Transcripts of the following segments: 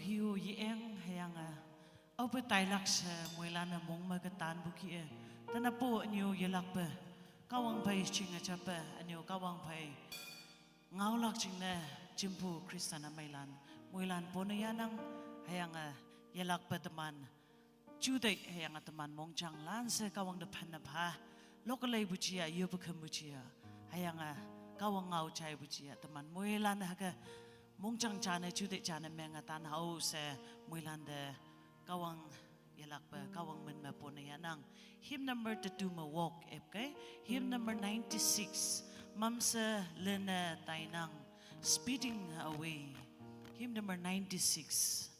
hiu yang hayang ope tailak se muilana mong magatan buki tana po niyo yelak pa kawang pai chinga chapa anyo kawang pai ngaulak chingna jimpu kristana mailan muilan po na yanang hayang yelak pa teman Juday hayang teman mong chang lan se kawang depan na pa lokalay bucia iyo bukan bucia hayang kawang ngau chay bucia teman muilan haga mong chang chana juday chana menga tan hau se muilan de kawang yelak pa kawang men ma po na yanang hymn number ma walk okay hymn number 96 mamsa lena tainang speeding away hymn number 96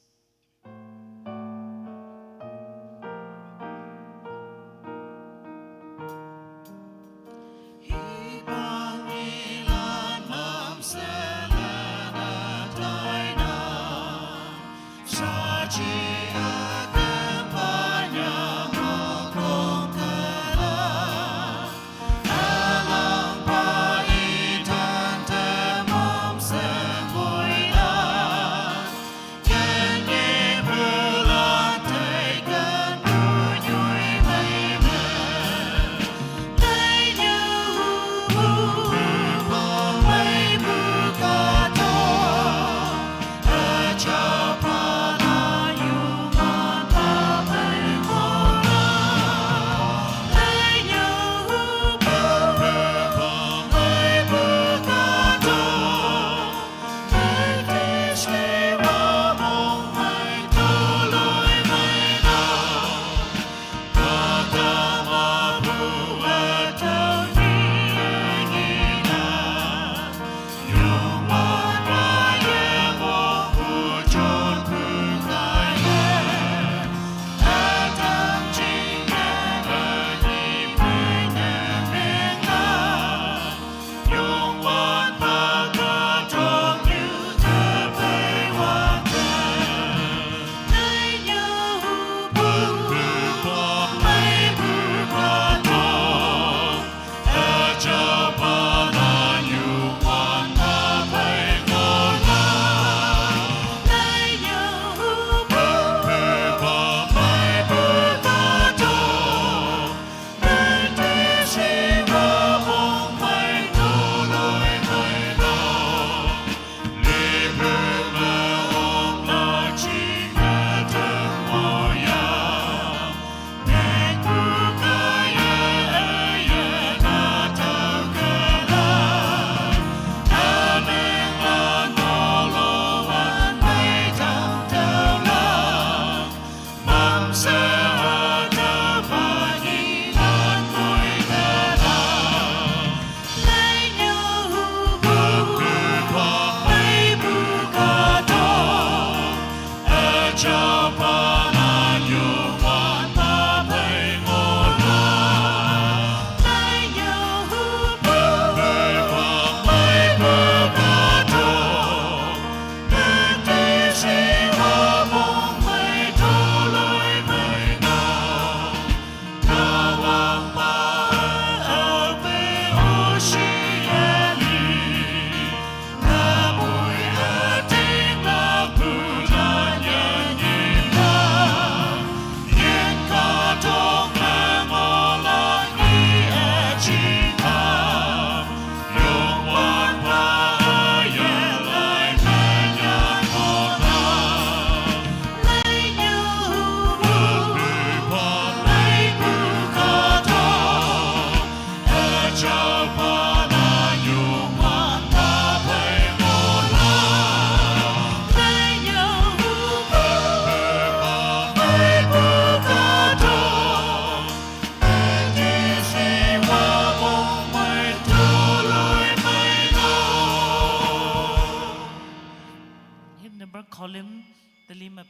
column the lima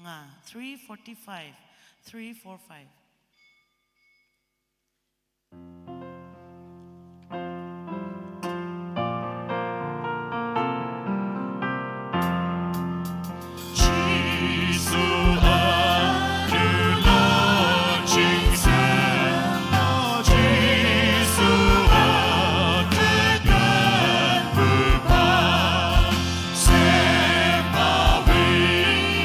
nga 345 345 Sema we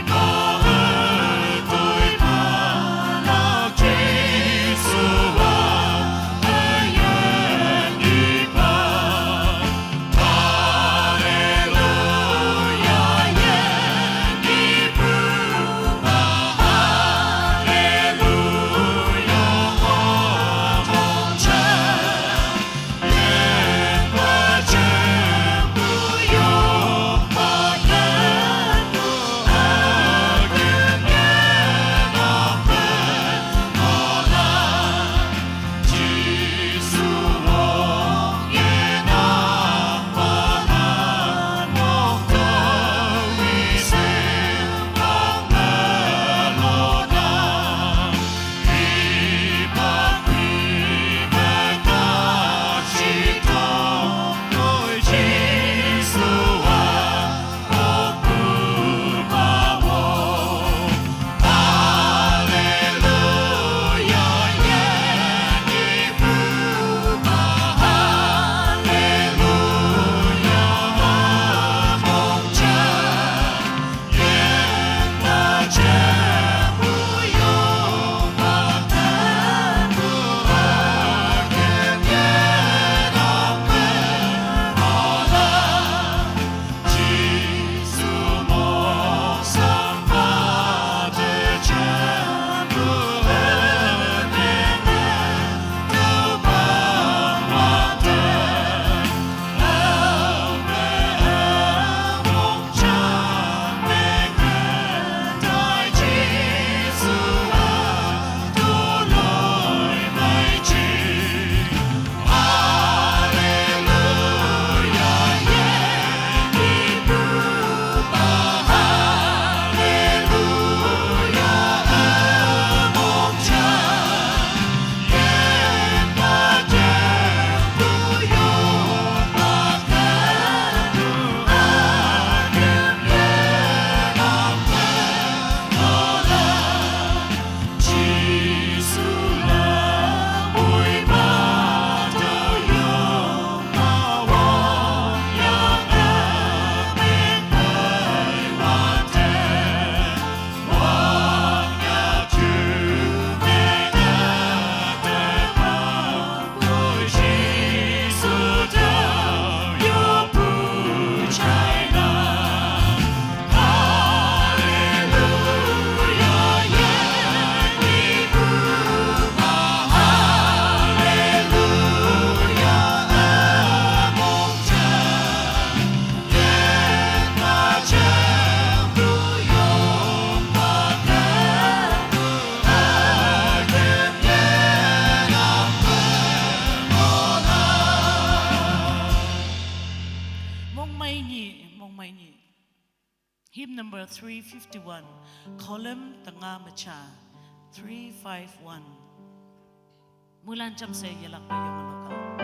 mai ni. Hymn number 351, column tanga macha 351. Mulan jam se yelak pa yung lokal.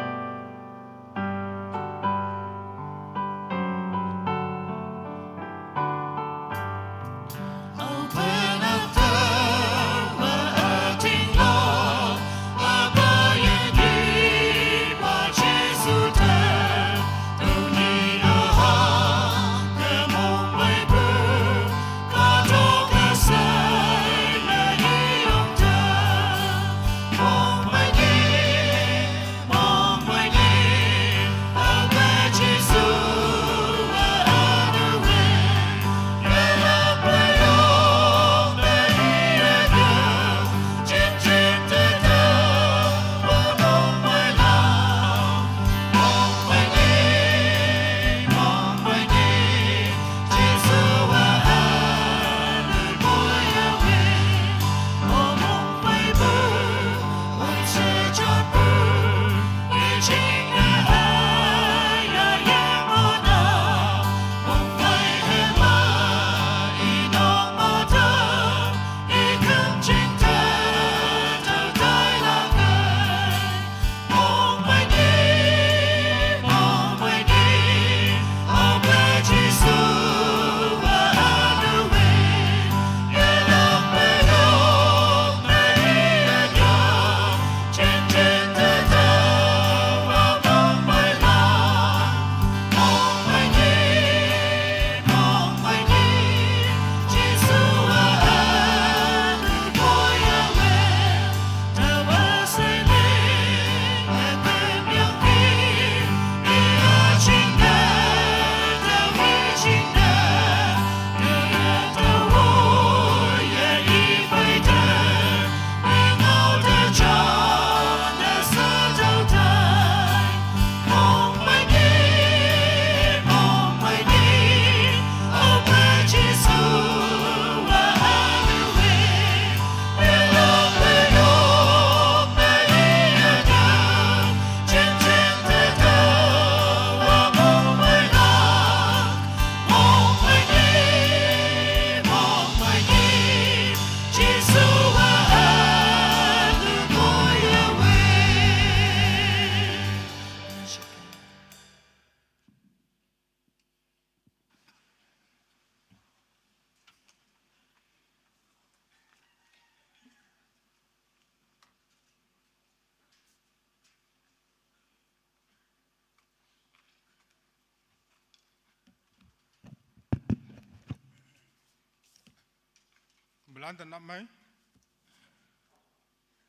Belanda nak mai,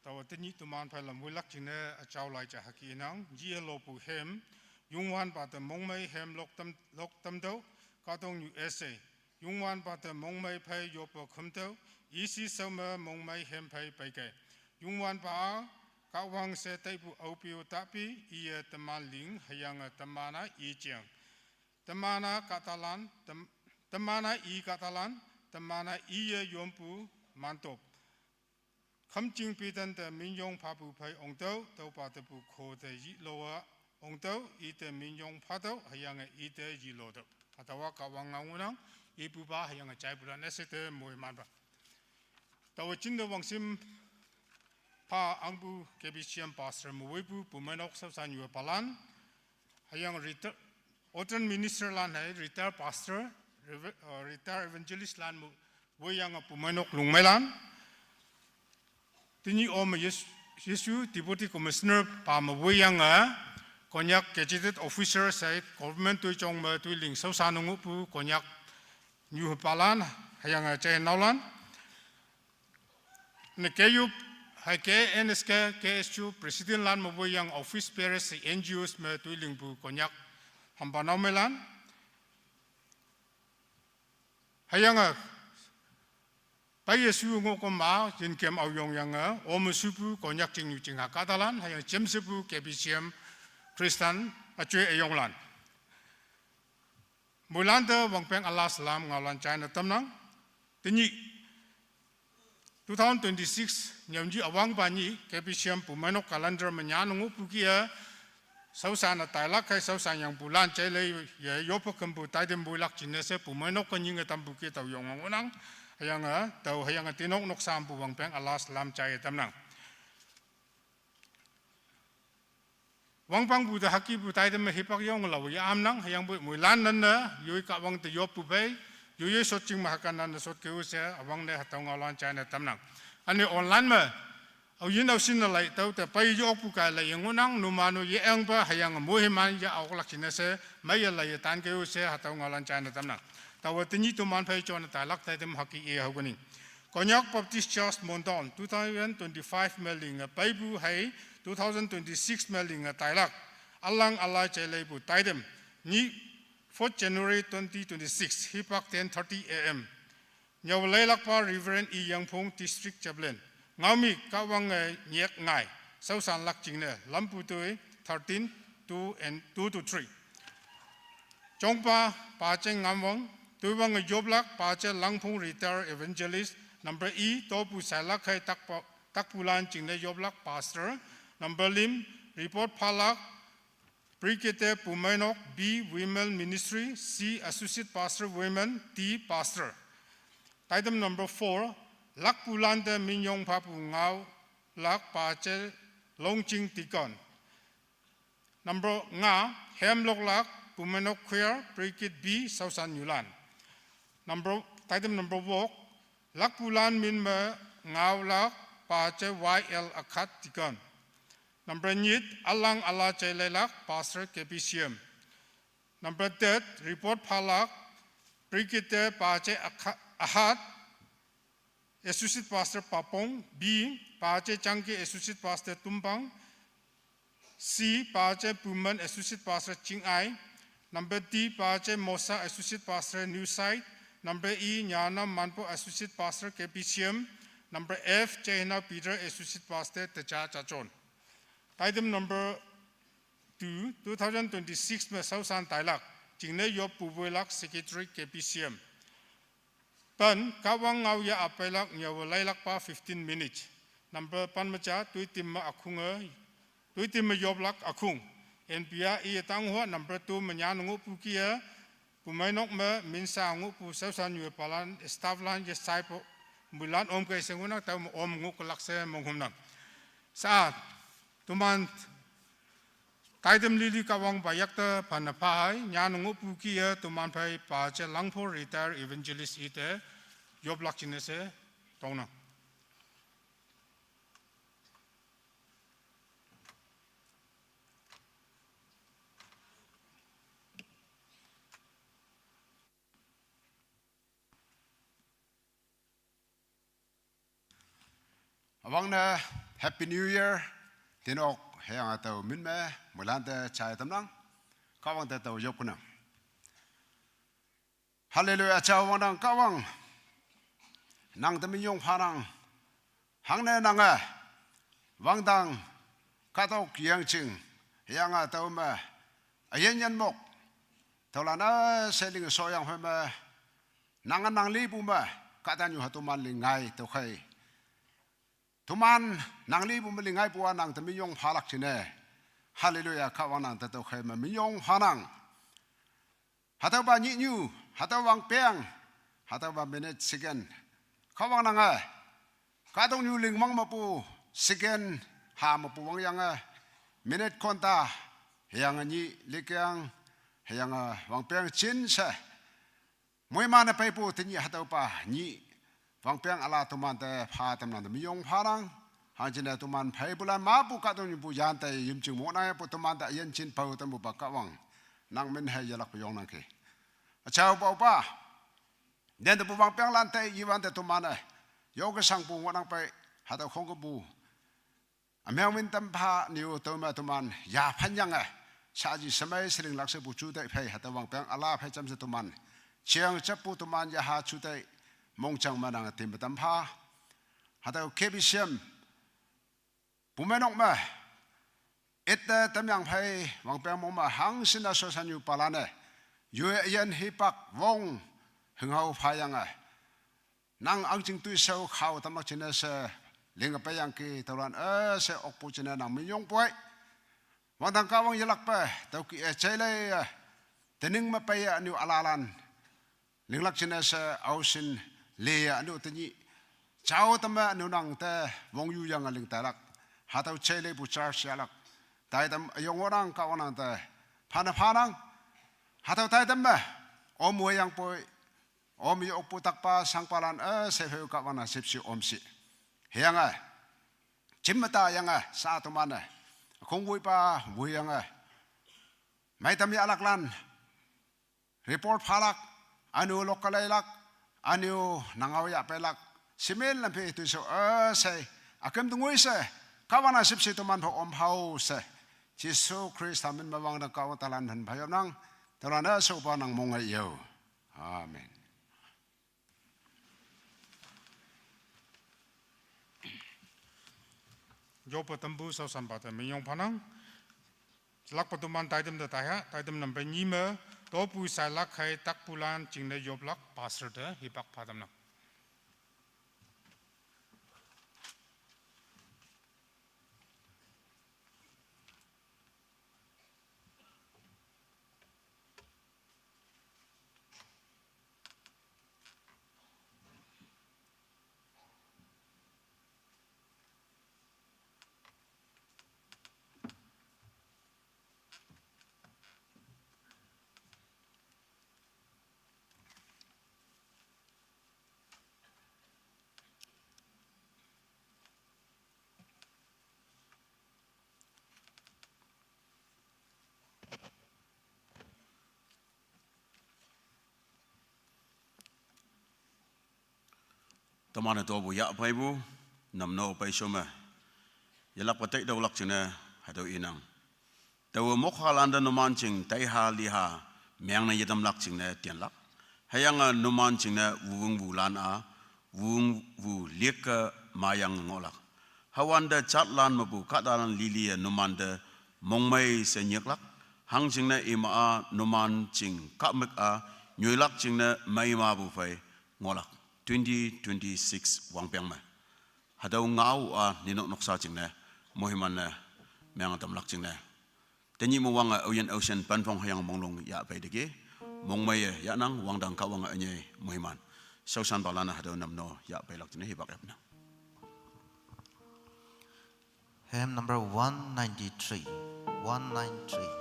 tahu tini tuman pai lamui lak cina acau lai cah haki inang, jia lopu hem, yungwan pada mong mai hem lok tam tau, katong USA, yungwan pada mong mai pai yopo kum tau, isi sama mong mai hem pai pai ke, yungwan pa kawang se taipu aupiu tapi ia teman ling hayang temana i ciang, temana Katalan, temana i Katalan. Temana iya yompu mantop. Kamcing pitan te minyong papu pai ongtau, tau patapu ko te loa ongtau, ite minyong patau, hayang ite jilodo. Atawa kawang ngunang, ipu ba hayang cai bulan esete moy manba. Tau cinta wangsim pa angbu kebisiam pastor muwebu pumenok sa sanyu palan, hayang Otan minister lan hai retired pastor. Retired evangelist lan wo yang pumanok lungmelan tini om Yesu deputy commissioner pa wo yang konyak gazetted officer side government tu chong ma tu ling sau sanung pu konyak new palan hayang chai naulan ne kayu hai ke NSK KSU president lan wo yang office paris NGOs ma tu ling pu konyak hampanaumelan hayang pai Yesu ngoko ma jin kem au yong yang om supu konyak jing yu jing Katalan hayang jem supu kebisiam Kristen acue ayong lan mulanda wangpeng Allah salam ngalan China tamnang tini 2026 nyamji awang bani kebisiam pumanok calendar menyanungu pukia sau san tailak kai sau san yang bulan cai le ye yo po kem bu tai dem builak chin se pu mai nok kan ying tam bu ki tau yong nang hayang tau hayang tinok nok sam pu wang peng alas lam cai tam nang wang pang bu da haki bu tai dem hipak yong law ya am nang hayang bu muilan nan na yoi ka wang te yo pu bei yoi sot ching ma kan nan sot ke se awang ne hatau ngalan cai na tam nang ani online ma au yin au sin lai tau te pai yo pu ka lai ngunang nu manu ye ang ba hayang mo he man ya au lak chin se mai ya lai tan ke se hatau ngalan cai na tam nang tawa tinyi tu man pai chon ta lak tai dem haki e ha gani konyak baptist church monton 2025 meling pai bu hai 2026 meling tai lak alang alai chai lai bu tai dem ni 4 January 2026 hipak 10:30 am nyaw lai lak pa reverend e yang phong district chaplain ngami kawang nyek ngai sau san lak ching ne lampu tu 13 2 and 2 to 3 chongpa pa cheng ngamwang tuwang yoblak pa che langphung retired evangelist number e topu salak khai takpulan ching ne yoblak pastor number lim report phalak Brigade Pumainok B women ministry C associate pastor women D pastor item number 4 lakpulan de minyong papu ngau lak pa che longching tikon number nga hemlok lak Pumainok queer Brigade B Sausan Yulan item number walk lakpulan min me ngau lak pa che YL akat tikon number nyit alang ala che lelak pastor KPCM number 3 report phalak Brigade pa che ahat associate pastor Papong B pa che changke associate pastor Tumpang C pa che Puman associate pastor Chingai number D pa che Mosa associate pastor New Side number E Nyana Manpo associate pastor KPCM number F Chehna Peter associate pastor Techa Chachon item number 2 2026 में sausan tailak jingne yop pubuelak secretary KPCM pan kawang ngau ya apelak nyaw lailak pa 15 minutes number pan macha tuitim akhunga tuitim yoblak akhung npia i tanghwa number 2 manyanungu pukia pumainok me minsa ngu pu sausan yu palan stafflan je saipo mulan om kai senguna ta om ngu kolakse monghumna sa tuman taidem lili kawang bayakta panapai nyanungu pukia tuman pai pa che langpho retired evangelist ite yoblak chinese tongna awang na happy new year tinok hayang atau min me mulan te chai tamnang kawang te tau yopuna hallelujah chawang dang kawang nang temi yong phanang hang ne nang a wang dang katok yang ching hayang atau me ayen yan mok tolana seling soyang hema nangan nang li bu ma katanyu hatuman lingai to khai tuman nang li bu melingai puan nang temi yong phalak chine hallelujah kawang nang tato khai ma mi yong phanang hataw ba ni nyu hataw wang peng hataw ba minute second kawang nang a kadong nyu ling mang ma pu second ha ma pu wang yang a minute konta yang ni likyang yang wang peng chin sa moi mana pai pu tinyi hataw pa ni wang peng ala tuman te pha tam nan mi yong pharang han jina tuman phai bulan ma pu ka dong pu yan te yim chung mo na pu tuman da yen chin pau tam bu ba ka wang nang men hai yalak yong nang ke achau pa pa den de pu wang peng lan te yiwan te tuman a yo ka sang pu ngo nang pai ha da khong ko bu a meong min tam pha niu to ma tuman ya phan yang a sa ji samai sring lak se bu chu te phai ha da wang peng ala phai cham se tuman chiang chap pu tuman ya ha chu te mongchang manang tim tam pha hata KPCM pumenok ma etta tamyang phai wang peng mong ma hang sina so san yu palane yu yen hipak wong hngau phayang a nang angjing tu so khau tamak china se linga payang ki toran se okpu china nang minyong poi wang dang ka wang yelak pa tau ki chai lai tening ma pa ya nu alalan linglak china sa ausin le ya nu tani chao tama nu nang te wong yu yang aling talak hatau chai lai bu char shalak tai tam yong orang ka wanang te phanang hatau tai tam ba om mo yang poi om yo pu tak pa sang palan se heu ka wana sip si om si hianga chimata yanga sa tu mana không vui pa vui yanga mai tam ya alak lan report phalak anu lokalai anu nangaw ya pelak simel na pe tu so se akem tu ngui se kawana sip si tu man pho om hau se Jesu Christ amin mawang na kaw talan han bhayo nang talana so pa nang mong yo amen. Jo patambu sau san bata menyong panang lak patuman taidem da taya taidem nampai nyima to pu sai lak hai tak pulan chingne job lak pastor da hipak padam na Tamana to bu ya pai bu nam no pai soma yalak patai do lak china hado inang taw mo khalanda no man ching tai ha li ha meng na yedam lak ching na tian lak hayanga no man ching na wung bu lan a wung bu lek mayang ngolak hawanda chat lan ma bu ka dalan lilia no man de mong mai se nyek lak hang ching na ima a no man ching ka mek a nyoi lak ching na mai ma bu fai ngolak 2026 wang peng ma hadau ngau a ninok noksa ching ne mohiman ne meng tam lak ching ne tenyi mo wang oyen ocean pan phong hayang monglong ya pai de ge mong mai ya nang wang dang ka wang anye mohiman sau san balana hadau nam no ya pai lak ching ne hi bak na Hymn number 193. 193.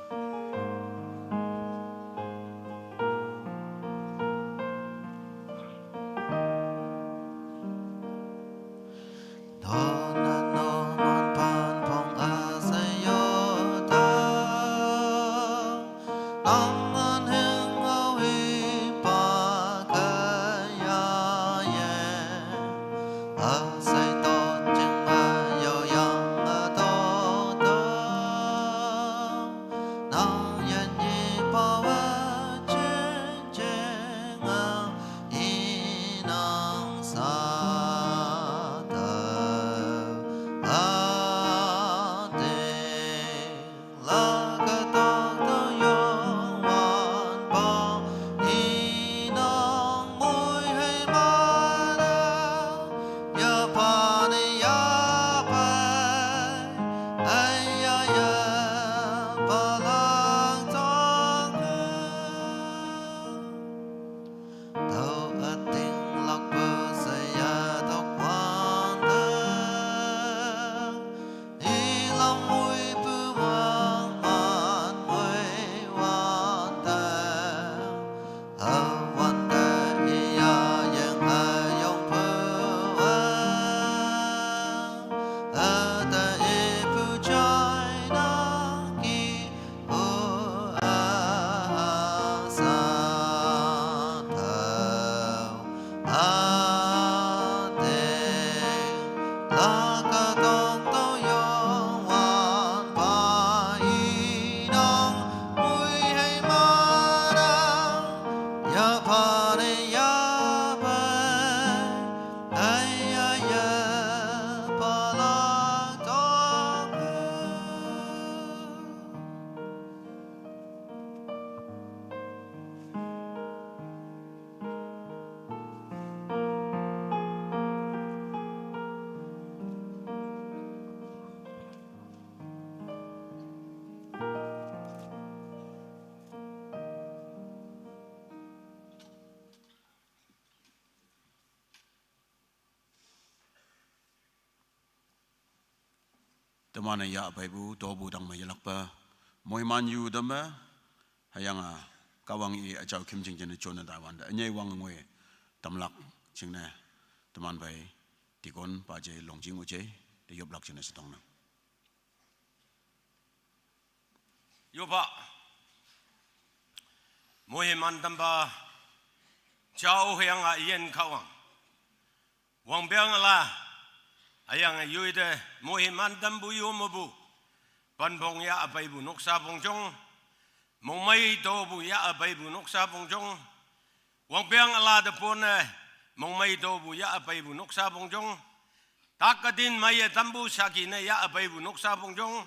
Now mana ya pai bu to bu dang ma yalak pa moi man yu da ma hayang a kawang i a chau kim jing jen chon da wan da nyai wang ngwe tamlak ching na taman bai tikon pa je longjing u je de yob lak chen sa tong na Yoba Mohe mandamba Chao hayang a yen kawang Wang biang la Ayang a yuide Mohe mandambu yomabu Panbong ya apai bu noksa bongjong Mong mai do bu ya apai bu noksa bongjong Wang biang ala de pone Mong mai do bu ya apai bu noksa bongjong Takadin mai tambu sakine ya apai bu noksa bongjong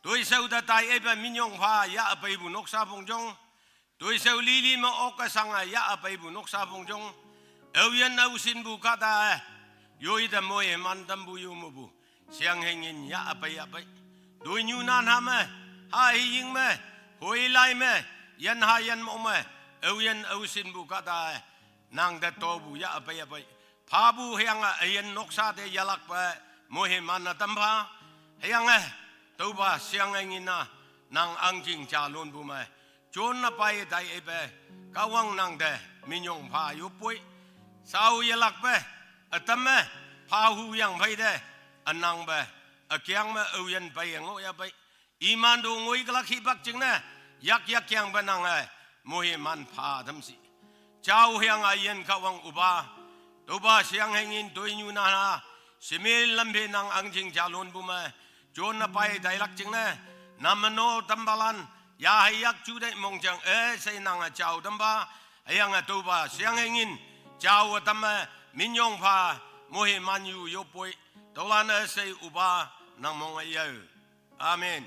Tôi sau đã tại eba minyong pha ya apai bu noksa bongjong tôi sau lili ma oka sanga ya apai bu noksa bongjong euyen au sin bu kata yoi da moe mandam bu yumu bu siang hengin ya apai tôi nyu nan ha me ha ying me hoi lai me yan ha yan mo me euyen au sin bu kata nang da to bu ya apai pha bu hyang a yen noksa de yalak pa moe manadam pha hyang tàu ba siang anh ina nang ang jing cha lon bu mai chôn na pai dai e be kawang nang de minyong pha yu pui sau ye lak be atam me pha hu yang pai de anang be akyang me au yen pai ngo ya pai iman do ngoi kala khi bak ching na yak kyang ba nang ai mohi man pha tham si chau hyang a yen kawang uba tàu ba siang anh in doi nyu na na simil lambe nang ang jing cha lon bu mai chôn na pai dai lak ching na namano tambalan ya hayak chu dai mong chang sei nang a chau tamba ayang a tu ba siang engin chau tamba minyong pha mohi manyu yo poi tolan sei uba nang mong a yo amen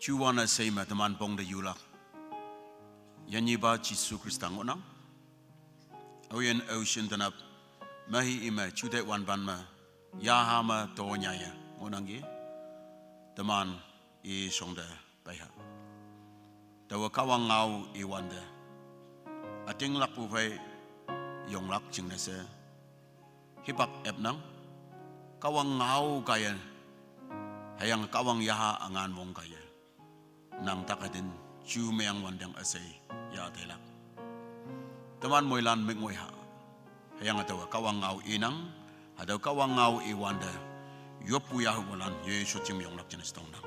chu wana sei ma taman pong de yulak yanyi ba Jesu Krista ngonang oyen ocean tanap mahi ima chu de wan ban ma ya ha ma to nya ya ngonang gi taman i song de bai ha tawa kawang ngau i wan de ating lak pu phai yong lak ching na se hipak ep nang kawang ngau kaya hayang kawang yaha angan wong kaya nang takadin chu meang wandang asay ya telak taman moilan mengoi ha hayang atawa kawang ngau inang hadaw kawang ngau i wanda yopu yahu bolan yesu chim yong lak jenis tong nang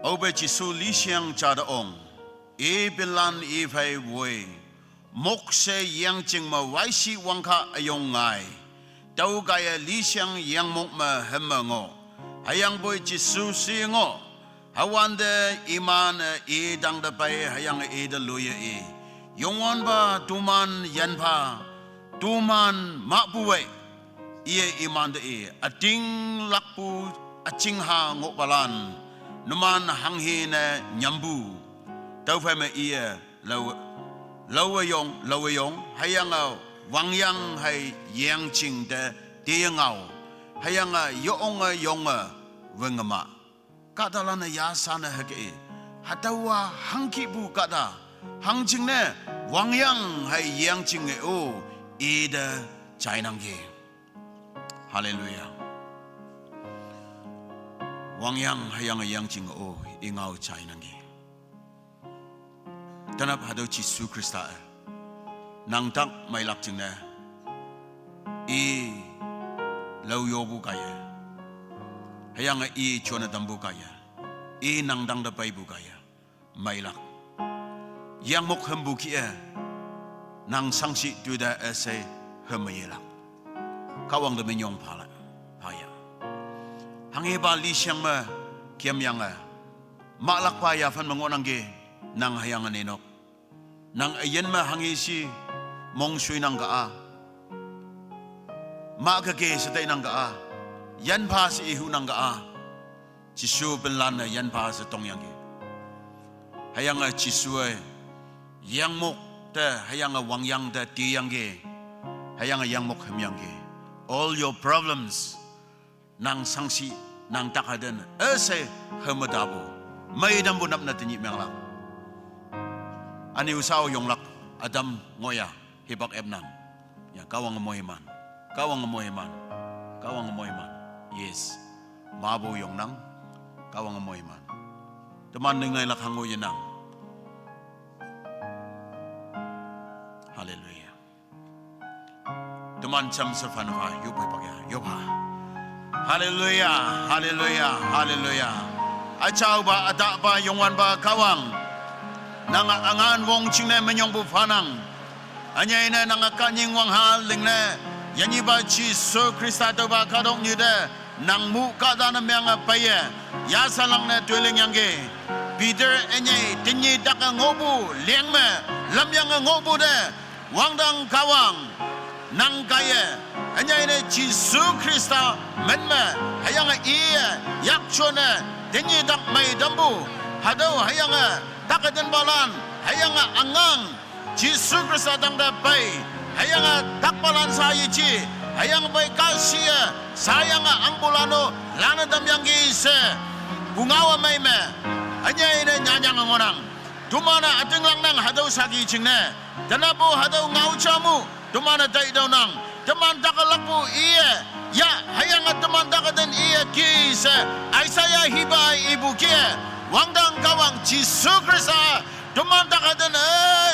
obe Jesu li siang chada ong e belan e phai woi mok se yang ching ma wai si wangka ayong ngai tau gaya li siang yang mok ma hemma ngo hayang boy Jesu si ngo hawande iman e dang da pai hayang e da loya e yongwan ba tuman yan pa tuman ma buwe ie iman da e ating lakpu aching ha ngo balan numan hanghi na nyambu tau phai ma ie lawa yong hayang wangyang hai yang ching da de ngao hayang yong wengama kadalana ya sana hake hatawa hangki bu kada hangching wangyang hai yang ching o ida chainangge haleluya wangyang hayang yang ching o ingau chainangge tanap hado Jesu Krista nang tak mai lak ching e lau yo bu kaya hayang i chona dambu kaya i nang dang da pai bu kaya mailak yang mok hembu ki nang sangsi tu da ese hemayela kawang da menyong phala paya hangi ba li siang ma kiam yang malak paya fan mangonang ge nang hayang nenok nang ayen ma hangi si mong sui nang ga ma ka ge sa nang ga yan pa si ihu nang ga Jesu benlan yan pa sa tong yang hayang Jesu yang mok ta hayang wang yang da ti yang ge hayang yang mok hem yang ge all your problems nang sangsi nang takaden ese hemadabo mai dam bunap na tinyi menglang ani usao yonglak adam ngoya hibak ebnang ya kawang moiman yes mabo yongnang kawang moiman teman nengai lak hango yenang haleluya teman cham serfanwa yopai pakya yopa haleluya achau ba ada ba yongwan ba kawang nanga angan wong chingne menyong bu phanang anya ina nanga kanying wang hal lingne yanyi ba chi so krista to ba kadong như de nang mu ka da na myang pa ye ya salang ne twiling yang ge peter enye tinyi dak ngobu leng me lam yang ngobu de wang dang kawang nang kaye anya ina chi so krista men me hayang ie yak chone tinyi dak mai dambu hado hayang takaden balan hayang angang Yesus Kristus dang da pai hayang takpalan saya ci hayang bai kasia sayang ang bulano lana dam yang gise bungawa mai me anya ina nyanyang ngonang dumana ating lang nang hadaw sagi cingne danapo hadaw ngau chamu dumana dai daw nang teman takalakpo iya ya hayang teman takaden iya gise ay saya hibai ibu kia wangdang kawang Yesus Kristus Duman takaden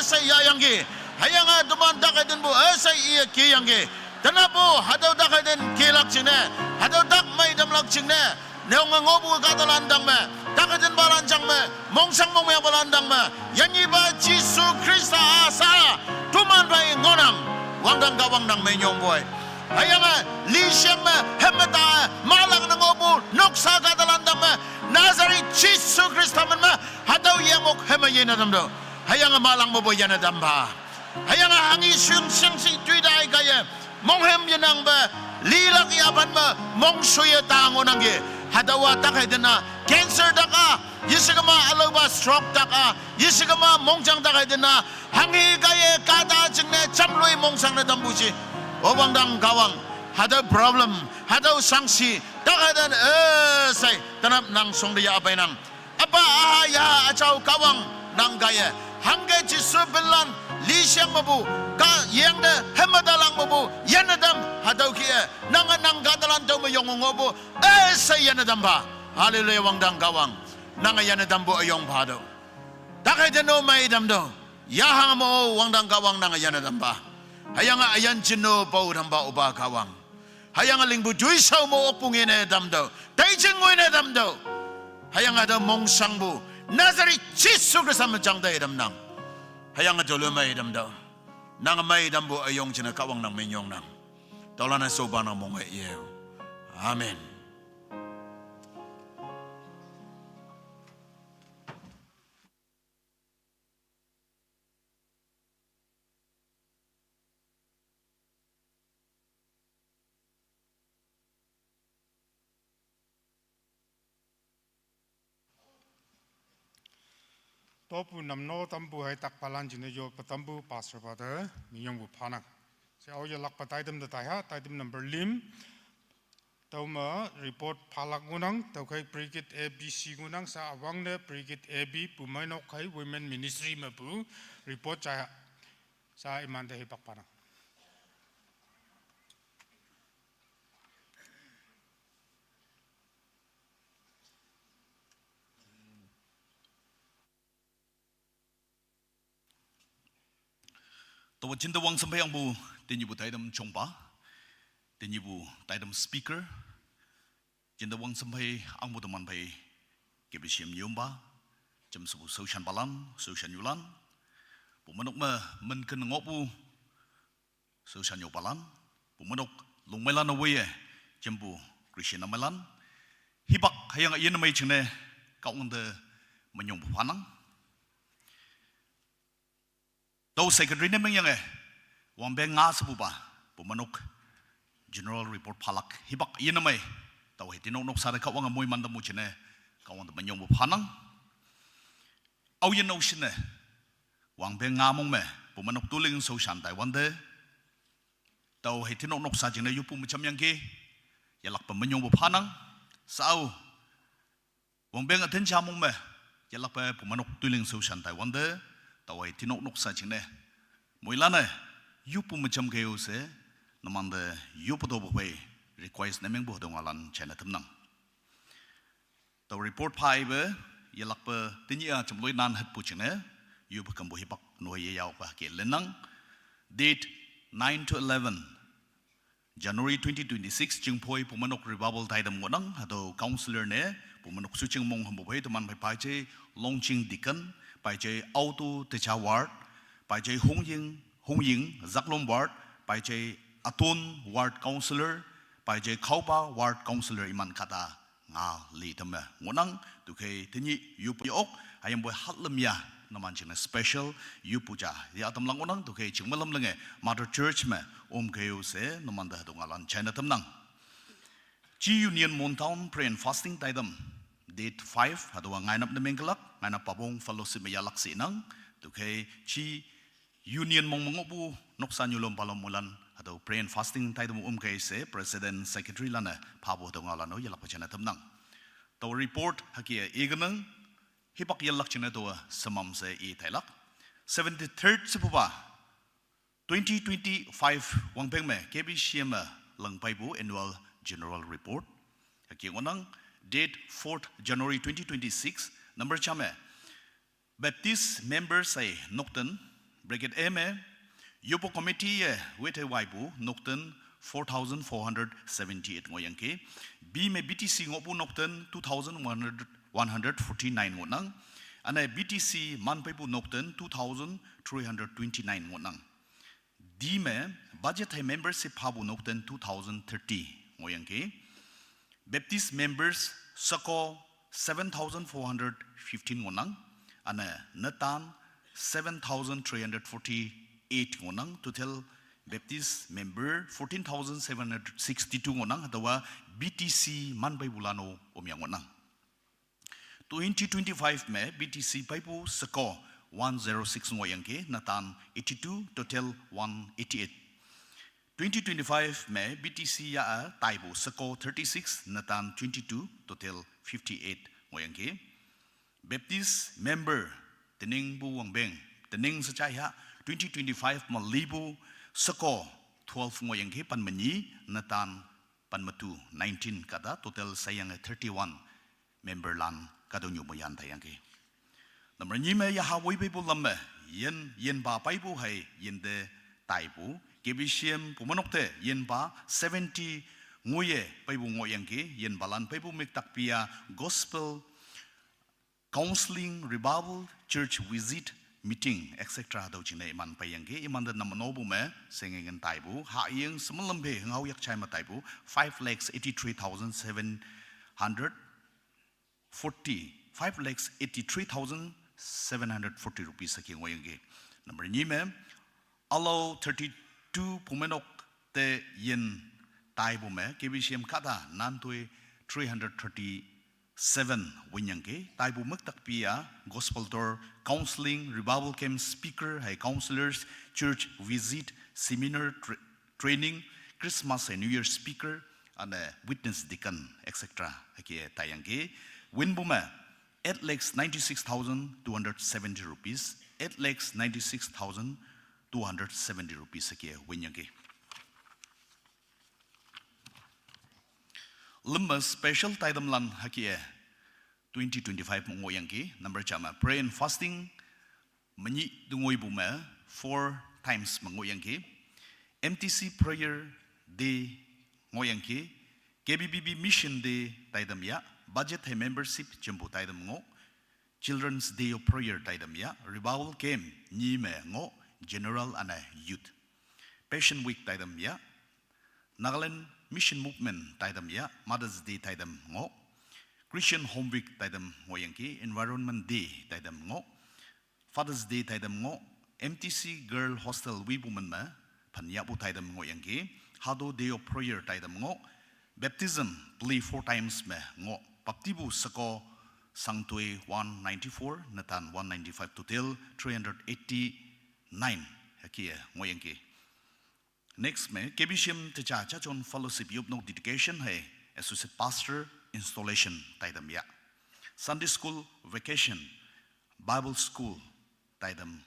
saya yang ge, hayang duman takaden bu saya iya ki yang ge. Tenapo hadaw takaden kilak cine, hadaw tak mai dam lak cine. Neong ngobu kata landang me, takaden balanjang me, mongsang mong me balandang me. Yang iba Yesus Kristus asa, duman bai ngonang, wangdang gawang nang menyong boy. Hayang lisyang me, hemeta malang nang ngobu, noksa kata landang me. Nazari Yesus Kristus men me. Hadaw yang mok hema yena damdo hayang malang mo boyana damba hayang hangi syung syang si tuidai kaya mong hem yenang ba lilak yaban ma mong suya tango nangge hadawa takai dena cancer daka yisigama aloba stroke daka yisigama mongjang takai dena hangi kaya kata jingne chamloi mongsang na dambuji obangdang gawang hadaw problem hadaw sangsi takai den say tanap nang songdiya apay nang apa ahaya acau kawang nang gaya hangge jisu belan li siang mabu ka yang de hemadalang mabu yanadam hadau kia nang gadalan tau mayong ngobu sayanadam ba haleluya wangdang kawang nang yanadam bo ayong bado takay deno may damdo yahang mo wangdang kawang nang yanadam ba hayang ayan jino pau damba uba kawang hayang lingbu juisaw mo opungin damdo taijing mo damdo hayang ada mongsangbu Nazari Yesus Kristus menjangda idam nang hayang ada luma idam dah nang mai idam bu ayong cina kawang nang menyong nang tolana sobana mongai ye amen Topu namno tambu hai takpalan jine yo patambu pastor pada minyong bu panak. Se au lak patai dem dataya tai dem number lim. Tauma report palak gunang tau kai brigade ABC gunang sa awang ne brigade AB pumai nok kai women ministry mabu report caya sa iman de pak panak. Tawa cinta wang sampai yang bu tinyibu taidam chongpa, tinyibu taidam speaker, cinta wang sampai ang bu teman pai kebisiam nyomba, jam sebu sosian balan, sosian yulan, bu manuk ma menken ngopu sosian yopalan, bu manuk lungmelan away jam bu Christian amalan, hibak hayang iyan mai cene kau ngende menyong bu panang. Tau secretary nemeng yang wang beng ngas buba pemanuk general report palak hibak iya namai tau hiti nok sare kau wang amoy mandam mucine kau wang temenyong bupanang au yen ocean wang beng ngamong me pemanuk tuling so shantai wande tàu hay tin nóc sa chừng này yupu macam yang ke yalak pemenyong bu panang sau wang beng aten chamong me yalak pe pemanok tuiling so shantai wande tàu hay tin nóc sa chừng này moilana yupu macam ke use namande yupu do bu pe request nameng bu dong alan China temnang tàu report pai be yalak pe tinya chum loi nan hat pu chừng này yupu kambu hipak noi yaw pa ke lenang date 9 to 11 January 2026 ching poi pumanok revival taidam ngonang hado counselor ne pumanok suching mong hambo bai to man bai pai che longching dikan pai che auto techa ward pai che hongying zaklom ward pai che aton ward counselor pai che khaupa ward counselor iman kata nga li tama ngonang tu ke tini yup yok ayam boy hatlam ya naman ching special yupuja ya tam lang onang tu ke ching malam lange mother church me kayo se naman da dong alan China tam nang chi union montown pray and fasting taidam date 5 hado ngai nap na mengkalak ngai nap pabong fellowship me yalak si nang tu ke chi union mong mongobu noksa nyulom palom mulan hado pray and fasting taidam kayo se president secretary lana pabo dong alan no yalak China tam nang to report hakia eganang hipak yalak china to samam se e thailak 73rd sepupa 2025 wangpeng me KBCM langpaibu annual general report haki onang date 4th January 2026 number chame Baptist members say nokten brigade eme yupo committee wete waibu nokten 4478 ngoyangke b me BTC ngopu nokten 2149 ngonang ana BTC manpaipu nokten 2329 ngonang d me budget hai membership habu nokten 2030 ngoyangke Baptist members sako 7415 ngonang ana natan 7348 ngonang total Baptist member 14,762 ngonang atawa BTC manpai bulano omyang ngonang 2025 me BTC paipu sako 106 ngoyangke natan 82 total 188 2025 me BTC ya taibu sako 36 natan 22 total 58 ngoyangke Baptist member tening bu wangbeng tening sachaya 2025 malibu sako 12 ngoyangke panmanyi natan panmatu 19 kada total sayang 31 member lan kadonyo moyan tayangke namranyi me ya hawoi people lamme yen ba paibu hai yende taibu KBCM pumanokte yen ba 70 ngoye paibu ngoyangke yen balan paibu miktakpia gospel counseling revival church visit meeting etc do chine man payangge iman da namnobu me sengeng taibu ha yeng smalambe ngau yak chai ma taibu 5,83,740 rupees saki ngoyangge number ni me allow 32 pumenok te yen taibu me KBCM kada nantoi 337 winyangke taibu muktak pia gospel door counseling revival camp speaker hai counselors church visit seminar training Christmas and New Year speaker and witness deacon etc haki tayangke winbuma 8,96,270 rupees 8,96,270 rupees haki winyangke Limba special taidam lan hakie 2025 mongoyangki number chama pray and fasting manyi dungoi buma 4 times mongoyangki MTC prayer day ngoyangki KBBB mission day taidam ya budget hai membership jembu taidam ngo children's day of prayer taidam ya revival camp ni me ngo general and youth passion week taidam ya Nagaland Mission Movement taidam ya Mother's Day taidam ngo Christian Home Week taidam ngoyangki Environment Day taidam ngo Father's Day taidam ngo MTC Girl Hostel Wibuman ma panyapu taidam ngoyangki Hado Day of Prayer taidam ngo Baptism play 4 times ma ngo Paptibu sako Sangtui 194 Natan 195 total 389 hakia ngoyangki Next में KBCM तचा चाचोन fellowship युप नोक dedication है associate pastor installation ताइदम या Sunday school vacation Bible school ताइदम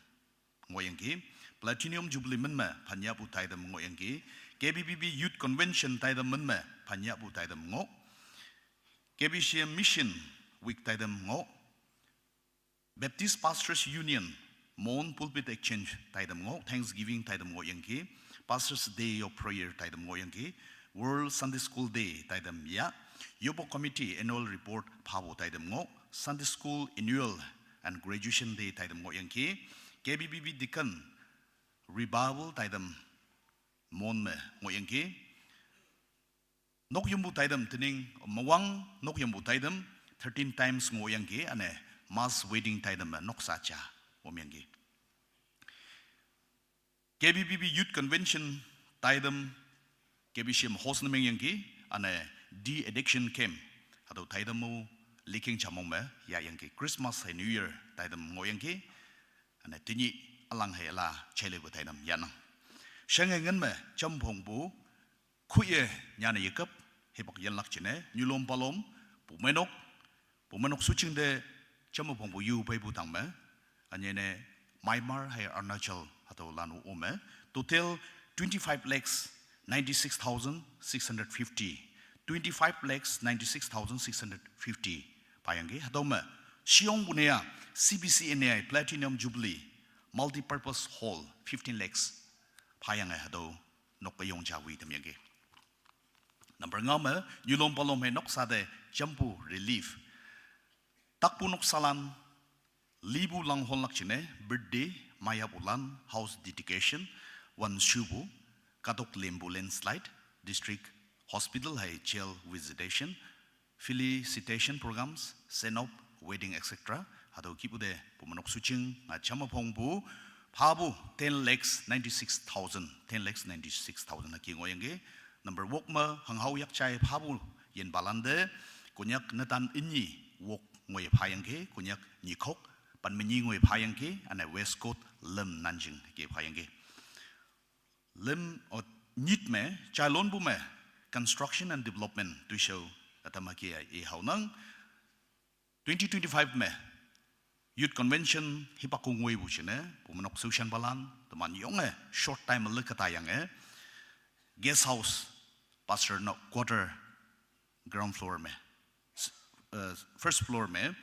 ngoyangi Platinum Jubilee मन में फन्यापु ताइदम ngoyangi KBBB Youth Convention ताइदम मन में फन्यापु ताइदम ngo KBCM Mission Week ताइदम ngo Baptist Pastors Union Mon Pulpit Exchange taidam ngo Thanksgiving taidam ngo yangi Pastors Day of Prayer taidam ngo yangi World Sunday School Day taidam ya Yobo Committee Annual Report phabu taidam ngo Sunday School Annual and Graduation Day taidam ngo yangi KBBB Deacon Revival taidam mon me ngo yangi Nok yumbu taidam tining mawang nok yumbu taidam 13 times ngo yangi ane mass wedding taidam nok sacha omyangi KBBB Youth Convention taidam KBCM host nameng yangi ane de-addiction camp hado taidamu leaking chamong me ya yangi Christmas and New Year taidam ngo yangi ane tinyi alang he la chele bu taidam yanang shangengan me champong bu khuye nyane yekap hebok yanlak chine nyulom palom pumenok suchingde champong bu yu pai bu tang me anyene Myanmar hay Arunachal hato lanu ome total 25,96,650 25,96,650 payangi hatome Siong Bunea CBCNA Platinum Jubilee Multi-Purpose Hall 15 lakhs payanga hato nokayong jawi tamyangi number ngame yulom palom he noksade jampu relief takpu noksalan Libu lang hon lak chine birthday maya ulan house dedication one shubu katok lembu landslide district hospital hai jail visitation felicitation programs send up wedding etc hado kipude pumanok suching chama phongbu phabu 10,96,000 ki ngoyange number wokma hanghau yak chai phabu yen balande kunyak natan inni wok ngoy phayange kunyak nikhok pan menyi ngoi phayang ke ana west coast lem nanjing ke phayang ke lem or nit me chalon bu me construction and development to show atama ke e haunang 2025 me youth convention hipakung ngoi bu chine pumanok sushan balan taman yong e short time lekata yang e guest house pastor no quarter ground floor me first floor me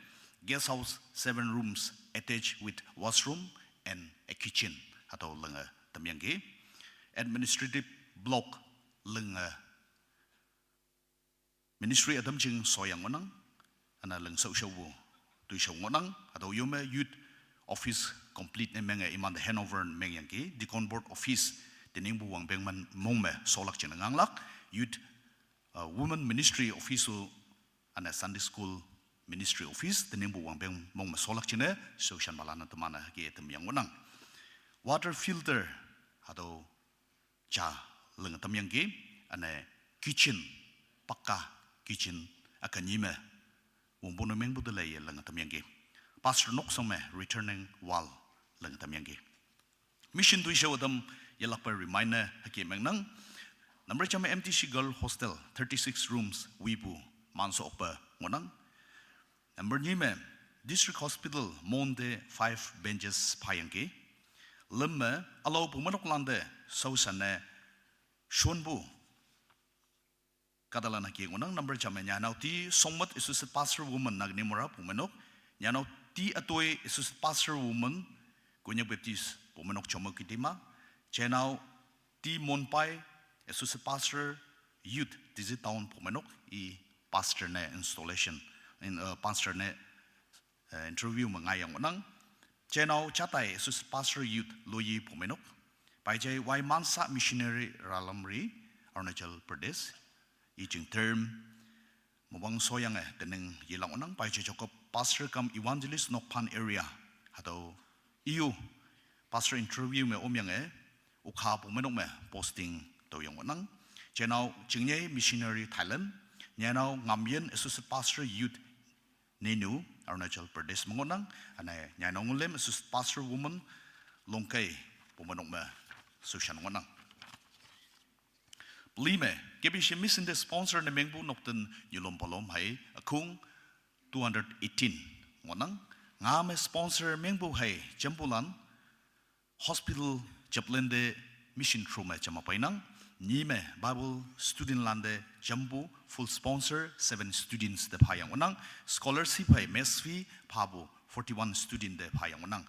guest house 7 rooms attached with washroom and a kitchen hato lenga tamyangi administrative block lenga ministry adam jing soyang monang ana leng so show tu show monang hato yume youth office complete ne menga iman the handover mengyangki deacon board office tening bu wang bengman mongme solak chinangang lak youth women ministry office ana Sunday school Ministry Office tening bu wang beng mong masolak chine social balana tamana ge tamyang wonang water filter hado cha leng tamyang ge ane kitchen pakka kitchen akanime wong bono meng bu de lay leng tamyang ge pastor nok some returning wall leng tamyang ge mission tu show them yelak per reminder hake meng nang number chama MTC girl hostel 36 rooms wibu manso opa ngonang number nime district hospital monde 5 benches phayangi lemme alo pumanok lande sausane shonbu kadalana ki ngonang number chama nyanau ti sommat associate pastor woman nagnimora pumanok nyanau ti atoi associate pastor woman kunyak baptist pumanok choma kitima chenau ti monpai associate pastor youth dizi town pumanok I pastor ne installation in pastor ne interview mangayang nang chenau chatai sus pastor youth loyi pumenok paijai wai mansa missionary ralamri Arunachal Pradesh iching term mobang soyang teneng yilang nang paijai chokop pastor kam evangelist nokpan area hato iu pastor interview me omyang ukha pumenok me posting to yang nang chenau chingne missionary Thailand nyanau ngamyen associate pastor youth Nenu Arunachal Pradesh mengonang ane nyanau ngulem associate pastor woman longkai pumanok me sushan ngonang Plime, KBC mission the sponsor na mengbu nokten yulom palom hai akung 218 ngonang ngame sponsor mengbu hai jampulan hospital chaplain de mission trauma chama painang nime Bible student lande jambu full sponsor 7 students de phayang onang scholarship hai mess fee phabu 41 student de phayang onang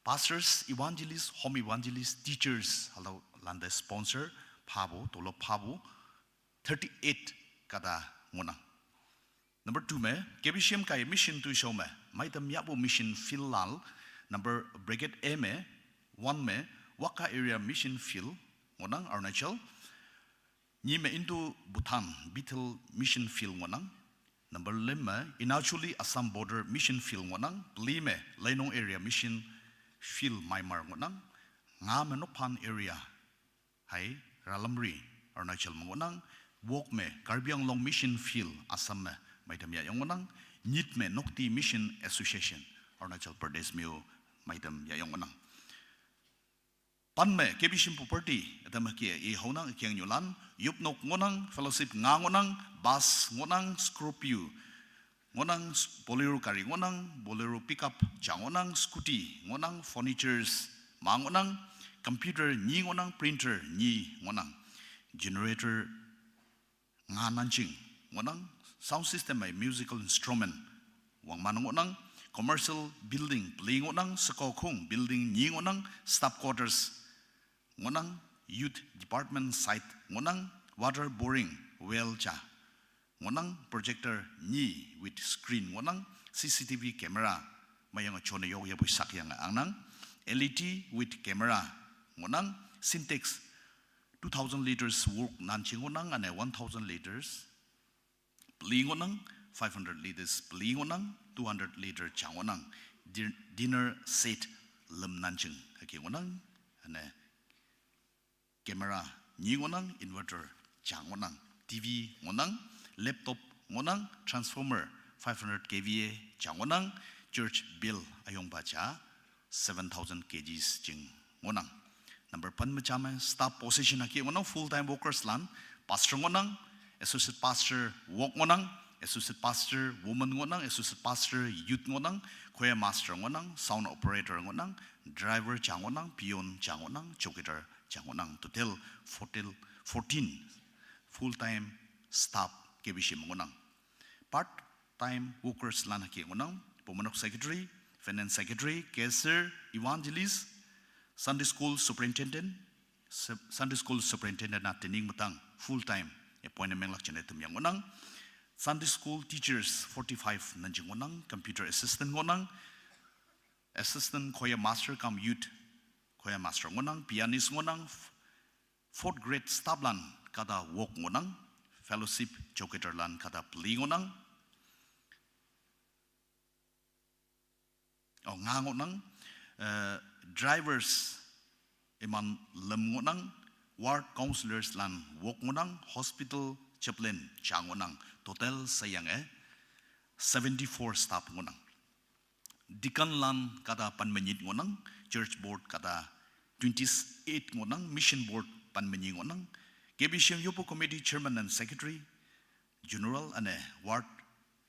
pastors evangelists home evangelists teachers hello lande sponsor phabu tolo phabu 38 kada ngonang. Number 2 में KBCM का mission to show में माइतम याबो mission field Lal number brigade A में 1 में Waka area mission field ngonang Arunachal ni में into Bhutan Bithil mission field ngonang number 5 में Inachuli Assam border mission field ngonang Pli में Lainong area mission field Myanmar ngonang nga में Nophan area hai Ralamri Arunachal ngonang Wok में Karbi Anglong mission field Assam में maitam ya yang ngonang Nyit में Nokti mission association Arunachal Pradesh में maitam ya yang ngonang Pan me KBC property etama kia e honang kyang yulan yupnok ngonang fellowship nga ngonang bus ngonang Scorpio ngonang bolero kari ngonang bolero pickup jangonang scooty ngonang furnitures ma ngonang computer ni ngonang printer ni ngonang generator nga nanching ngonang sound system mai musical instrument wang man ngonang commercial building pli ngonang sekokung building ni ngonang staff quarters ngonang youth department site ngonang water boring well cha ngonang projector ni with screen ngonang CCTV camera mayang chone yo ya busak yang angnang LED with camera ngonang syntax 2000 liters work nanching ngonang ane 1000 liters pli ngonang 500 liters pli ngonang 200 liter cha ngonang dinner set lem nanching haki ngonang ane camera ni ngonang inverter chang ngonang TV ngonang laptop ngonang transformer 500 kVA chang ngonang church bill ayong bacha 7000 kgs jing ngonang number 5 machama staff position aki ngonang full time workers lan pastor ngonang associate pastor work ngonang associate pastor woman ngonang associate pastor youth ngonang choir master ngonang sound operator ngonang driver chang ngonang pion chang ngonang chokitar jangonang total 14 full-time staff KBC ngonang part-time workers lana ki ngonang pomanok secretary finance secretary cashier evangelist Sunday school superintendent na training matang full-time appointment lak chene tum yang ngonang Sunday school teachers 45 nanjing ngonang computer assistant ngonang assistant choir master kam youth choir master ngonang pianist ngonang 4th grade staff lan kada work ngonang fellowship choketer lan kada pli ngonang nga ngonang drivers iman lem ngonang ward counselors lan work ngonang hospital chaplain chang ngonang total sayang 74 staff ngonang deacon lan kada panmenyit ngonang church board kada 28 ngonang mission board panmenyi ngonang KBC Yupo committee chairman and secretary general ane ward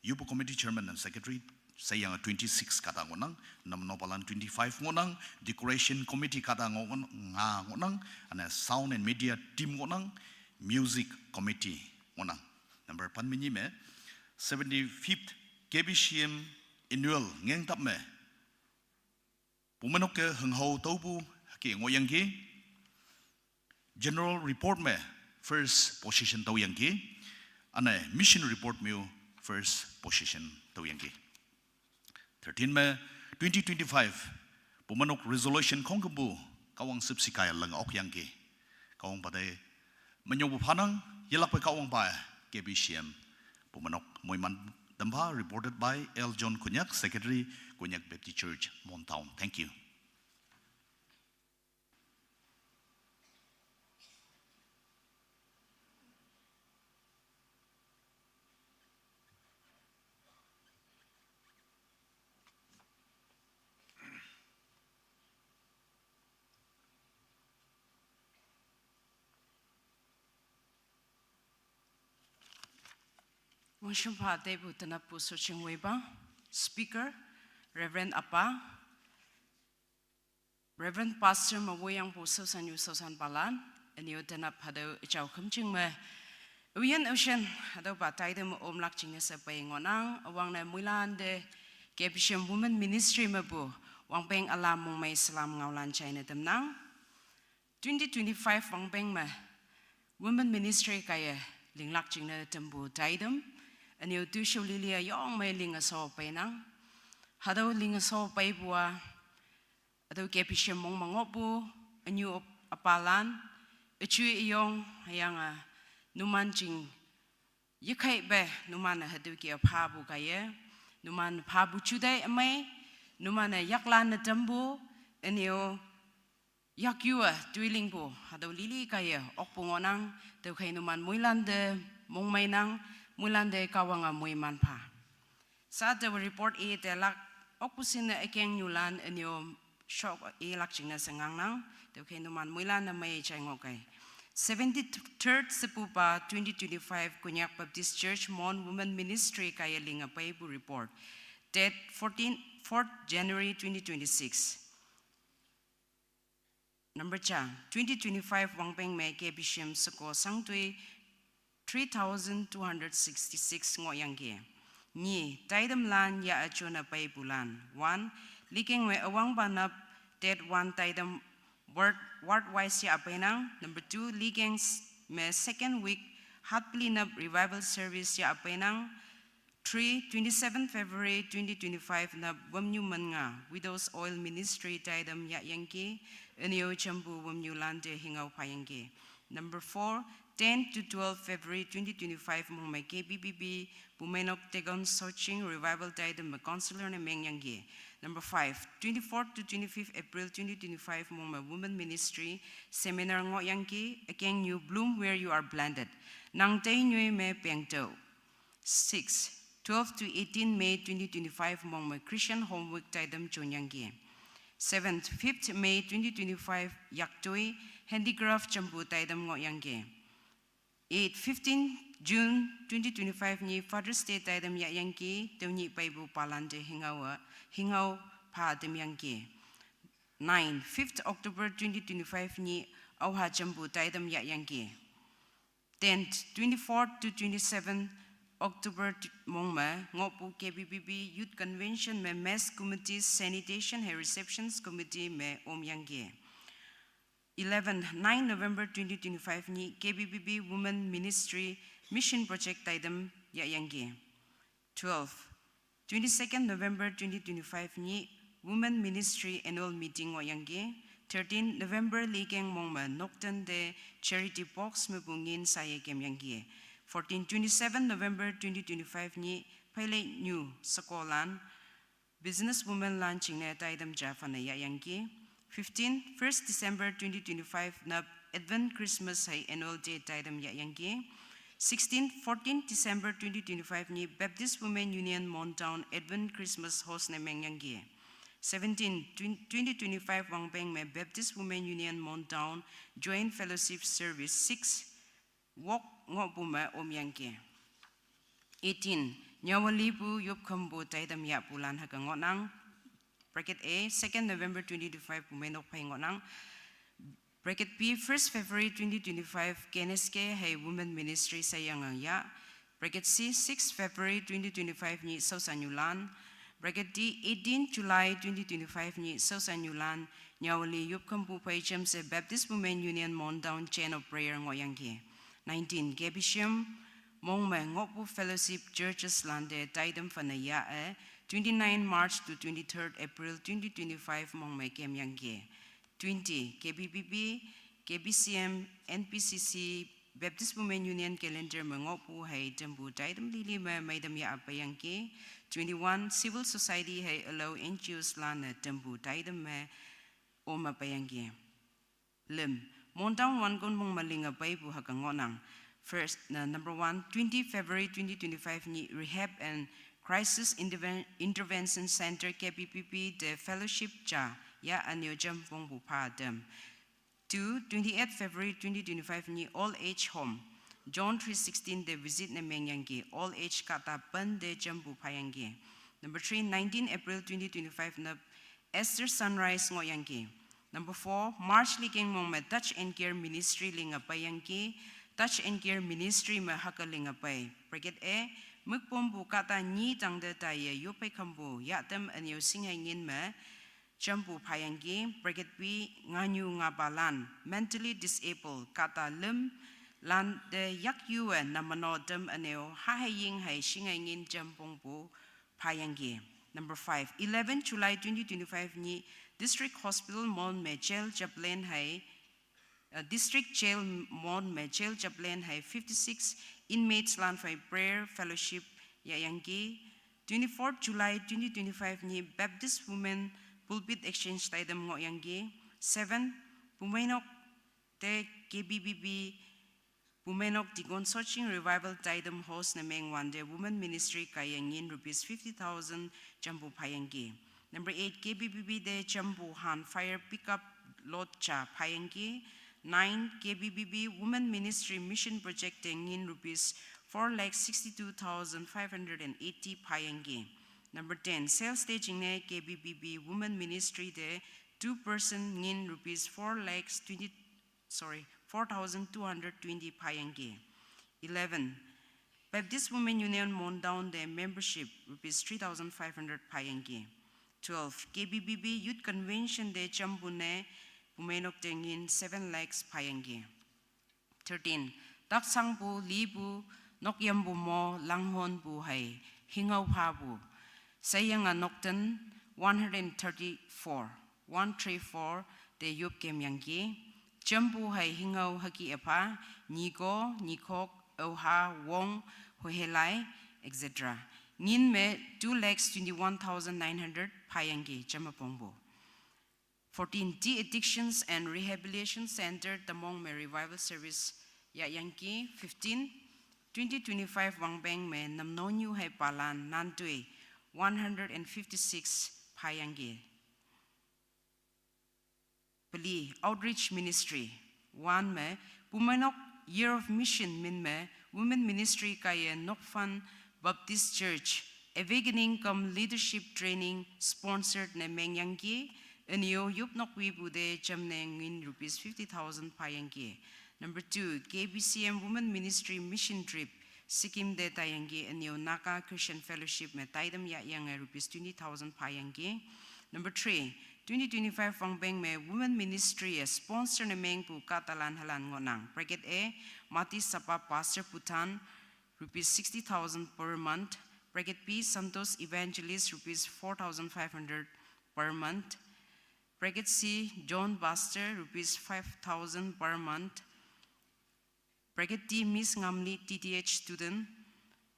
Yupo committee chairman and secretary sayang 26 kata ngonang namnopalan 25 ngonang decoration committee kata ngonang ane sound and media team ngonang music committee ngonang number panmenyi me 75th KBCM annual ngeng tap me pumanok ke hengho tobu ki ngoyang ki general report me first position tau yang ki ane mission report me first position tau yang ki 13 me 2025 pumanok resolution kongkebu kawang subsikaya lang ok yang ki kawang padai menyobu panang yelak pe kawang pa KBCM pumanok moiman Dampa reported by L. John Kunyak, Secretary, Kunyak Baptist Church, Montown. Thank you. Mungshumpa Debu Tanapu Soching Weba, Speaker, Reverend Appa, Reverend Pastor Mawayang Puso San Yusosan Balan, and you Tanap Hado Ichau Kumching Me. Uyan Ocean, Hado Bataidem Omlak Chinesa Paying Onang, Awang Mulan de Gabisham Women Ministry Mabu, Wang Beng Alam Mung May Salam Ngaulan China Demnang. 2025 Wang Beng Me, Women Ministry Kaya, Linglak China Tembu Taidem. And you do show Lilia Yong may ling a saw painang. Hado ling a saw paibua, Ado Gapisham Mong Mangopu, a new apalan, a chui yong, a younger Numan Jing. You kite be, Numan Haduki of Habu Gaye, Numan Pabu Chude a may, Numan a Yaklan a Dumbo, and you Yakua, dwelling bo, Hado Lili Gaye, Opungonang, the Kainuman Muilande, Mong Mainang. Mulande kawanga mui manpa. Sa the report e de lak okusin ekeng nyulan en yo shop e lak chingna sangang nang de kenu man mulan na may changokai. 73rd Sepupa 2025 Kunyak Baptist Church Mon Women Ministry kaya linga paibu report. Date 4th January 2026. Number 2025 Wangpeng May Kebishim Soko Sangtui 3,266 ngoyangge. Ni taidam lan ya achuna pay bulan. 1. Liking we awang banap dead 1 taidam word wise ya apenang. Number 2. Liking me second week hot cleanup revival service ya apenang. 3. 27 February 2025 na wamnyu manga Widows Oil Ministry taidam ya yangge. Enyo chambu wamnyu lande hingau payangge. Number 4. 10 to 12 February 2025 mong may KBBB Bumenok Tegon Searching Revival Taidam Consular na Mengyangge. Number 5, 24 to 25 April 2025 mong may Women Ministry Seminar Ngoyangge Akeng New Bloom Where You Are Blended. Nang tay nyoy may Pengto. 6, 12 to 18 May 2025 mong may Christian Homework Taidam Chonyangge. 7th, 5th May 2025 Yaktoy Handicraft Champu Taidam Ngoyangge. 8. 15 June 2025 ni Father's Day taidam ya yangki tawni paibu palande hingau pa dem yangki. 9. 5th October 2025 ni auha jambu taidam ya yangki. 10th 24 to 27 October mongma ngopu KBBB Youth Convention me Mess Committees Sanitation and Receptions Committee me om yangki. 11. 9 November 2025 ni KBBB Women Ministry Mission Project Taidam Yayangge. 12. 22nd November 2025 ni Women Ministry Annual Meeting Wayangge. 13 November Ligeng Mongma Noktan de Charity Box Mabungin Sayekem Yangge. 14. 27 November 2025 ni Pile New Sakolan Businesswoman Launching na Taidam Jaffa na Yayangge. 15. 1st December 2025 na Advent Christmas hay Annual Day Taidam Yayangge. 16. 14 December 2025 ni Baptist Women Union Montown Advent Christmas host na Mengyangge. 17. 2025 Wangpeng may Baptist Women Union Montown Joint Fellowship Service 6 Wok Ngopuma Omyangge. 18. Nyawalibu Yopkambo Taidam Yapulan Hagangonang. Bracket A, 2nd November 2025, Pumenok Paingonang. Bracket B, 1st February 2025, Keneske, Hay Women Ministry Sayang Ya. Bracket C, 6th February 2025, Ni Sausanyulan. Bracket D, 18 July 2025, Ni Sausanyulan, Nyawali Yupkampu Paicham Se Baptist Women Union Mondown Chain of Prayer Ngoyangge. 19 Gebisham, Mongme Ngopu Fellowship Churches Lande, Taidam Fanaya. 29 March to 23rd April 2025 Mongme Kemyangge. 20 KBBB, KBCM, NPCC, Baptist Women Union Calendar Mangopu Hay Tembu Taidam Lili Maidam Ya Apayangge. 21 Civil Society Hay Allow NGOs Lana Tembu Taidam Me Oma Payangge. Lim Mondown Wangon Mong Malinga Baibu Hakangonang. First, number 1, 20 February 2025 ni Rehab and Crisis Intervention Center KPPP the Fellowship Cha Ya Anyo Jam Pongbu Pa Dem. 2. 28 February 2025 ni All Age Home John 3:16 de visit ne mengyangi. All age kata ban de jambu payangi. Number 3, 19 April 2025 na Esther Sunrise ngoyangi. Number 4, March Liking Mong me Touch and Care Ministry linga payangi. Touch and Care Ministry me haka linga pay. Bracket A, mukpombu kata ni tang de taye yope kambu yatem anyo singangin me jambu payangi. Bracket B, nganyu ngabalan mentally disabled kata lim lan de yak yue namano dem anyo hahaying hay singangin jambongbu payangi. Number 5, 11 July 2025 ni District Hospital Mon me jail chaplain hai District Jail Mon me jail chaplain hai 56 inmates lan fai prayer fellowship yayangi. 24 July 2025 ni Baptist Women Pulpit Exchange taidam ngoyangi. 7 Pumenok te KBBB Pumenok Tigon Searching Revival taidam host na meng wande Women Ministry kayangin rupees 50,000 jambu payangi. Number 8, KBBB de Jambu Han Fire Pickup Lot Cha Payangi. 9, KBBB Women Ministry Mission Project Tengin rupees 4,62,580 Payangi. Number 10, Sales Staging ne KBBB Women Ministry de 2-person ngin rupees 4,220 Payangi. 11, Baptist Women Union Mondown de membership rupees 3,500 Payangi. 12. KBBB Youth Convention de Chambune Pumenok Tengin 7 lakhs Payangi. 13. Taksangbu Libu Nokyambu Mo Langhon Bu Hai Hingau Pabu Sayanga Nokten 134 de Yup Kem Yangi Jambu Hai Hingau Haki Epa Nigo Nikok Oha Wong Hohelai etc. Ngin me 2,21,900 Payangi Jamapongbo. 14 De-Addictions and Rehabilitation Center Tamong me Revival Service Yayanki. 15 2025 Wangbang me Namnonyu Hai Palan Nantui 156 Payangi. Pali Outreach Ministry 1 me Pumanok Year of Mission min me Women Ministry kaya Nokfan Baptist Church, Awakening Come Leadership Training sponsored na Mengyangi, Anyo Yup Nokwi Bude Jamneng in rupees 50,000 Payangi. Number 2, KBCM Women Ministry Mission Trip, Sikkim de Tayangi, Anyo Naka Christian Fellowship me Taidam Yang rupees 20,000 Payangi. Number 3, 2025 Wangbang me Women Ministry sponsor na Mengpu Katalan Halan Ngonang. Bracket A, Mati Sapa Pastor Putan, rupees 60,000 per month. Bracket B, Santos Evangelist, rupees 4,500 per month. Bracket C, John Buster, rupees 5,000 per month. Bracket D, Miss Ngamli, TTH student,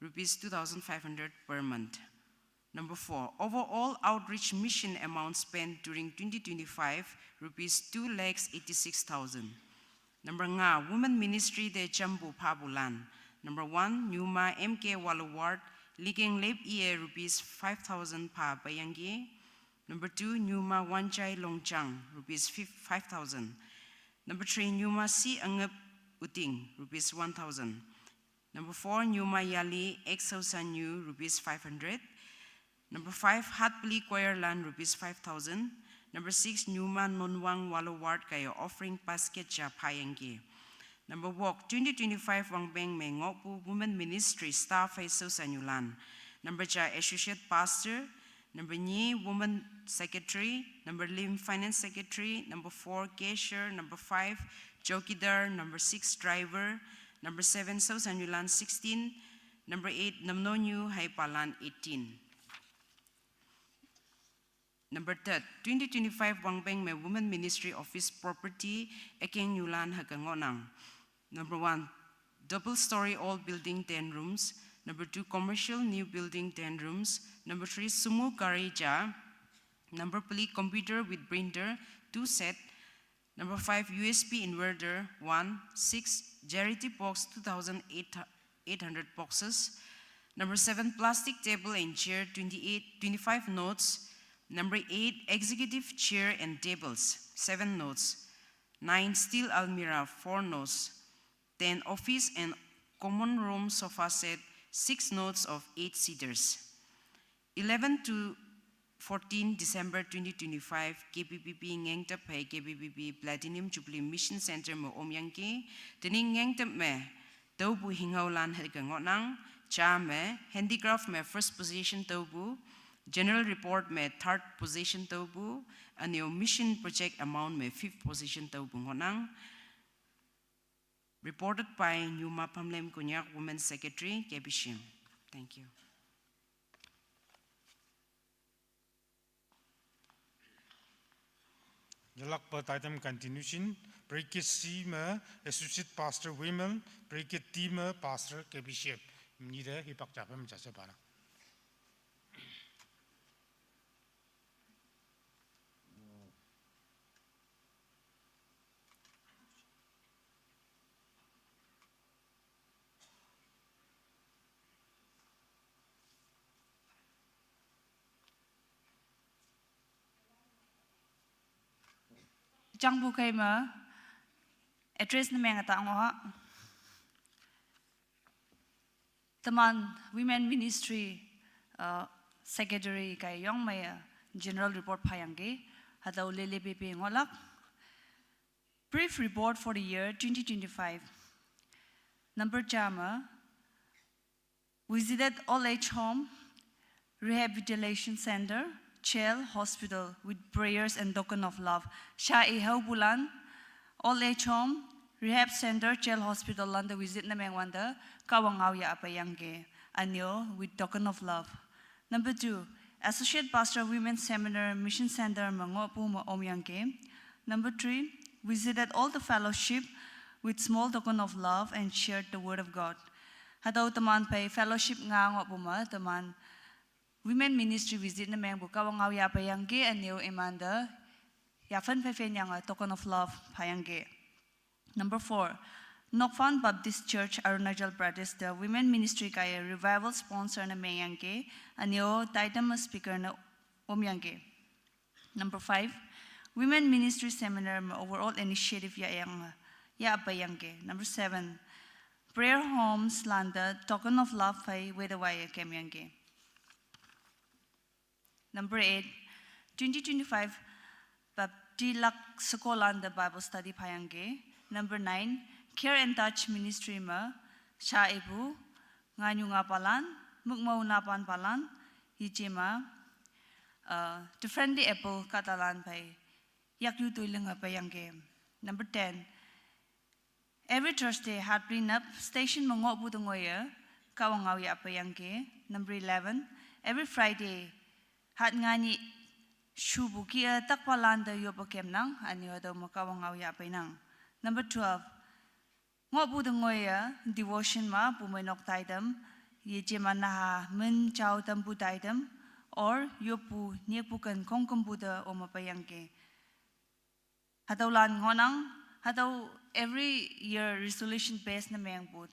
rupees 2,500 per month. Number 4, overall outreach mission amount spent during 2025, rupees 2,86,000. Number 5, Women Ministry de Jambu Pabulan. Number 1, Numa MK Walaward, Liking Leb EA rupees 5,000 pa Bayangi. Number 2, Numa Wanchai Longchang, rupees 5,000. Number 3, Numa Si Angep Uting, rupees 1,000. Number 4, Numa Yali Exo Sanyu, rupees 500. Number 5, Hatpli Choir Land, rupees 5,000. Number 6, Numa Nonwang Walaward Kayo offering basket cha Payangi. Number 4, 2025 Wangbang me Ngopu Women Ministry Staff ay Sanyulan. Number 5, Associate Pastor. Number 2, Woman Secretary. Number 5, Finance Secretary. Number 4, Cashier. Number 5, Jokidar. Number 6, Driver. Number 7, Sanyulan 16. Number 8, Namnonyu Haipalan 18. Number 3, 2025 Wangbang me Women Ministry Office Property Ekeng Yulan Hagangonang. Number 1, double-story old building 10 rooms. Number 2, commercial new building 10 rooms. Number 3, Sumu Garija. Number 3, computer with printer 2 set. Number 5, USB inverter 1. 6, Jarity box 2,800 boxes. Number 7, plastic table and chair 25 notes. Number 8, executive chair and tables 7 notes. 9, steel almirah 4 notes. 10, office and common room sofa set, 6 notes of 8 seaters. 11 to 14 December 2025, KPPP ngeng tap hai KPPP Platinum Jubilee Mission Center mo omyang ke, tening ngeng tap me, taubu hingau lan hai ka ngonang, cha me, handicraft me first position taubu, general report me third position taubu, and your mission project amount me 5th position taubu ngonang. Reported by Nyuma Pamlem Kunyak, Women's Secretary, KBSHIM. Thank you. Yalak pat item continuation. Break C me Associate Pastor Women. Break T me Pastor KBSHIM. Nida hipak capem jasa para. Jang bu kai ma address na menga ta ngo Taman Women Ministry Secretary kai yong maya general report phayange hadaw lele pepe ngolak brief report for the year 2025. Number Jama visited all age home, rehabilitation center, Chel Hospital with prayers and token of love. Sha Ehau Bulan, All Age Home, Rehab Center, Chel Hospital, Landa visit na mengwanda, Kawangau ya apayangge, anyo with token of love. Number 2, Associate Pastor Women's Seminar Mission Center, Mangopu ma omyangge. Number 3, visited all the fellowship with small token of love and shared the word of God. Hadaw taman pay fellowship nga ngopuma taman Women Ministry visit na meng bukawang ya payangge anyo imanda yafan fefen yang token of love payangge. Number 4, Nokfan Baptist Church Arunachal Pradesh the Women Ministry kaya revival sponsor na meyangge anyo taitam speaker na omyangge. Number 5, Women Ministry Seminar overall initiative ya payangge. Number 7, Prayer Homes Landa token of love pay with the waya kemyangge. Number 8, 2025 Baptilak Sukolanda Bible Study Payange. Number 9, Care and Touch Ministry ma Sha Ibu Nganyu nga palan Mukmau napan palan Yijima The Friendly Apple Catalan pay Yakyu tuiling payange. Number 10, every Thursday had been up station mango budangoya Kawangaw ya payange. Number 11, every Friday hat ngani shubu kia takpalanda yopakem nang anyo daw makawangaw ya nang. Number 12, ngobu ngoya devotion ma pumainok taidam yejema naha men chao tambu taidam or yopu niepukan kongkom buda o mapayangke. Hataw lan ngonang hataw every year resolution based na mayang put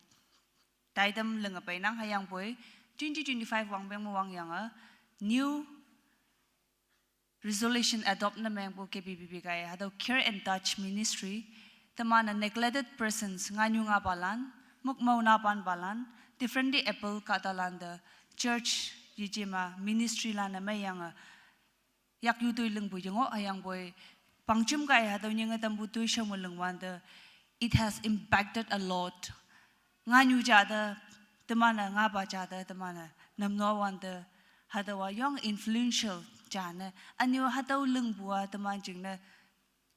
taidam lengapay nang hayang boy 2025 wangbeng mo wangyanga new resolution adopt na mengbo KPPP kaya hadaw Care and Touch Ministry tamana neglected persons nganyu nga balan mukmau napan balan differently apple katalanda church yijima ministry lana mayanga yakyu tuiling bu yango ayang boy pangchum kaya hadaw nyanga tambu tuisha mo lengwanda it has impacted a lot nganyu jada tamana nga ba jada tamana namno wanda hadawa young influential jana anyo hataw lengbua tamanjing na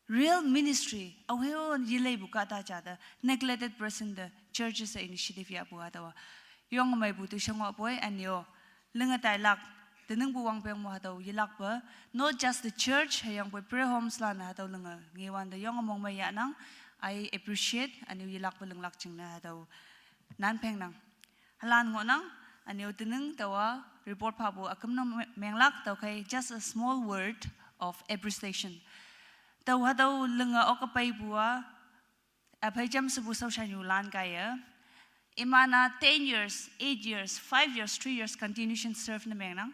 real ministry awheo yilay bukata jada neglected person the churches initiative ya buha tawa yong may buto siyang boy anyo lengatay lak teneng buwang peng mo hataw yilak ba not just the church hayang boy prayer homes la na hataw lenga ngiwan da yong among maya nang I appreciate anyo yilak ba lenglak ching na hataw nan peng nang halan ngo nang anyo teneng tawa report pabu akam na menglak taw kay just a small word of appreciation taw hadaw lenga okapay buwa apay jam sabu saw shanyulan kaya imana 10 years 8 years 5 years 3 years continuation serve na mengnang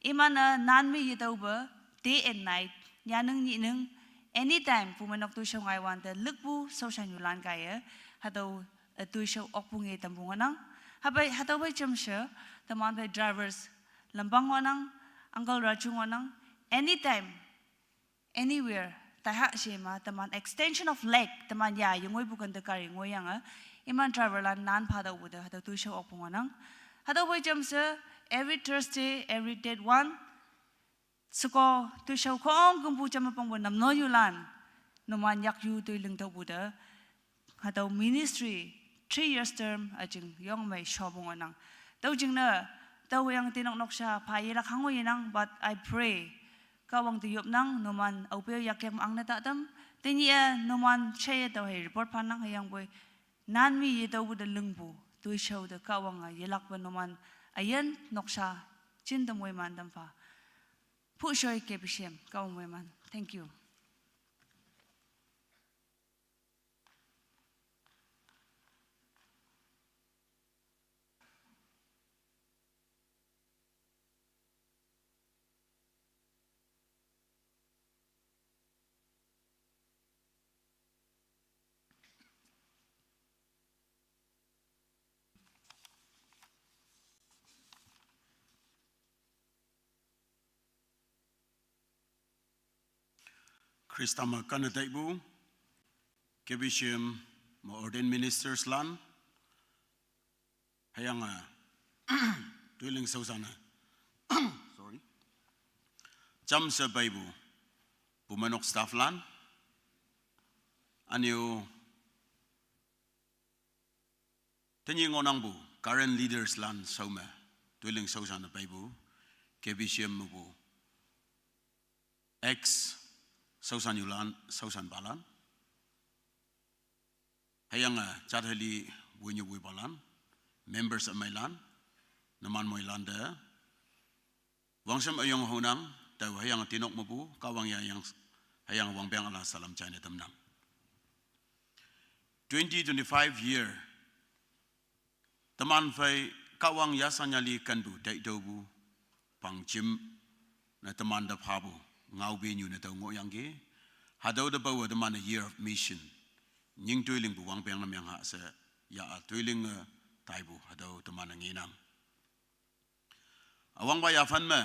imana nanmi yitaw ba day and night yanang ni nang anytime pumanok to siya ngay wanda lukbu saw shanyulan kaya hadaw tu show okpunge tambunganang habai hatabai chamsha taman bai drivers lambang wanang uncle raju wanang anytime anywhere taha shema taman extension of leg taman ya yungoi bukan dekari ngoyanga iman driver lan nan phada ubuda hata tu show okpunganang hatabai chamsha every Thursday every date one suko tu show kong kumpu chama pangbo namno yulan noman yak yu tu ling tau buda hatau ministry 3 years term ajing yong mai shobong anang tau jing na tau yang tinok noksha phayela khango yinang but I pray kawang tu yop nang noman aupe yakem ang na tatam tinya noman che tau he report panang hayang boy nan mi ye tau buda lungbu tu show the kawang yelak ba noman ayan noksha chin da moy man dam fa pu shoy ke bishem kawang moy man thank you. Christama kanataibu, kebishim ma ordained ministers lan, hayang tuiling sausana. Sorry. Jam sa baibu, pumanok staff lan, anyo tanying onang bu, current leaders lan sauma, tuiling sausana baibu, kebishim bu, ex Sausan Yulan, Sausan Balan. Hayang Chathali Winyu Balan, members of Mailan, Naman Moilanda, Wangsam Ayong Honang, Tau Hayang Tinok Mabu, Kawang Yang Hayang Wang Bang Allah Salam China Tamnang. 20-25 year, Taman Fai Kawang Yasanyali Kanbu, Taitobu, Pang Jim, Natamanda Pabu. Ngau bin yu na tau ngoyang ge hadau da bawa da man a year of mission ning tuiling bu wang peng nam yang ha sa ya tuiling taibu hadau da man nginang awang ba ya fan ma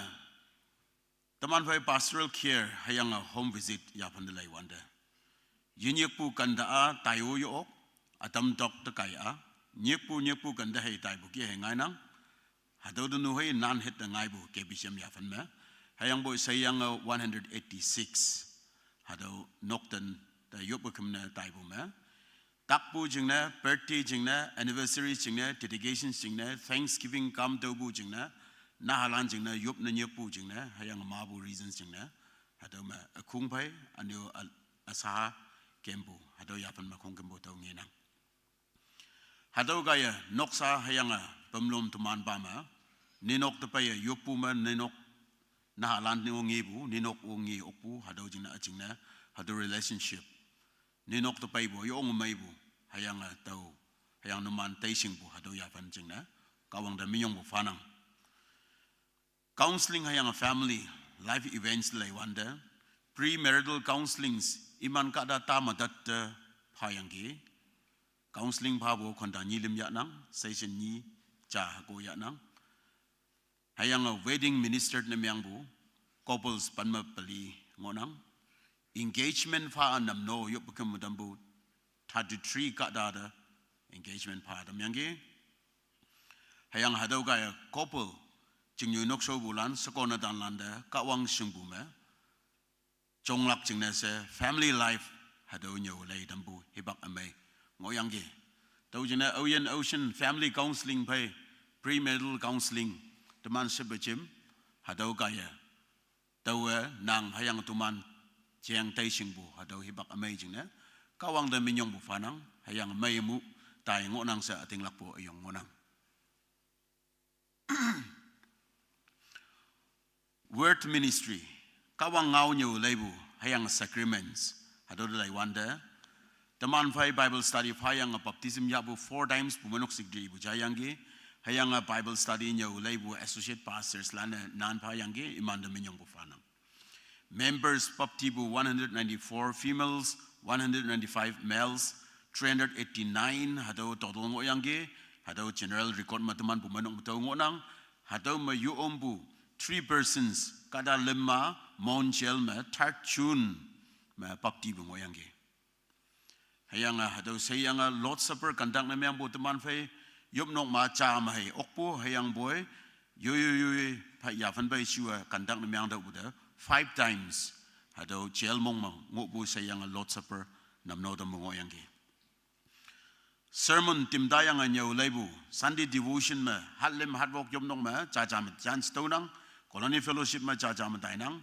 taman fai pastoral care hayang a home visit ya fan lai wanda yinyek pu kanda a tayo yo ok atam tok ta kai a nyek pu kanda hai taibu ki hai ngai nang hadau da nu hai nan het da ngai bu ke bisem ya fan ma hayang boy sayang 186 hado nokten da yobukum na taibu ma takpu jingna birthday jingna anniversary jingna dedication jingna thanksgiving kam dobu jingna nahalan jingna yop na nyepu jingna hayang mabu reasons jingna hado ma akung pai anyo asa kembu hado yapan ma kong kembu tau nginang hado gaya noksa hayang pemlom tuman bama ninok tapaya yopu ma ninok na lan ni ongi bu ninok ongi opu hadau jingna achingna hadau relationship ninok to pai bu yo ong mai bu hayang tau hayang numan taising bu hadau ya fan jingna kawang da minyong bu fanang counseling hayang family life events lai wanda premarital counselings iman ka da ta madat phayang gi counseling pha bu khonda nyilim ya nang session ni cha go ya nang hayang wedding ministered na miyangbu couples panma pali ngonang engagement pha anam no yop kam dambu 33 ka da engagement pha dam yangi hayang hadau ga couple jingyu nok so bulan sakona dan landa ka wang singbu me jonglak jingna se family life hadau nyo lei dambu hibak amai ngoyangi tau jina ocean family counseling pai premarital counseling teman sebejim hadau gaya tau nang hayang tuman jeng tai singbu hadau hibak amazing na kawang da minyong bu fanang hayang mai mu tai ngonang sa ating lakpo ayong ngonang word ministry kawang ngau nyu leibu hayang sacraments hadau dai wanda teman fai bible study hayang baptism yabu 4 times pumanok sigdi bu jayangi hayang Bible study nyo leibu associate pastors lana nan pa yangi imanda minyong bufanang members paptibu 194 females 195 males 389 hadau total ngoyang ge hadau general record mateman pumanok tau ngonang hadau mayu ombu 3 persons kada lemma monchel ma tarchun ma papti ngoyang ge hayanga hadau sayanga Lord Supper kandak na myang bu teman fai yop nok ma cha ma hai okpo hayang boy yu pa ya fan bai shua kandak na myang da bu da 5 times hadau chel mong ma ngobu sayanga Lord Supper namno da ngoyang ge sermon tim dayang anyo laibu Sunday devotion ma halim hadwok yop nok ma cha cha ma chan stonang colony fellowship ma cha cha ma dainang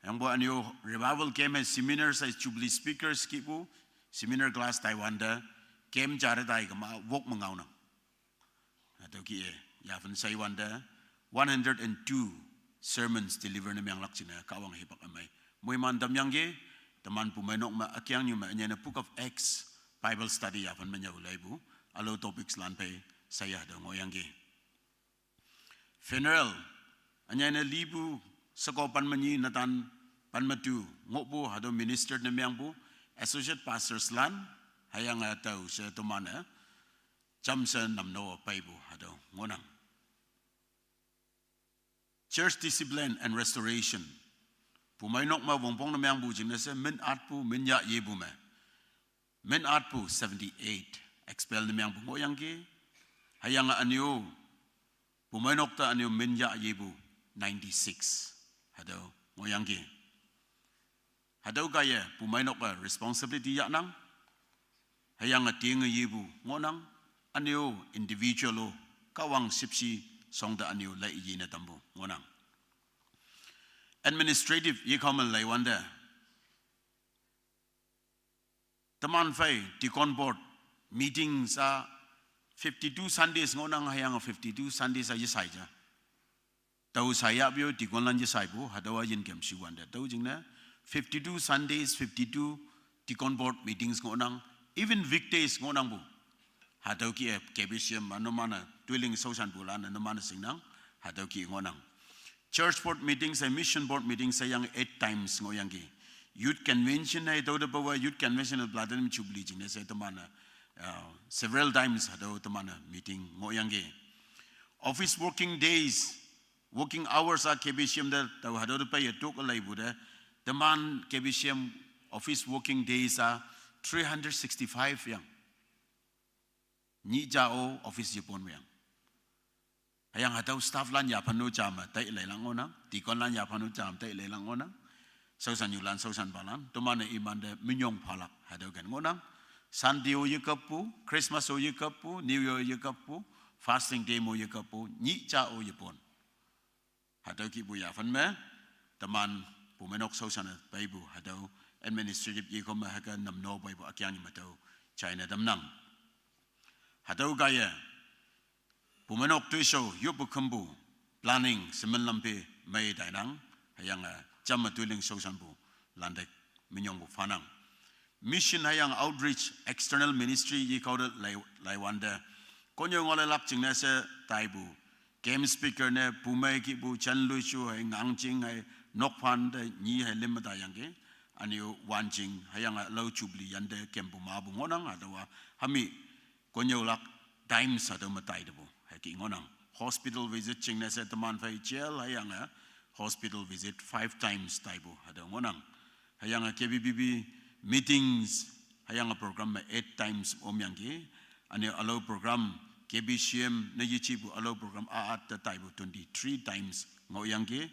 yang bo anyo revival came as seminars as jubilee speakers kibu seminar class Taiwan da came jare dai ma wok mangaw na atau ki ya fan sai wanda 102 sermons delivered na myang lakchina kawang hipak amai moi man dam yang ge teman pumenok ma akyang nyu ma nya na book of Acts Bible study ya fan manya ulaibu alo topics lan pe saya da ngoyang ge funeral anya na libu sakopan manyi natan panmatu ngobu hado minister na myang bu associate pastors lan hayang atau sa tumana jamsa namno paibu hado ngonang church discipline and restoration pumainok ma wongpong na myang bu jinese min atpu min ya yebu ma min atpu 78 expel na myang bu ngoyang ge hayang anyo pumainok ta anyo min ya yebu 96 hado ngoyang ge hadau gaya pumainok ka responsibility ya nang hayang ating yebu ngonang anyo individual kawang sipsi songda anyo lai yina tambu ngonang administrative yikamal lai wanda taman fai tikon board meetings 52 Sundays ngonang hayang 52 Sundays aja saja tau saya bio tikon lan je saibu hadawa yin kem si wanda tau jingna 52 Sundays, 52 tikon board meetings ngonang, even weekdays ngonang bu. Hadau ki kebisiam manomana dwelling sosan bulan manomana singnang hadau ki ngonang. Church board meetings and mission board meetings sayang 8 times ngoyang ki. Youth convention ay tawda bawa youth convention of Platinum Jubilee jingna say tamana several times hadau tamana meeting ngoyang ki. Office working days, working hours kebisiam da taw hadau pa yatuk alay buda. The man KBCM office working days are 365 yang. Ni jao office Japan yang. Hayang hataw staff lan ya panu jama tai lelang ona, tikon lan ya panu jam tai lelang ona. Sausan yulan sausan balan, tumana iman de minyong palak hadaw gan ngonang. Sunday o yekapu, Christmas o yekapu, New Year yekapu, fasting day mo yekapu, ni jao Japan. Hadaw ki bu ya fan me, teman pumenok sausana baibu hadau administrative yikom haga namno baibu akyang matau China damnang hadau gaya pumenok tuiso yubu kambu planning semenlampe mai dainang hayang jama tuiling sausan bu landek minyong bu fanang mission hayang outreach external ministry yikau lai wanda konyo ngole lap jingna se taibu game speaker ne pumai ki bu chan lu chu hai ngang jing hai nokpan de ni hai limada yang ge anio wanjing hayang lau chubli yande kempu mabu ngonang adawa hami konyo lak times ado matai debu haki ngonang hospital visit ching na se teman fai jail hayang hospital visit 5 times taibu ado ngonang hayang KBBB meetings hayang program 8 times omyang ge anio allow program KBCM na yichibu allow program aat ta taibu 23 times ngoyang ge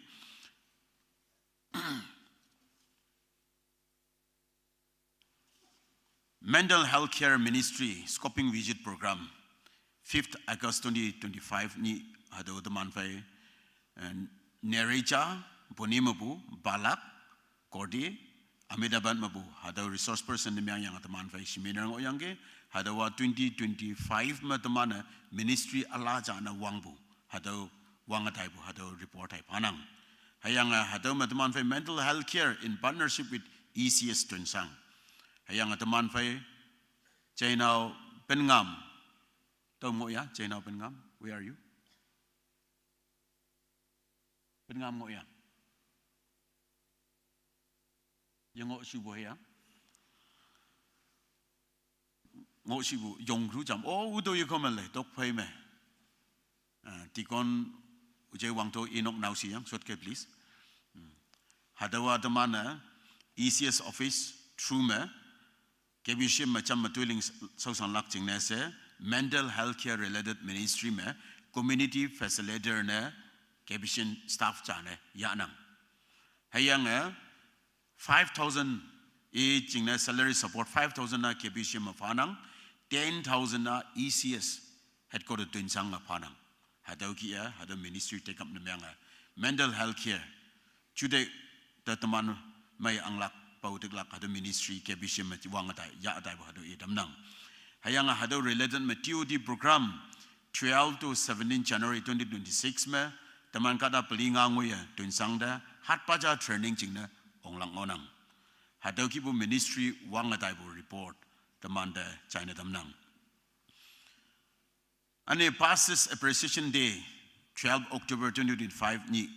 Mental Health Care Ministry Scoping Visit Program 5th August 2025 ni hado teman fai Nereja Bonimabu Balak Kordi Ahmedabad mabu hado resource person ni yang teman fai seminar ngoyang ge hado 2025 ma teman ministry alaja na wangbu hado wangatai bu hado report ai panang hayang hadau teman fai mental health care in partnership with ECS Tunsang hayang teman fai China Pengam tau mo ya China Pengam where are you Pengam mo ya yang ngo subo ya ngô sĩ vụ dùng rú chậm ô u tôi có mà lại tóc phê mẹ thì con ujai wang to inok now siang short ke please hadawa tamana ECS office through me kebishim macam matuling sausan lak ching ne se mental health care related ministry me community facilitator ne kebishin staff cha ne ya nang hayang 5,000 e ching ne salary support 5,000 na kebishim ma phanang 10,000 na ECS headquarter twin sang ma phanang hadau ki ya hadau ministry take up ne mental health care chude ta taman mai anglak pau teglak hadau ministry kebishim ma wang atai ya atai ba hadau e damnang hayang hadau related ma TOD program 12 to 17 January 2026 me taman kada pelinga ngoya twin sang da hat paja training ching na onglang onang hadau ki bu ministry wang atai bu report taman da China damnang ane passes appreciation day 12 October 2025 ni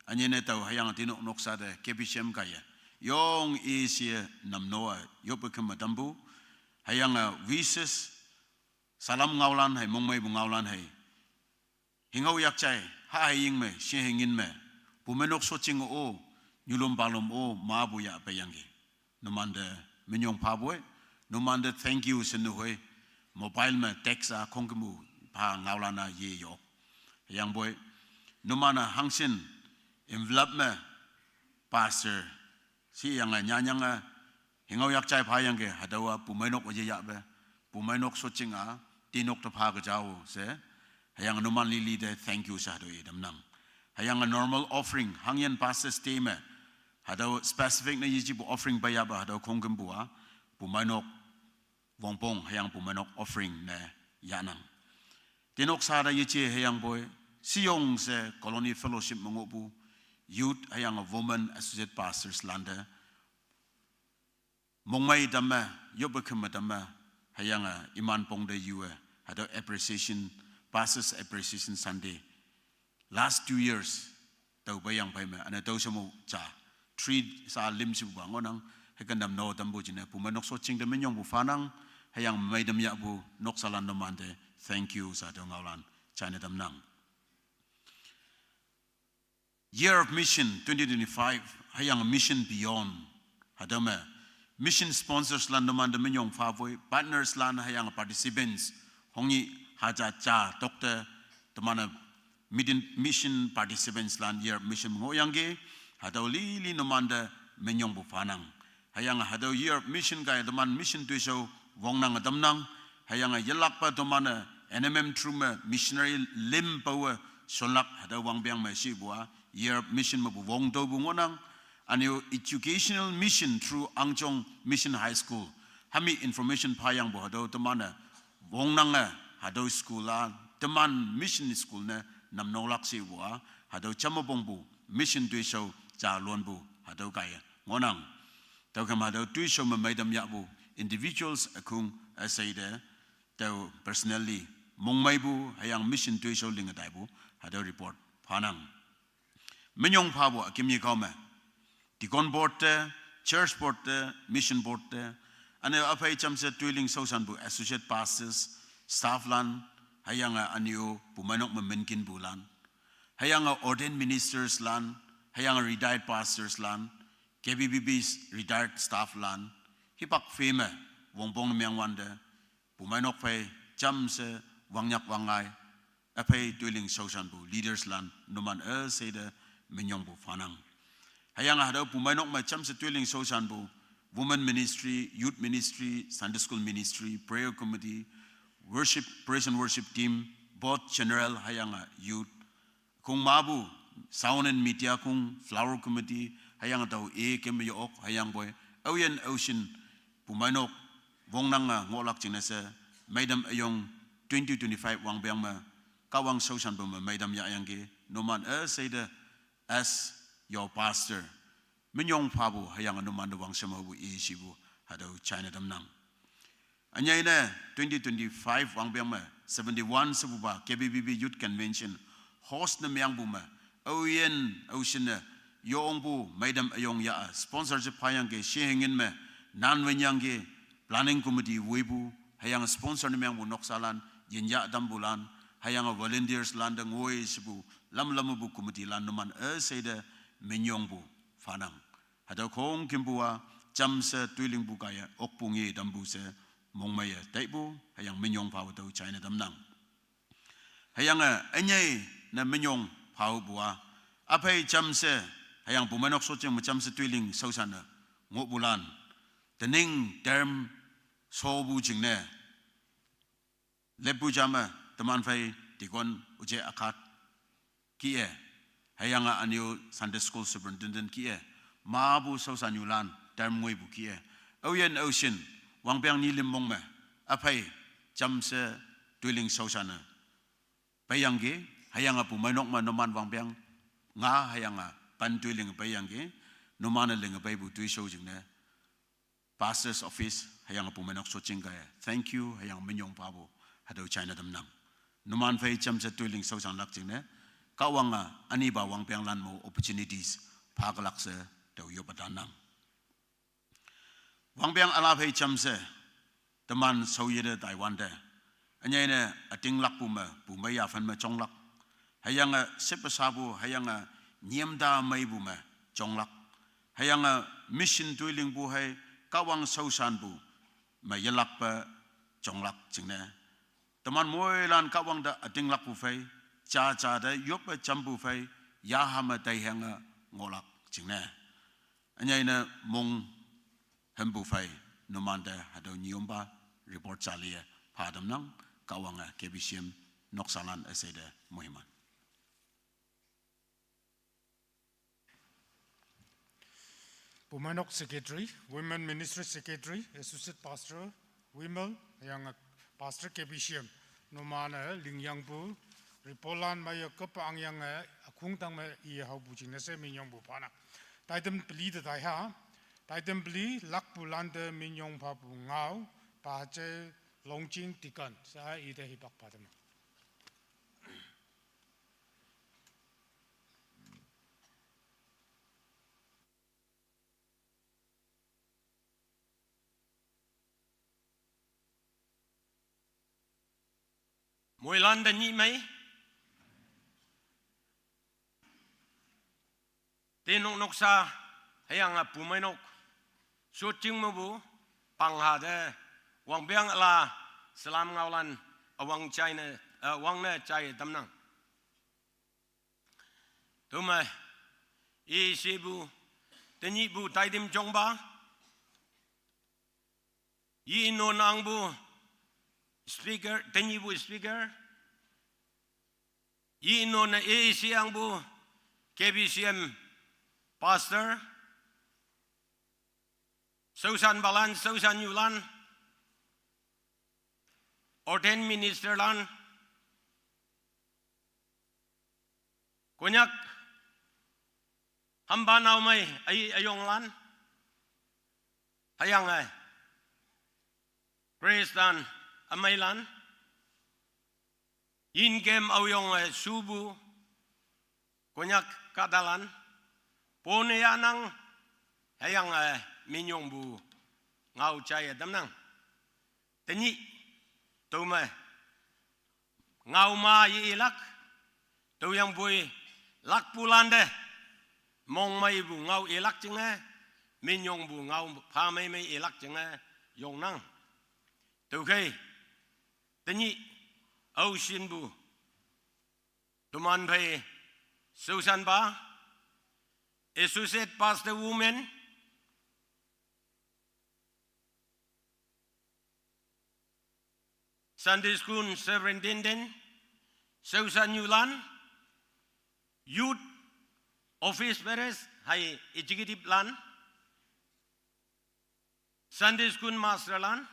anye ne tau hayang tino noksa de kebishem kaya yong asia namnoa yopekam matambu hayang vises salam ngaulan hai mongmai bu ngaulan hai hingau yak chai ha ying me she hingin me pumenok soching o nyulum balom o mabu ya payangi nomande menyong paboy nomande thank you senuhoi mobile me texa kongmu pa ngaulana ye yo yang boy nomana hangsin envelope me pastor si yang nyanyanga hingau yak chai pa yang ge hadawa pumenok oje ya be pumenok sochinga tinok to pa ga jawo se hayang noman lili de thank you sa do idam nang hayang a normal offering hangyan pastor stay me hadaw specific na yiji bu offering ba ya ba hadaw kongem bua pumenok wongpong hayang pumenok offering ne yanang tinok sa da yichi hayang boy siyong se colony fellowship mangobu youth hayang a woman associate pastors landa mongmai dama yobekam dama hayang a iman pong de yue hadaw appreciation pastors appreciation Sunday last 2 years tau bayang pai me ana tau samu cha 3 sa lim si bangonang hekandam no tambu jine pumanok so ching de menyong bu fanang hayang mai dam ya bu nok salan no mande thank you sa dong aulan China dam nang year of mission 2025 hayang mission beyond hadama mission sponsors lan no mande menyong favoi partners lan hayang participants hongi haja cha doctor tamana mission participants lan year mission ngoyangge hadaw lili no mande menyong bu fanang hayang hadaw year mission kay daman mission to show wong nang damnang hayang yelak pa damana NMM truma missionary lim power solak hadaw wang biang mai si bua year mission mo wong do bu ngonang anyo educational mission through Angchong Mission High School hami information payang bo hadaw damana wong nang hadaw school la daman mission school na nam nolak si bua hadaw chamabong bu mission to show cha lon bu hadaw kaya ngonang tau kam hadaw tu show ma mai dam ya bu individuals akung asay de tau personally mongmai bu hayang mission to show ling dai bu hadaw report phanang menyong pha bu kimyi kome tikon board te church board te mission board te ane apai chamse tuiling sosan bu associate pastors staff lan hayang anio pumanok mamenkin bulan hayang ordained ministers lan hayang retired pastors lan KBBB's retired staff lan hipak feme wongbong myang wande pumanok pay chamse wangnyak wangai apai tuiling sosan bu leaders lan numan say de menyong bu fanang hayang hadaw pumanok ma chamse tuiling sosan bu women ministry youth ministry Sunday school ministry prayer committee worship praise and worship team both general hayang youth kung mabu sound and media kung flower committee hayang taw kemyo ok hayang boy oyen ocean pumanok wong nang ngolak chinese maidam ayong 2025 wang biang ma kawang sosan bu maidam ya yang ge noman say the as your pastor menyong pabu hayang noman de wang sama bu sibu hadaw China dam nang anyay na 2025 wang biang ma 71 sebuba KBBB Youth Convention host na miyang buma oyen ocean na yoong bu maidam ayong ya sponsorship hayang ge shehingin me nan wenyang ge planning committee webu hayang sponsor ni yang bu noksalan jinja dambulan hayang volunteers lan de ngoi sibu lam bu committee lan numan seide menyong bu fanang hado kong kimbua jamse tuiling bu kaya okpungi dambu se mongmaya taibu hayang menyong pau tau China damnang hayang anyai na menyong pau bua apai jamse hayang bumanok socheng jamse tuiling sausana ngobulan tening term sobu jingne lebu jama teman fai tikon uje akat kie hayanga anio Sunday school superintendent kie mabu sausanyulan term ngoi bu kie oyen ocean wangpiang ni limbong me apai jamse tuiling sausana bayangge hayanga bumanok ma noman wangpiang nga hayanga pan tuiling bayangge nomana lenga bai bu tui show jingne pastor's office hayang pumanok soching kaya thank you hayang menyong pabo hado China damnang numan fai chamse tuiling so sang lak jingne kawanga ani ba wang piang lan mo opportunities phagalak se do yobadanang wang piang ala fai chamse teman so yede Taiwan de anyai ne ating lak puma pumaya fan ma chonglak hayang sepasabu hayang nyemda mai buma chonglak hayang mission tuiling bu hai kawang sausan bu ma yalak pa chonglak jingne teman moilan kawang da ating lak bu fai cha da yop pa chambu fai ya hama tai hanga ngolak jingne anyai na mong hembu fai nomanda hado nyomba report chalia padam nang kawanga kebisiam noksalan asede mohiman Pumanok Secretary, Women Ministry Secretary, Associate Pastor, Wimel, yang Pastor Kebisiam, Nomana, Lingyangbu, Ripolan Maya Kapang yang Akung Tang I Hau Bujing Nase Minyong Bupana. Taitem Bli the Taiha, Taitem Bli, Lakpulanda Minyong Papu Ngau, Pache, Longjing Tikan, Sa Ida Hipak Padama. Moilan dan ni mai tenok noksa hayang pumai nok shooting mabu panghade wang biang ala selam ngaulan awang China wang na Chai tamnang tuma sibu tenyi bu taidim jongba yi no nang bu speaker tenyi bu speaker yi no na siang bu KBCM pastor Susan Balan Susan Yulan ordained minister lan konyak hamba nau mai ayong lan hayang praise dan amailan in game awyong subu konyak kadalan pone yanang hayang minyong bu ngau Chai damnang tenyi tuma ngau ma ilak tu yang bui lak pulande mong mai bu ngau ilak jinga minyong bu ngau pa mai ilak jinga yong nang tu kai tenyi ocean bu tuman pai Susan ba associate pastor woman Sunday school superintendent Susan Yulan youth office beres hai executive lan Sunday school master lan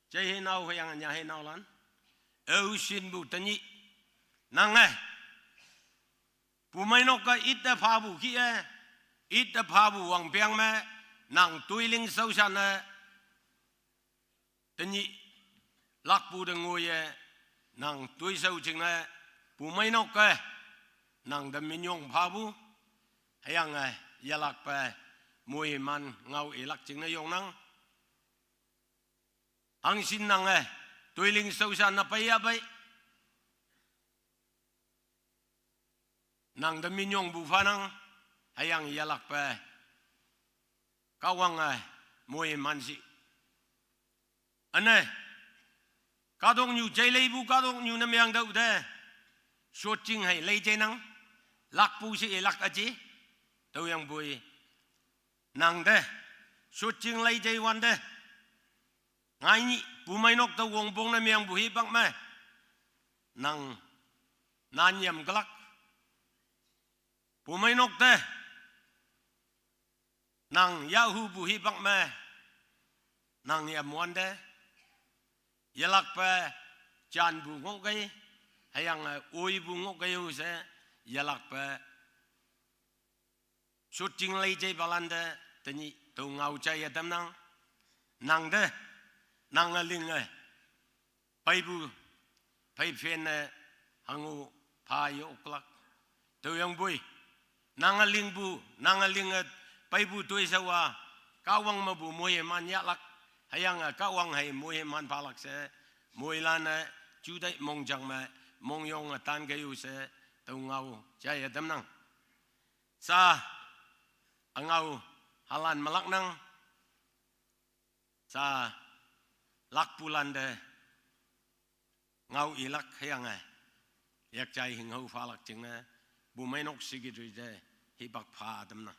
Jai nau yang nyai nau lan ocean bu tanyi nang pumai nok ka ita phabu ki ita phabu wang piang me nang tuiling sausan tanyi lakpu de ngoye nang tui sau ching pumai nok ka nang da minyong phabu hayang yalak pa mui man ngau ilak ching yong nang ang sin nang tuiling social na payabay nang daminyong bufanang hayang yalak pa kawang moy mansi ane kadong nyu jailei bu kadong nyu namyang dau de shooting hai lei nang lak pu si lak aji tau yang bui nang de shooting lei jai wan de ngai ni pu mai nok tau wong bong namyang bu hi bak ma nang nan yam glak pu mai nok de nang yahu bu hi bak ma nang yam wan de yalak pa chan bu ngok gai hayang oi bu ngok gai u se yalak pa shooting lei jai balanda tani to ngau chai adam nang de nang ling pai bu pai fen hangu pa yo klak to yang bui nang ling pai bu toi sawa kawang ma bu moy man yalak hayang kawang hai moy man palak se moy lan chu dai mong jang ma mong yong tan ge yu se to ngau chai adam nang sa angau halan malak nang sa lak pulan de ngau ilak hayang yak chai hing ho falak ching na bu mai nok sigi de hi bak pha adam nang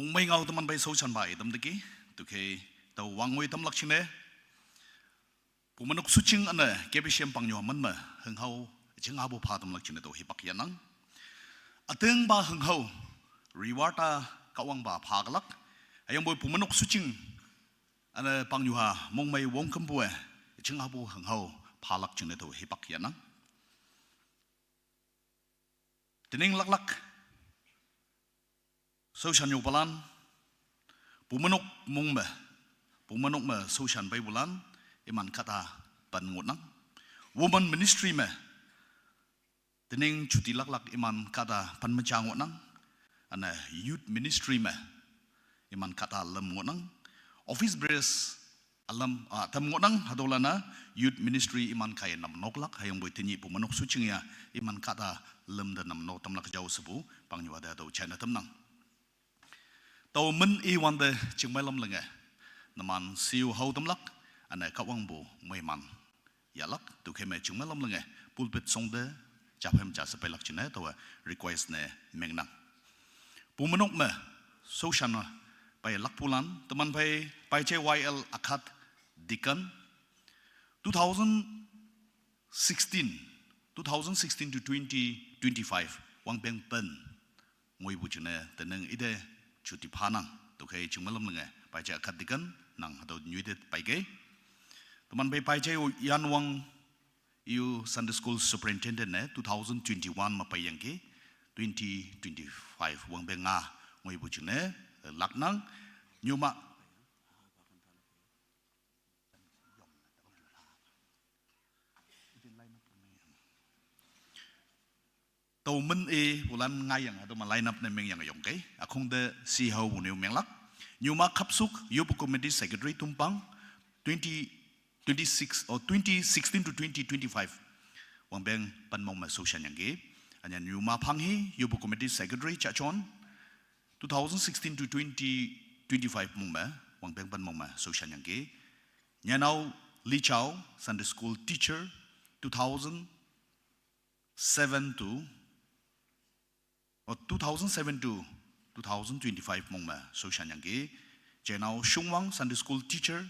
mong mai ngau teman bai so chan bai dam deki tu ke tau wang ngoi tam lak chine pumanuk suching ana kebi shem pang nyo man ma heng hau ching ha bu pha tam lak chine to hi pak yanang ateng ba heng hau riwata kawang ba pha galak ayang boy pumanuk suching ana pang nyo ha mong mai wong kam bu ching ha bu heng hau pha lak chine to hi pak yanang tening lak lak Sosyan yung palan, pumanok mong me, pumanok me sosyan bay bulan, iman kata pangut nang, woman ministry me, tening cuti lak iman kata panmencangut nang, ana youth ministry me, iman kata lem ngut nang, office brace alam tam ngut nang, hadolana youth ministry iman kaya nam noklak, hayang boy tinyi pumanok sucing ya, iman kata lem dan nam nok tam lak jauh sebu, pangyu ada atau China tam nang. Tau men I wande ching mai lam lenga naman siu hau tam lak ana kawang bu mai man yalak tu kheme ching mai lam lenga pulpit song de chaphem cha sapai lak chine to request ne mengnang pumanok me sosyan pai lak pulan teman pai che YL akhat dikan 2016 to 2025 wang beng pen ngoi bu chine teneng ide cuti panang tu kai cungmalam lenga pai cha akhat dikan nang atau nyuidet pai ke teman pai cha yan wang you Sunday school superintendent ne 2021 ma pai yang ke 2025 wang benga ngoi bu chune laknang nyuma tàu minh bulan ngay yang atau line up nemeng yang yong ke akong de si hau buneu menglak nyuma kapsuk yup committee secretary tumpang 2016 to 2025 wang beng pan mong ma sosyan yang ke anya nyuma panghi yup committee secretary chachon 2016 to 2025 mong ma wang beng pan mong ma sosyan yang ke nyanau Li Chao Sunday school teacher 2007 to 2025 mong ma sosyan yang ke jenau Shungwang Sunday school teacher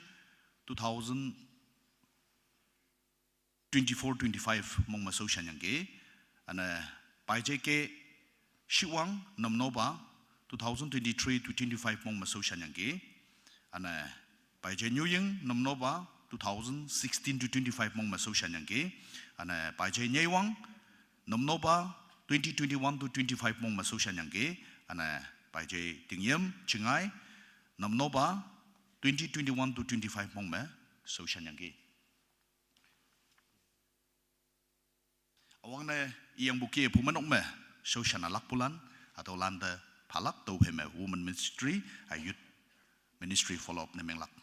2024-25 mong ma sosyan yang ke ana pai ke Shiwang Namnoba 2023 to 25 mong ma sosyan yang ke ana pai Nyuying Namnoba 2016 to 25 mong ma sosyan yang ke ana pai Nyewang Namnoba 2021 to 25 mong ma sosyan yang ke ana pai Tingyam Chingai Namnoba 2021 to 25 mong ma sosyan yang ke awang ne iyang buki pumanok me social alak pulan atau landa palak tau heme woman ministry a youth ministry follow up ne menglak.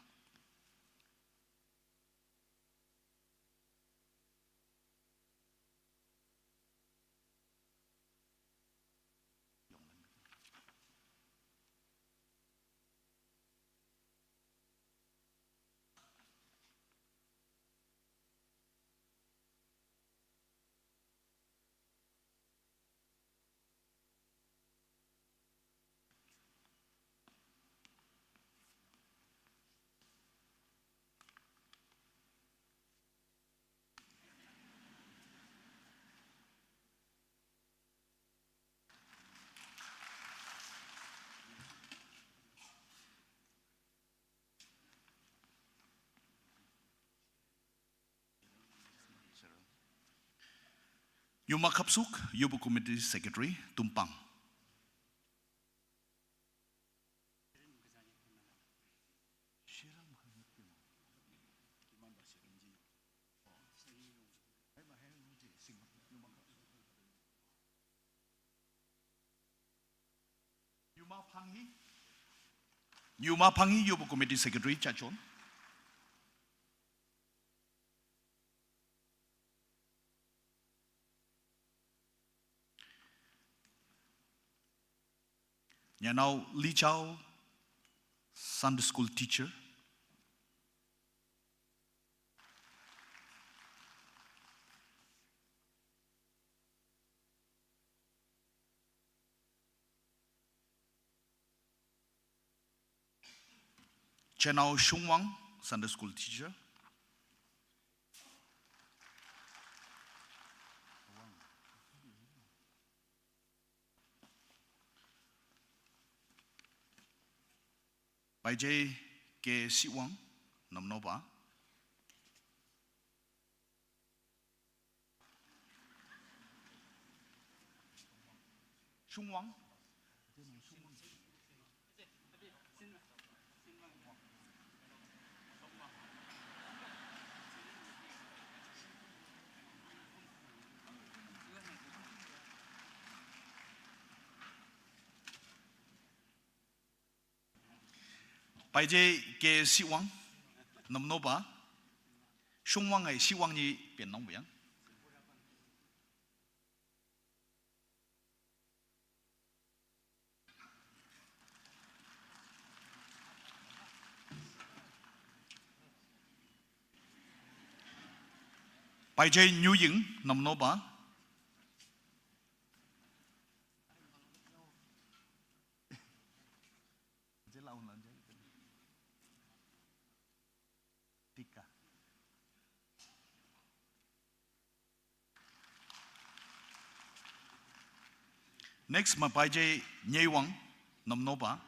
Yuma Kapsuk, Yubu Committee Secretary, Tumpang. Yuma Panghi, Yubu Committee Secretary, Chachon. Now Li Chao, Sunday school teacher. Chenao Shungwang, Sunday school teacher. By J. K. Siwang, Namnova. Shungwang. By J. K. Siwang, Namnova. Shungwang ay Siwang ni Pian Nong Biang. By J. New Ying, Namnova. Next, by J. Nyewang, Namnova.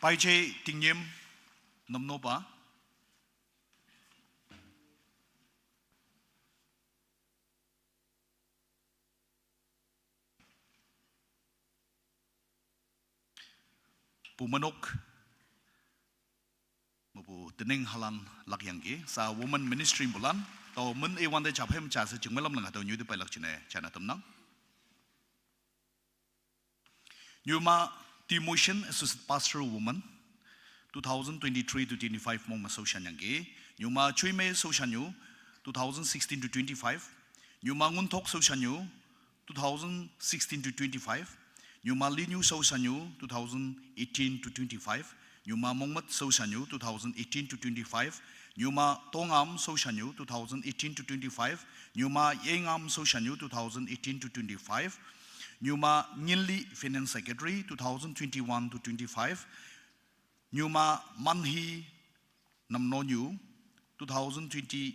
By J. Tingyem, Namnova. Pumanok mabu tening halan lakyanggi sa woman ministry bulan to men e wande chaphem cha se chingmelam langa to nyude pailak chine chana tamnang Nyuma Timotion Associate Pastor Woman 2023 to 25 mong masosyan yangi Nyuma Chuime Sosyanyu 2016 to 25 Nyuma Nguntok Sosyanyu 2016 to 25 Nyuma Linyu Sosyanyu 2018 to 25 Nyuma Mongmat Sosyanyu 2018 to 25 Nyuma Tongam Sosyanyu 2018 to 25 Nyuma Yengam Sosyanyu 2018 to 25 Nyuma Nyinli Finance Secretary 2021 to 25 Nyuma Manhi Namnonyu 2018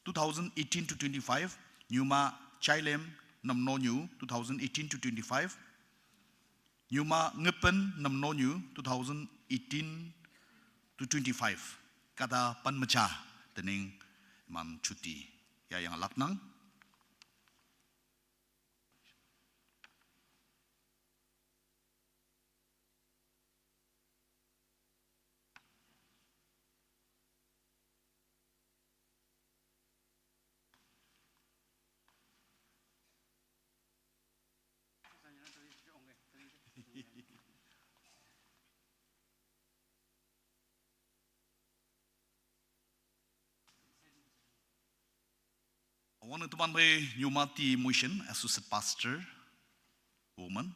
to 25 Nyuma Chailem Namnonyu 2018 to 25 Nyuma Ngepen Namnonyu 2018 to 25 Kata Panmacha Tening Man Chuti Ya yang laknang Awan teman bay Nyumati Motion Associate Pastor woman.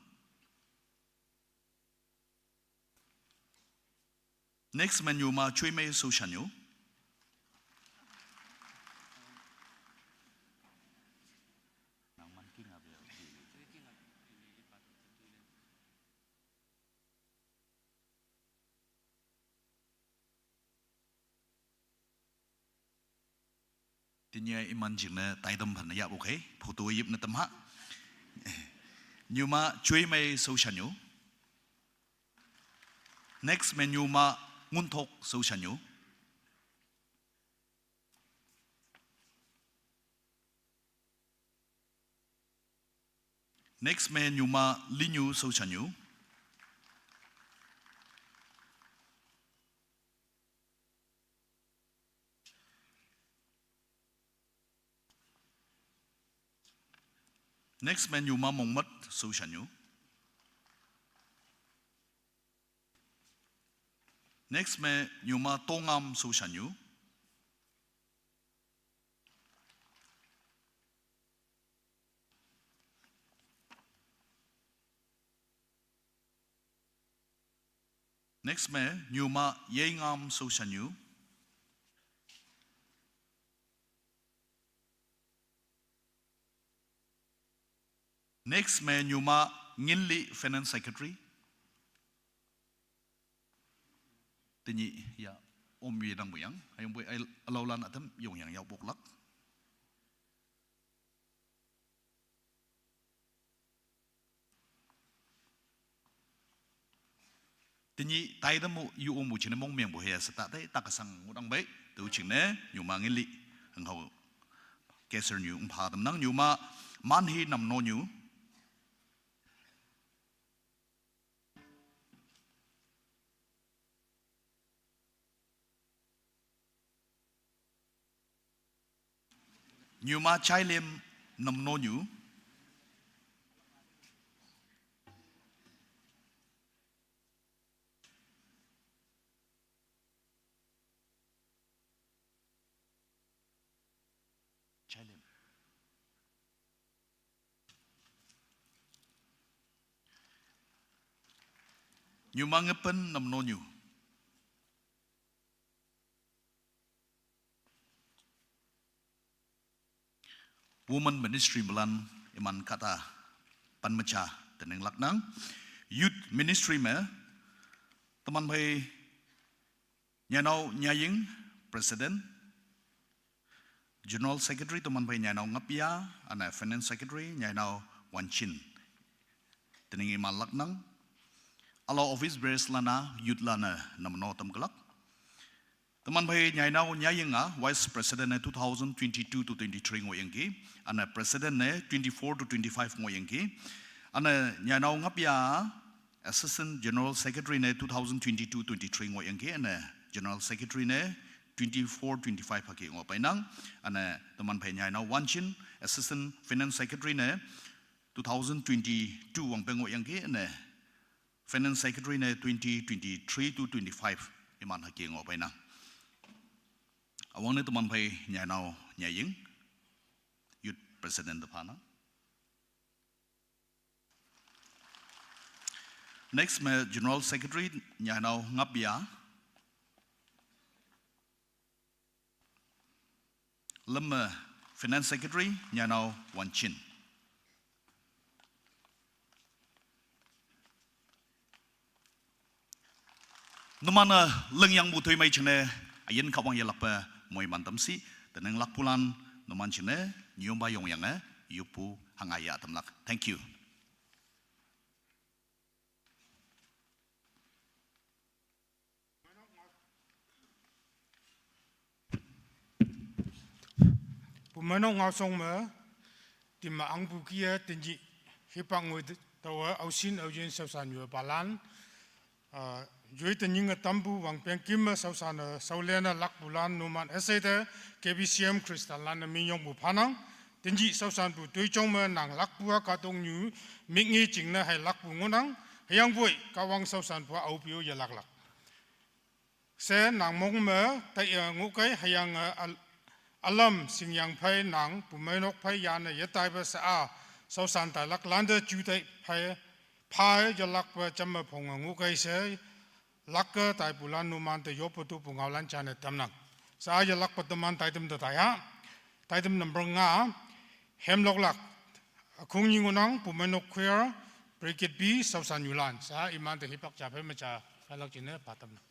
Next man Nyuma Chui Mei Soshanyo. Tinya iman jingna taidam bhan ya okay photo yip na tamha Nyuma Chui Mei Soshanyo. Next man Nyuma Ngunthok Soshanyo. Next man Nyuma Linyu Soshanyo. Next man Nyuma Mongmat Soshanyo. Next man Nyuma Tongam Soshanyo. Next man Nyuma Yengam Soshanyo. Next man Nyuma Ngilli Finance Secretary. Tinyi ya om wi dang buyang ayong boy alawlan atam yung yang yaw boklak. Tinyi taidam mo yu om chine mong miang bo he sa ta dai takasang udang bai tu chine Nyuma Ngilli ang haw keser nyu padam nang Nyuma manhi nam no nyu. Nyuma Chai Lim Nam No Nyu. Chai Lim. Nyuma Ngepen Nam No Nyu. Woman Ministry Melan Iman Kata Panmecha Teneng Laknang. Youth Ministry me teman bay Nyanau Nyaying President. General Secretary teman bay Nyanau Ngapia ana Finance Secretary Nyanau Wanchin Teneng Iman Laknang. Alo Office Beres Lana Youth Lana Namno Tamgelak. Teman bay Nyanau Nyaying Vice President 2022 to 23 ngoyengki. Ana President 24 to 25 ngoyengki. Ana Nyanau Ngapia Assistant General Secretary 2022 23 ngoyengki. Ana General Secretary 24 25 haki ngopainang. Ana teman bay Nyanau Wanchin Assistant Finance Secretary 2022 wangpeng ngoyengki. Ana Finance Secretary 2023 to 25 iman haki ngopainang. Awang teman bay Nyanau Nyaying Youth President Depana. Next me General Secretary Nyanau Ngapia. Lem Finance Secretary Nyanau Wanchin. Namana leng yang butoi mai chene ayen kawang yalapa moi mantam si teneng lakpulan noman chine nyomba yong yang yupu hangaya tamlak. Thank you. Pumanong ngasong me di maang bukia tinji hipang ngoi tawa ausin aujen sausan yu balan Jui tenying tambu wang pengkim sausana saulena lakbulan numan esete KBCM Kristalan minyong bupanang tenji sausan bu tuichong me nang lakbua katong nyu mingi jingna hai lakbu ngunang hayang bui kawang sausan bu aupio ya laklak se nang mong me tai ngukai hayang alam sing yang phai nang pu mai nok phai yan ye tai ba sa a sau san tai lak lan de ju tai phai phai je lak pa cham ma phong ngu kai se lak ka tai pu lan nu man te yo pu tu pu ngau lan chan ne tam nak sa je lak pa tam man tai tam da tai ha tai tam number nga hem lok lak khung ni ngu nang pu mai nok khwer Bricket B sau san yulan sa iman te hipak cha phai ma cha phai lak chin ne pa tam nak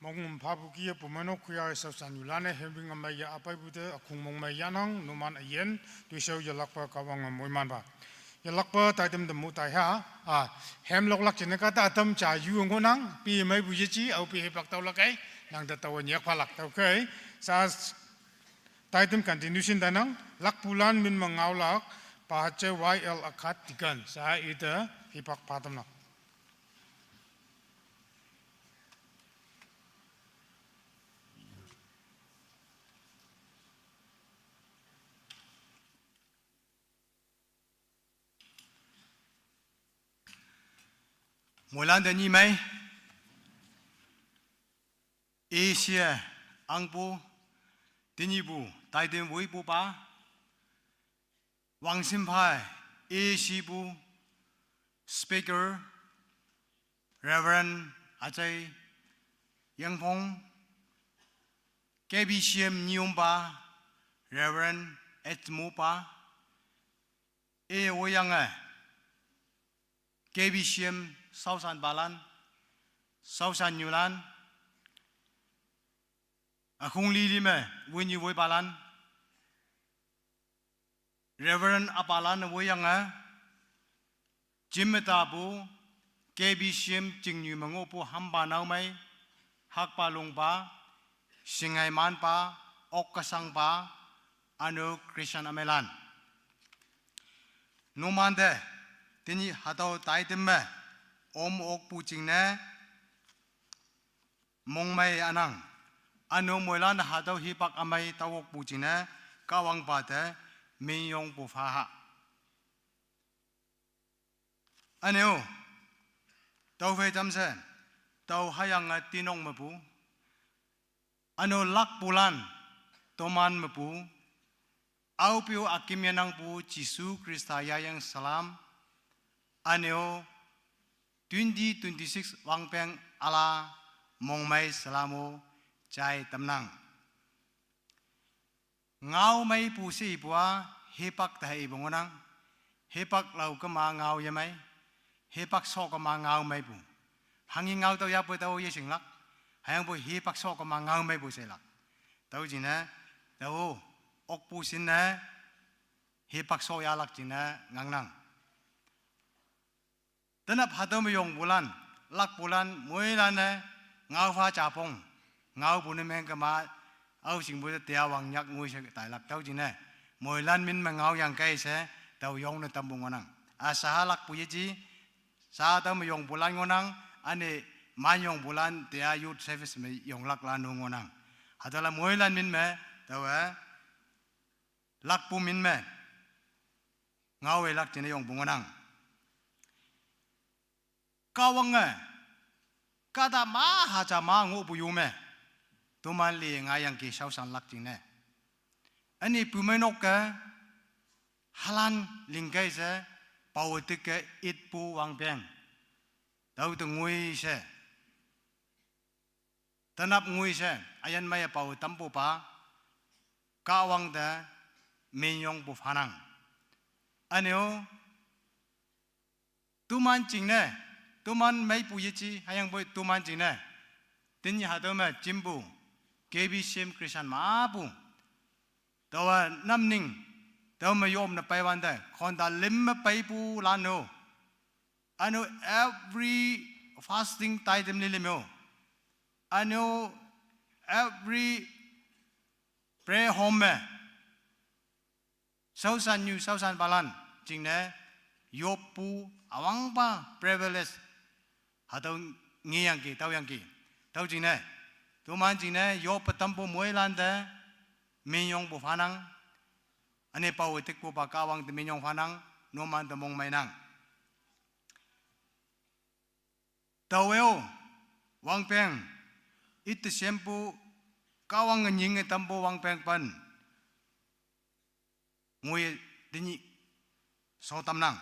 Mong pabukia pumano kuya sa sanulane hembing amaya apai bude akung mong mayanang numan ayen tuisau yalakpa kawang moiman ba yalakpa taitem demu tai ha hem lok lak chineka ta atam cha yu ngonang pi mai bu yichi au pi hepak tau lakai nang da taw nyak phalak tau kai sa taitem continuation danang lakpulan min mangaw lak pa che yl akat tikan sa ida hepak patam na Mỗi lần đến như mấy, Asia, Anh Bố, Tiên Nhi Bố, Đại Điện Vui Bố Ba, Wang Sim Phai, Asia Bố, Speaker, Reverend Ajay Yang Phong, KBCM Nyom Ba, Reverend Edmo Ba, Oyang KBCM Sausan Balan, Sausan Yulan, Akung Lili me, Winnie Woy Balan, Reverend Apalan Woyanga, Jim Metabu, KBCM Jing Yu Mangopo Hamba Naumay, Hakpa Lungpa, Singai Manpa, Okasang Pa, Anu Christian Amelan. Numande, Tini Hatau Taitemme, Ok Puching Mong Mai Anang, Anu Moilan Hatau Hipak Amai Tawok Puching, Kawang Pate, Minyong Pufaha. Anu, Tau Fe Tamsen, Tau Hayang Tinong Mapu, Anu Lak Pulan, Toman Mapu, Au Piu Akim Yanang Pu, Jisu Krista Yayang Salam, Anu 2026 Wangpeng ala Mongmai Salamu Jai Tamnang Ngau Mai Pu Si Pua Hepak Tahi Bongonang Hepak Lau Kama Ngau Yamai Hepak So Kama Ngau Mai Pu Hangi Ngau Tau Yapu Tau Yesing Lak Hayang Pu Hepak So Kama Ngau Mai Pu Selak Tau Jina Tau Ok Pu Sinna Hepak So Yalak Jina Ngang Nang Tanap Hadam Yong Bulan, Lak Bulan, Moilane, Ngao Fa Chapong, Ngao Bunemeng Kama, Au Sing Buddha Tiawang Yak Muisha Tailak Tau Jine, Moilan Min Mangao Yang Kaise, Tau Yong the Tambungonang. Asahalak Puyeji, Sadam Yong Bulan Gonang, Ane Mayong Bulan, Tia Youth Service Me Yong Lak Lanungonang. Hadala Moilan Min Me, Tau Lak Pu Min Me, Ngao Lak Jine Yong Bungonang. kawange kada ma haja ma ngo buyume tuman li ngayang ki sausan lak jing ne ani pumenok ke halan lingkai se pautik ke it pu wang peng tau tu ngui se tanap ngui se ayan maya pau tampu pa kawang de minyong pu phanang anio tuman jing ne tuman mai pu yichi hayang boy tuman jing ne tin ya do ma jimbu kebi sim krishan ma pu tawa namning tawa ma yom na pai wan da khon da lim ma pai pu lan no ano every fasting tai dem li limyo ano every prayer home me sausan new sausan balan jing ne yopu awang pa privilege hatau ngiyang ki tau yang ki tau jing ne tu man jing ne yo patampu moi lan de minyong bu phanang ane pau tik pu pa kawang de minyong phanang no man de mong mai nang tau eo wang peng it sempu kawang nging tampu wang peng pan ngui dini so tam nang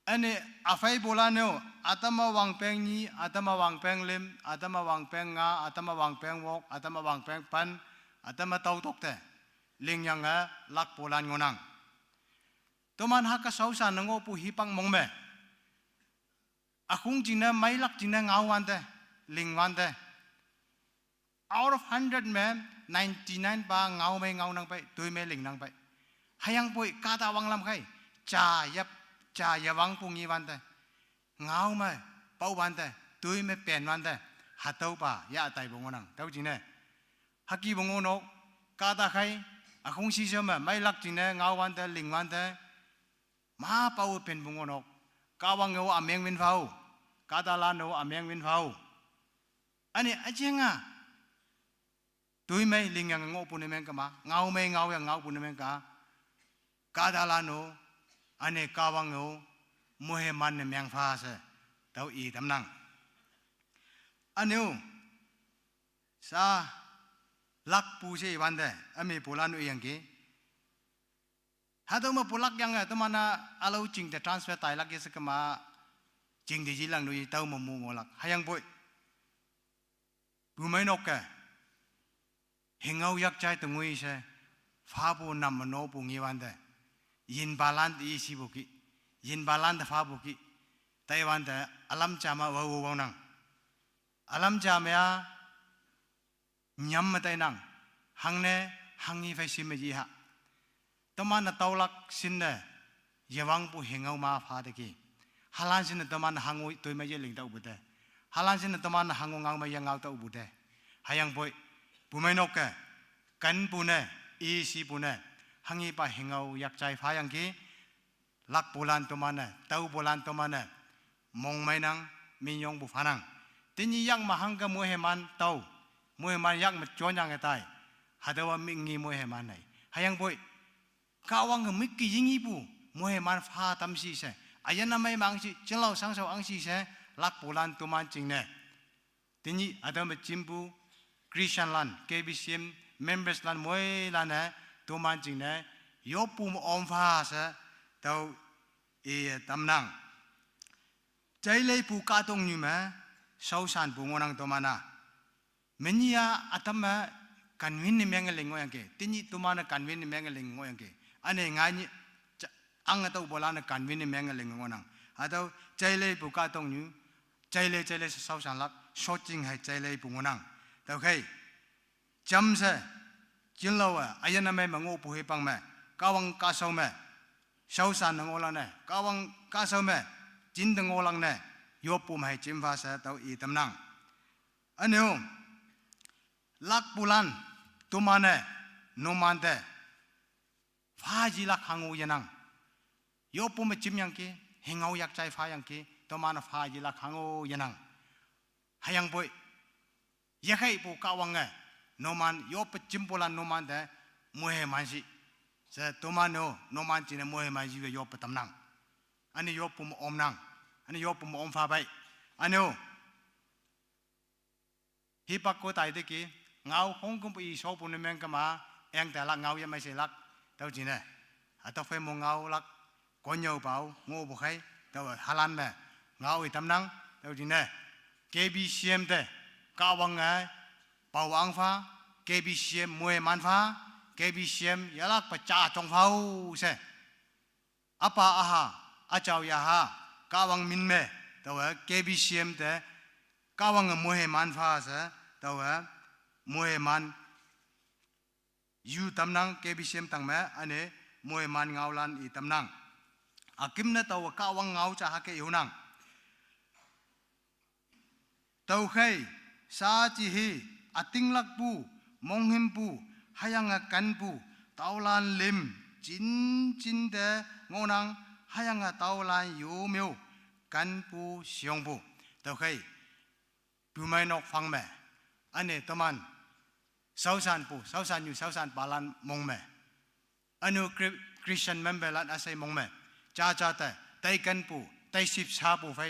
ane afai bolano atama wang peng ni atama wang peng lim atama wang peng nga atama wang peng wok atama wang peng pan atama tau tok te ling yang nga lak polan ngonang toman haka sausa nango pu hipang mong me akung jina mai lak jina ngawan te ling wan te out of 100 men 99 ba ngau me ngau nang pai tui me ling nang pai hayang poi kata wang lam kai cha ya wang pungi wan te ngau me pau wan te tui me pen wan te hatau pa ya tai bongonang tau jine haki bongonok kata kai akung si sama mai lak jine ngau wan te ling wan te ma pau pen bongonok kawang ngau ameng min phau kata la no ameng min phau ani ajenga tui mai ling yang ngo pun men kama ngau mai ngau yang ngau pun men ka kada la no ane kawang ngau mohe man ne meng pha se tau i tam nang aneu sa lak pu se wan de ami pulan u yang ki hado ma pulak yang ta mana alau ching de transfer tai lak ye se kama ching de jilang nu tau ma mu ngolak hayang boy bu mai nok ka hingau yak chai tu ngui se pha bu nam no pu ngi wan de yin balan i si bu ki yin balan da pha bu ki tai wan de alam cha ma wa wo nang alam cha me ya nyam ma tai nang hang ne hangi phai sim me ji ha toman na taulak sin ne yawang pu hingau ma pha de ki halan sin toman hangu toi ma ye ling tau bu de halan sin toman hangu ngang ma yang ngau tau bu de hayang boy bumai nok ke kan pune i si pune hangi pa hingau yak chai pha yang ki lak bulan to mana tau bulan to mana mong mai nang minyong bu phanang tini yang mahang ka mo heman tau mo heman yak ma chon yang tai hadawa mingi mo heman nai hayang boy kawang mi ki yingi bu mo heman pha tam si se ayana mai mang si chelo sang so ang si se lak bulan to man ching ne tini adam chimbu Christian lan, KBCM members lan moi lan tu man jing ne yo pum om pha sa tau e tam nang chai lei pu ka tong nyu ma sau san bu ngonang to mana menia atama kanwin ni meng ling ngoyang ke tini tu mana kanwin ni meng ling ngoyang ke ane ngani ang atau bolan kanwin ni meng ling ngonang atau chai lei pu ka tong nyu chai lei sau san lak shooting hai chai lei pu ngonang tau khai chăm se chiến lâu ayana mai mango pu he pang me kawang ka sau me sau san ng olang ne kawang ka sau me jin deng olang ne yo pu mai chim pha sa tau i tam nang aneu lak bulan tu mane no man de pha ji lak hangu yanang yo pu me chim yang ki hingau yak chai pha yang ki to man pha ji lak hangu yanang hayang boy yakai pu kawang nge noman yo pechimpolan noman de mohe mansi se tomano noman chine mohe mansi yo petamnang ani yo pum om nang ani yo pum om fa bai อันนี้ฮิปักโกไตตะกี้เงาคงกุมปีโชปุนเมงกมาเองแต่ละเงายังไม่ใช่ลักเท่าจีเนี่ยอาตเฟมงเงาลักก้อนเหยาเปล่างูบุกให้เท่าฮาลันแม่เงาอีตำนังเท่าจีเนี่ยเกบีเชียมเตกาวังไงเป่าอังฟ้าเกบีเชียมมวยมันฟ้าเกบีเชียมยาลักประจ่าจงเฝ้าเสอปาอาหาอาเจ้ายาฮากาวังมินเมแต่ว่าเกบีเชียมเตกาวังมวยมันฟ้าเสแต่ว่ามวยมันอยู่ตำนังเกบิเชียมตั้งแม่อันนี้มวยมันเงาลันอีตำนังอากิมเนตัวกาวังเงาจะฮักเกอยู่นังตัวใครซาจิฮีอติงลักปูมงหิมปูหายังกันปูตาวลันลิมจินจินเดงอนังหายังตาวลันยูมิวกันปูเสียงปูตัวใครปูไม่นกฟังแม่อันนี้ตมันสาวสันปูสาวสันอยู่สาวสันบาลันมงแม่อันนี้คริสเตียนเมมเบอร์ลันอาศัยมงแม่จ้าจ้าแต่ไต่กันปูไต่สิบชาปูไฟ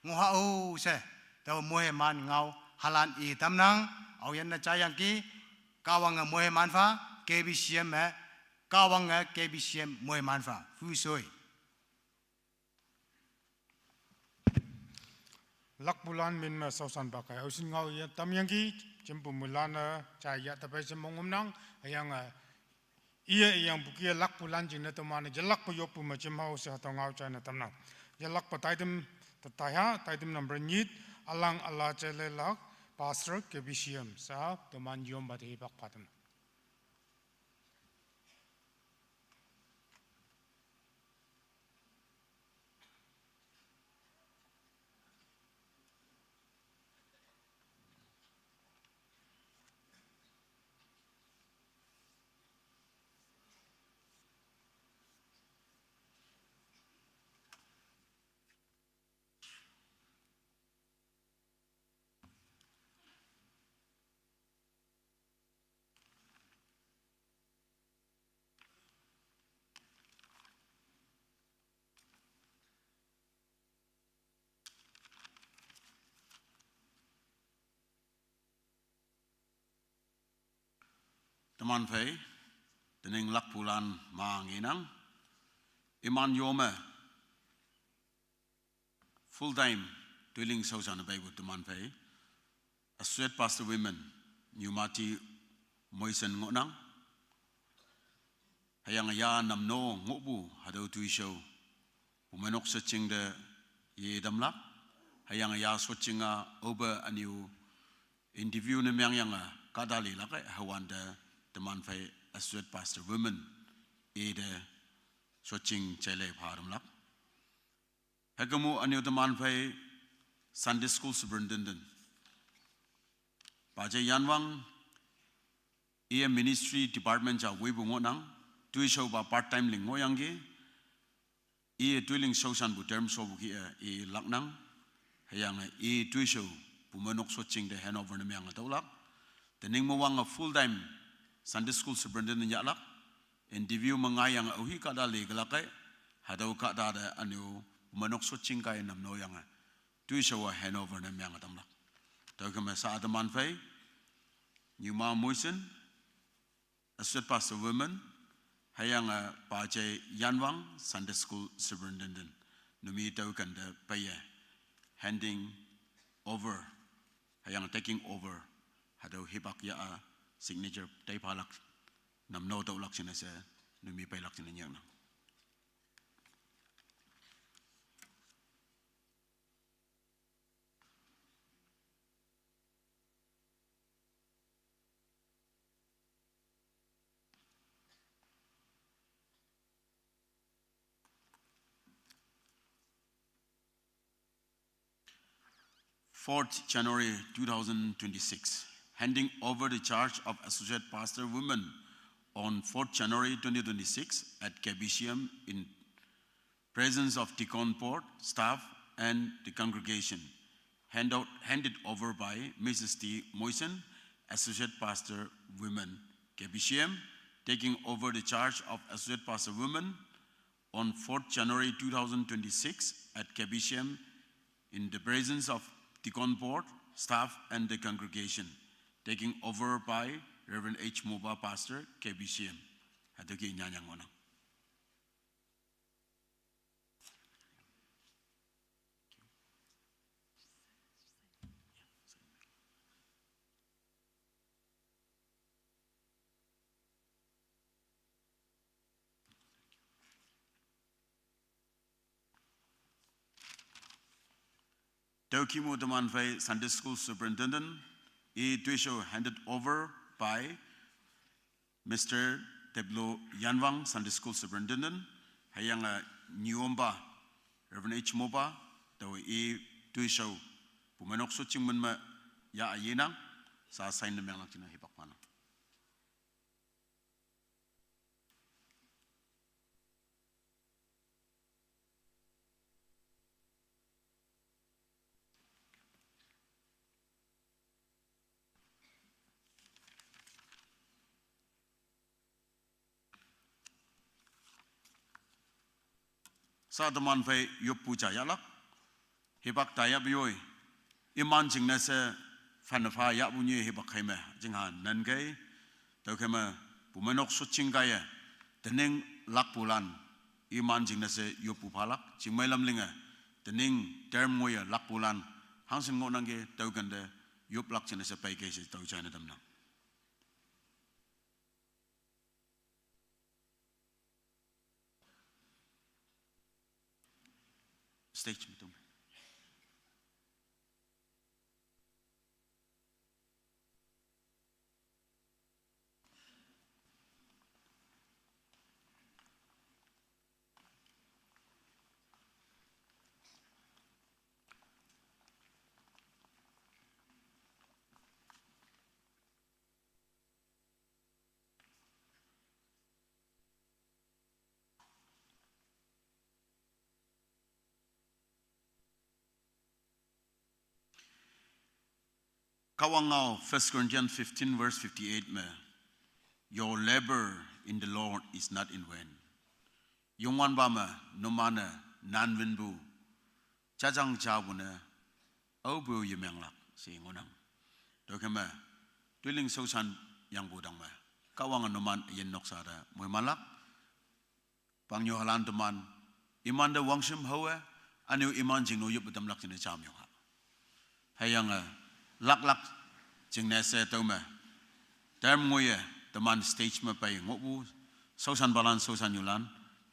งูฮาโอเสแต่ว่ามวยมันเงาฮาลันอีตำนังเอายันนะใจยังกี้กาวังมวยมันฟ้าเกบิเชียมแม่กาวังเกบิเชียมมวยมันฟ้าฟูซอย ลักบุลันมินมาสาวสันปากเอาสิงเอาตำยังกี้จิมปุมุลานใจยะตะไปสมองนังยังยังบุกี้ลักบุลันจินตมานี่จะลักปยปุมาจิมเอาเสียตองเอาใจนะตำนังจะลักปะไตติมตะไตฮะไตติมนัมเบรนิดอลังอลาเจเลลักพาสเตอร์เกบิเชียมสาตมันยมบัดฮีปักพัดม Teman fei, tening lak pulan ma nginang, iman yome, full time dwelling sausan na bayi teman fei, a sweat pastor women, nyumati moisen ngonang, hayang ya namno ngobu hadaw tuisyo, umanok sa ching de ye damlak, hayang ya swatchinga over aniu interview na miyang yang kadali lake hawanda teman fai aswet pastor women ede swatching chele pharum lak hagamu aniu teman fai Sunday school superintendent paje yanwang e ministry department ja webu ngonang tuisho ba part time ling ngoyangi e tuiling sosan bu term so bu ki e laknang hayang e tuisho pumanok swatching de hanover na miyang atawlak tening mawang a full time Sunday school superintendent yaklak interview mangayang uhi kada legalakay hadaw kada da anu pumanok swatching kay namno yang tuisho a hanover na miyang atamlak tawagama sa ataman fay nyuma moisen aswet pastor women hayang paje yanwang Sunday school superintendent numi tawkan da paye handing over hayang taking over hadaw hibak ya signature tay palak namno taw lak sina sa numi pay lak sina niya na January 2026 handing over the charge of Associate Pastor Women on 4th January 2026 at KBCM in presence of Deacon Port, staff, and the congregation. Handed over by Mrs. T. Moisen, Associate Pastor Women, KBCM, taking over the charge of Associate Pastor Women on 4th January 2026 at KBCM in the presence of Deacon Board, staff, and the congregation, taking over by Reverend H. Moba, Pastor, KBCM. Hatuki nyanyang onang. Teukimu teman fai Sunday School Superintendent, tuisho handed over by Mr. Teblo Yanwang, Sunday School Superintendent, hayang Nyomba, Reverend H. Moba, tau tuisho pumanok sucing menma ya ayenang sa sign na mayang tina hipak panang. Sa teman fai yop puja yalak, hebak taya bioi, iman jing nase fanafa ya bunyi hebak keme, jinghan nan gay, tau keme pumenok sucing kaya, tening lak bulan, iman jing nase yop pupalak, jing mai lam linga, tening term moya lak bulan, hangsin ngonang ge tau gande yop lak jing nase pai kese tau jana damnang. Stage meeting. Kawangao, 1 Corinthians 15 verse 58 me. Your labor in the Lord is not in vain. Yongwan bama nomana nan winbu. Chajang jabune obu yemenglak si ngonang. Dokema dwelling sosan yang budang me. Kawang noman yen noksada moy malak. Pang yo halan teman iman da wangsim hawa anu iman jing no yup betam lak jine cham yo ha. Hayang lak jing nese tau me term ngoye teman stage me pai ngobu sosan balan sosan yulan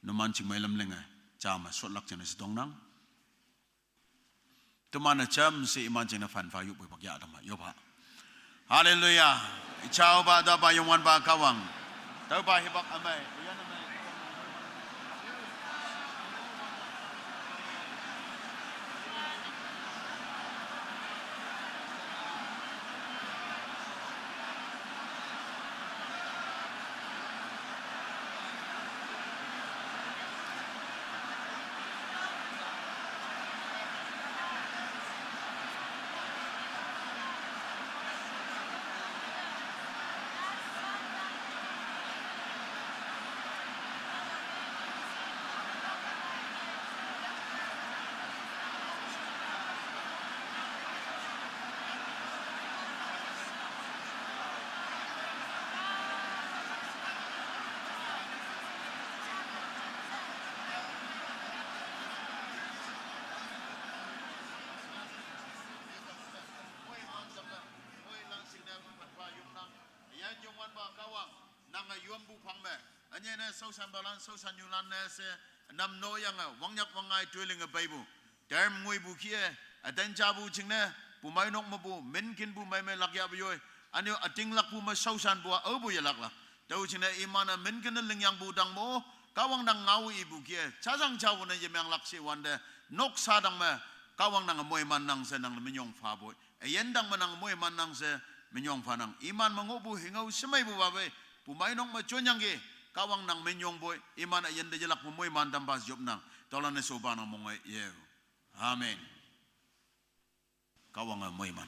numan jing mai lam lenga chama sot lak jine setong nang teman cham si iman jing na fan fa yu pai bak ya dama yo ba haleluya chao ba da ba yongwan ba kawang tau ba hibak amai yumbu pangme anya na sosan balan sosan yulan na se nam no yang wangnyak wangai dwelling a bible term ngui bu kie adan jabu jingne pumai nok mabu menkin bu mai me lakya byoy anyo ating lak bu ma sosan bu obu ya lakla tau jinne imana menkin ling yang bu dang mo kawang dang ngau ibu kie chajang jawu na yemang laksi wande nok sadang me kawang nang moy man nang se nang menyong fa boy yendang manang moy man nang se menyong fa nang iman mangobu hingau semai bu babe pumai nong ma chonyangge kawang nang menyong boy iman ayende jelak moy man dambas job nang tolan ne soba nang mongoy ye amen kawang moy man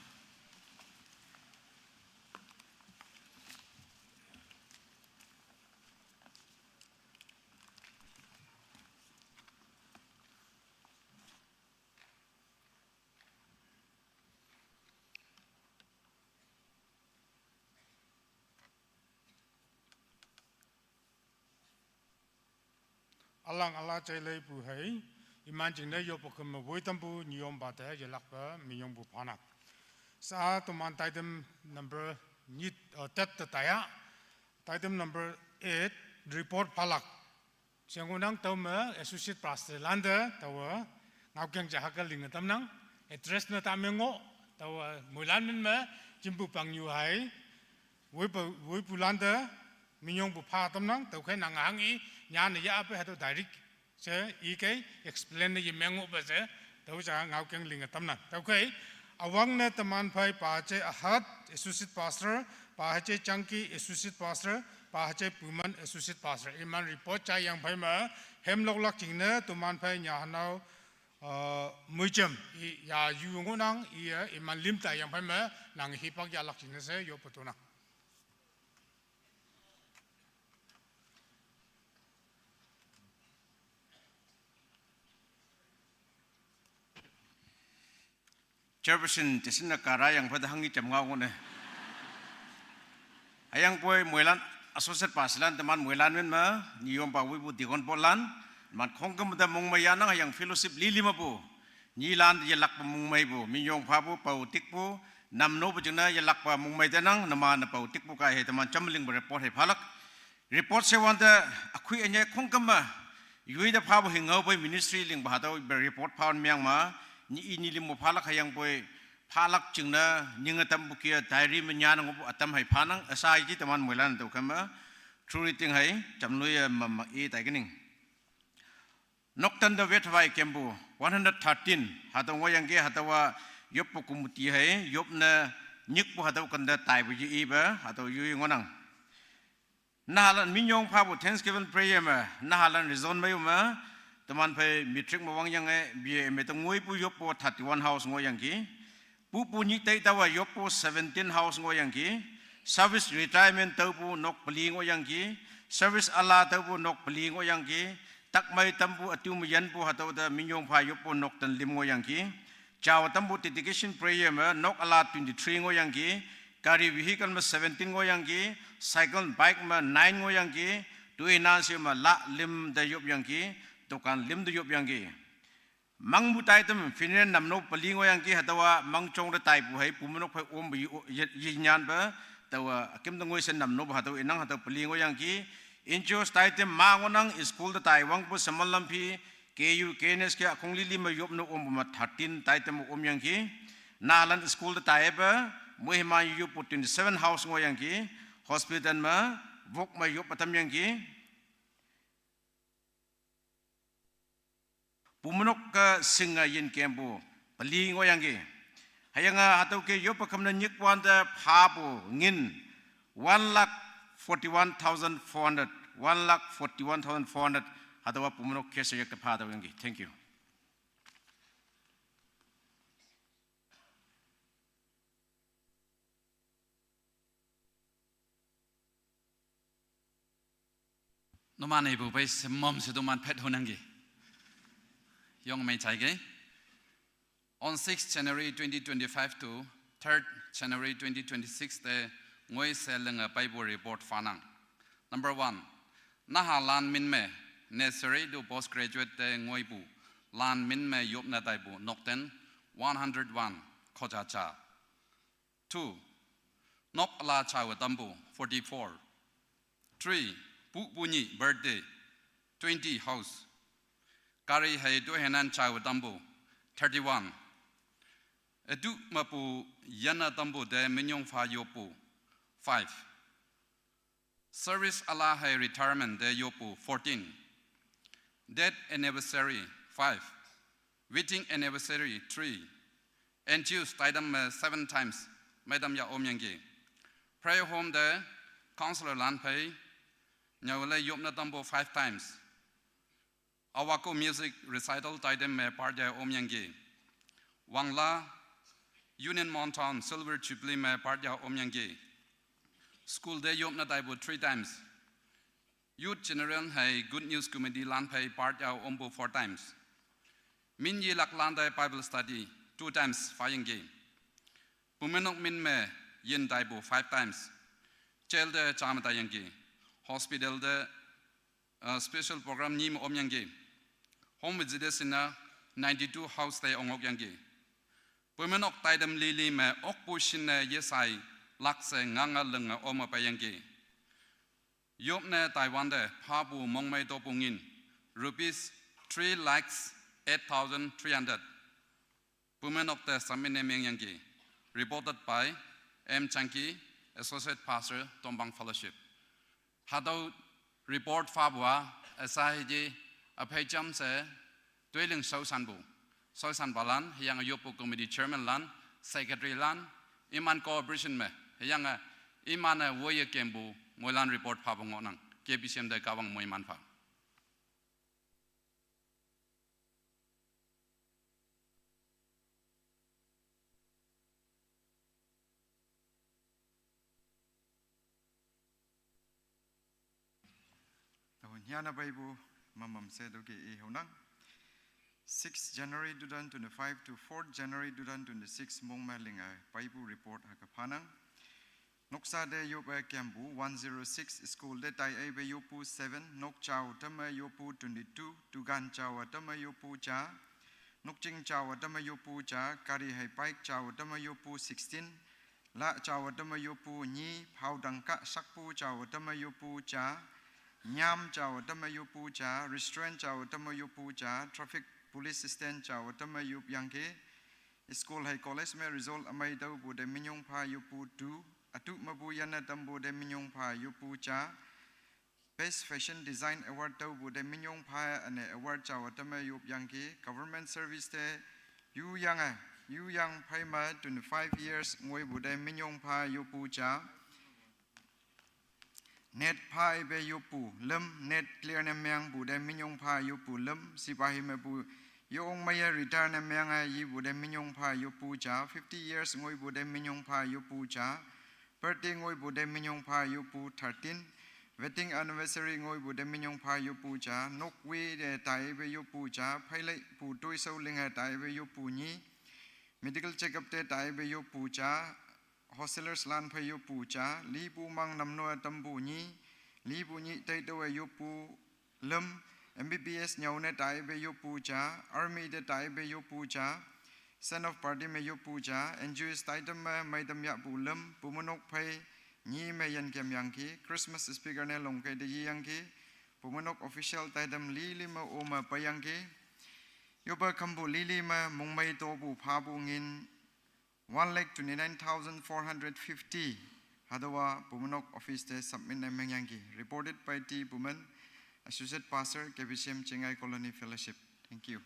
alang ala cai lei pu hei iman jing ne yo pokum ma voi tambu nyom ba te yelak ba minyong bu panak sa to man item number nit tet taya item number 8 report palak siangunang tau ma associate pastor landa tawa ngau kyang jahaka ling tam nang address na tamengo tawa mulan min ma jimbu pang yu hai voi pulanda minyong bu pa tam nang tau khai nang hangi nya ne ya pe hatu direct se I ke explain ne mengo ba se tau ja ngau kyang ling tam nang tau khai awang na taman phai pa che ahat associate pastor pa che changki associate pastor pa che puman associate pastor iman report cha yang phai ma hem lok lak ching ne tuman phai nya hanau mujem ya yu ngonang iman lim ta yang phai ma nang hi pak ya lak ching ne se yo patuna Chairperson tisina kara yang pada hangi jam ngau ngone. Ayang poi muelan associate paslan teman muelan men ma niom pa wibu dikon polan man khongkem da mong mayana yang fellowship lili ma po. Nilan ye lak pa mong may po minyong pa po pautik po namno po jena ye lak pa mong may tanang naman na pautik po kay teman chamling report he phalak. Report se wanda akui anya khongkem ma yui da pa po hingau po ministry ling bahataw report pa myang ma ni ini limu phalak hayang boy phalak chingna ninga tambukia diary menyan ngobu atam hai phanang asai ji taman mulan to kama truly ting hai chamnui ma e tai kening noktan da vet vai kembu 113 hataw ngoyang ge hatawa yop kumuti hai yop na nyik bu hataw kanda tai bu ji ba hataw yu ngonang nahalan minyong phabu thanksgiving prayer ma nahalan rezon mai ma teman pai matric mawang yang bi metong ngoi pu yopo 31 house ngoyang ki pu ni tai tawa yopo 17 house ngoyang ki service retirement tau pu nok peli ngoyang ki service ala tau pu nok peli ngoyang ki tak mai tampu atu mian pu hatau da minyong pha yopo nok tan lim ngoyang ki chaw tampu dedication prayer ma nok ala 23 ngoyang ki kari vehicle ma 17 ngoyang ki cycle bike ma 9 ngoyang ki tuina se ma la lim da yop yang ki tokan lim du yop yang ki mang bu tai tam finen namno palingo yang ki hatawa mang chong da tai pu hai pumonok phai om bi yinyan ba tawa akim da ngoi sen namno ba hataw inang hataw palingo yang ki incho tai tem mangonang school da tai wang pu samalam phi ku kns ke akongli lim yop no om ma 13 tai tem om yang ki nalan school da tai ba muhima yu pu 27 house ngo yang ki hospital ma vok ma yop patam yang ki pumunok ka singa yin kembu pali ngoyang ki hayanga hatau ke yo pakamna nyik wanda phabu ngin 1,41,400 1,41,400 hatawa pumunok kesa yak phada yang ki thank you nomane bu bai semom sedoman phet honangi Young Mai Chaige. On 6th January 2025 to 3rd January 2026, the Ngoi Selling a Bible report Fanang. Number 1, Naha Lan Min Me, necessary to postgraduate the Ngoi Bu, Lan Min Me Yopna Daibu, Nokten 101, Kojacha. 2, Nok Ala Chawadambu, 44. 3, Pupuni birthday, 20 house. Kari hai do henan chaw tambu 31 edu mapu yana tambu de minyong fa yopu 5 service ala hai retirement de yopu 14 death anniversary 5 wedding anniversary 3 and choose taidam 7 times madam ya omyangi prayer home de counselor lan pai nyawle yopna tambu 5 times Awako music recital taidem me parja omyangi. Wangla Union Mountain Silver Jubilee me parja omyangi. School day yopna taibu 3 times. Youth General hai Good News Committee lan pai parja ombu 4 times. Min yi lak lan dai Bible study 2 times fayangi. Pumenok min me yin taibu 5 times. Jail de chamatayangi. Hospital de special program nim om yang ge home visit sina 92 house tay ongok yang ge pumen ok taidam lili me ok pushin ne yesai lakse nganga lenga oma pa yang ge yop ne Taiwan de phabu mongmai to pungin rupees 3,08,300 women of the Samine Mengyangi, reported by M. Chanki, Associate Pastor, Tombang Fellowship. Hadou report Fabua, Asahiji, Apejam se, Dwelling Sosanbu, Sosan Balan, Yang Yopo Committee Chairman Lan, Secretary Lan, Iman Cooperation Me, Yang Imana Woye Kembu, Moilan report Pabongonang, KBCM de Kawang Moimanfa. Yana Baibu Mamam said okay honang 6 January 2025 to 4 January 2026 Mongmalinga Baibu report hakapanang Noksa de yoba Kambu 106 school de tai ebe yopu 7 Nok Chao Tama yopu 22 Tugan Chao Tama yopu cha Nokching Chao Tama yopu cha Kari Hai Paik Chao Tama yopu 16 La Chao Tama yopu Ni Pau Dangka Sakpu Chao Tama yopu cha Nyam Chao Tamayopu Cha, Restaurant Chao Tamayopu Cha, Traffic Police Assistant Chao Tamayup Yanke, School High College me result amai tau bu de minyong pa yopu 2, atu mabu yana tambu de minyong pa yopu cha, Best Fashion Design Award tau bu de minyong pa ane award Chao Tamayup Yanke, Government Service te Yu Yang Paima 25 years ngoi bu de minyong pa yopu cha, Net pai be yopu lem net clear na myang bu de minyong pa yopu lem sipahi me bu yong maya return na myang a yi bu de minyong pa yopu cha 50 years ngoi bu de minyong pa yopu cha birthday ngoi bu de minyong pa yopu 13 wedding anniversary ngoi bu de minyong pa yopu cha nok we de tai be yopu cha phailai pu toi sau linga tai be yopu ni medical check up te tai be yopu cha Hostelers lan pay yopu cha, li pu mang nam noa tambu ni, li pu ni tay tawa yopu lem, MBBS nyaw ne tay be yopu cha, Army de tay be yopu cha, Son of Party me yopu cha, NGOs tay tam may tam ya pu lem, pumunok pay ni me yan kem yanki, Christmas speaker ne long kay de yanki, pumunok official tay tam li ma oma pa yanki, yopa kambu li ma mong may to pu pa pu ngin, 1,29,450 Hadawa Pumanok Office te submit na mengyangi. Reported by T. Puman, Associate Pastor, KBCM Chengai Colony Fellowship. Thank you.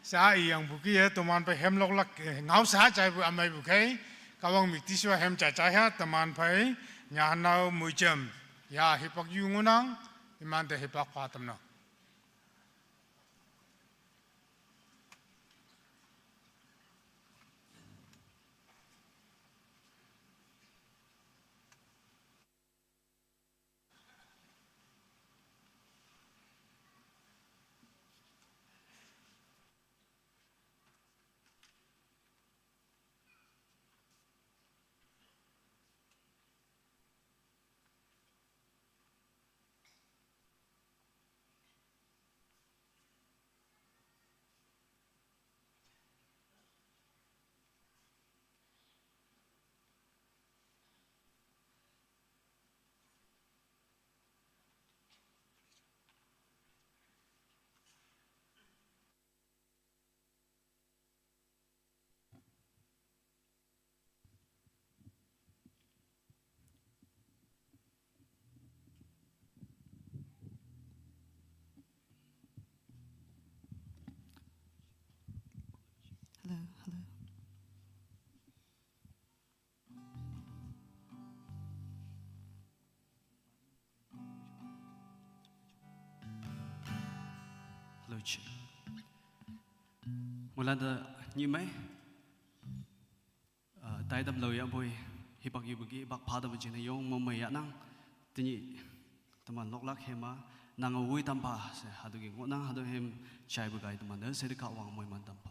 Sa iyang buki ya teman pe hem lok lak ngau sa chai bu amai bukai kawang mikti swa hem cha cha ha teman pe nya nau mujem ya hipak yungunang iman te hipak patam na Mula da như mấy tay đâm lời bồi hi bạc yu bagi bạc phá đâm trên yong mong mày nang tini teman lok lak hema nang awui tampa se hadu gi nang hadu hem chai bagai teman se de ka wang moi man tampa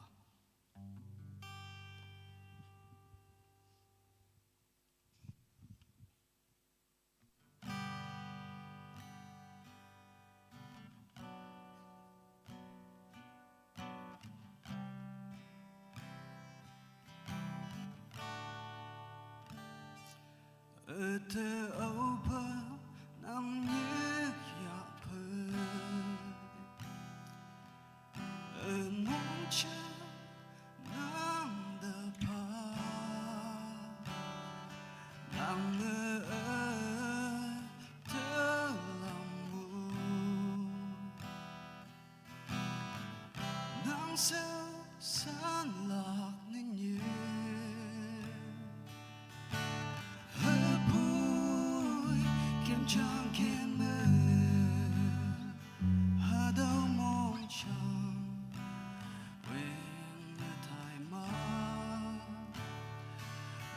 thơ âu bơ nằm nhớ dạ phơ mong cha nang đờ pa nang thơ lòng mù nang sâu san lạc nên nhớ chẳng kém mơ hà đâu mong chẳng quên thay mà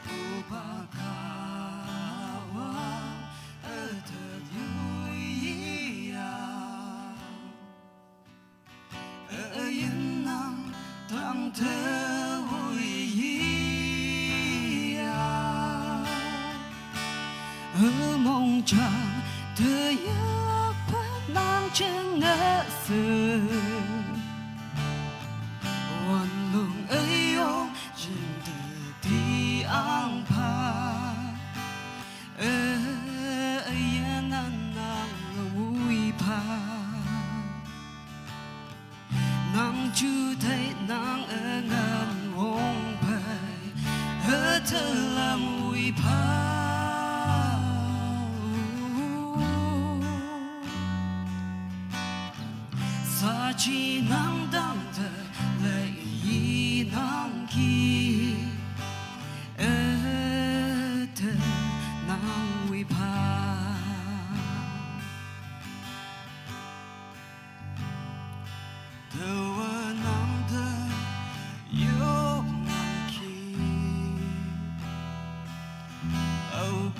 u ba kawa ở thật vui ở yên nắng thăng thơ vui ở mong chẳng thơ nhớ bắt mang chân ngỡ sự hoàn lùng ấy ôm trên từ thì ang pa yên an nàng vui pa nàng chú thấy nàng ở ngàn hồng bay ở thơ làm vui pa sa chi nang dang thơ lệ y nang ki thơ nang vi pa thơ nang thơ yo nang ki oh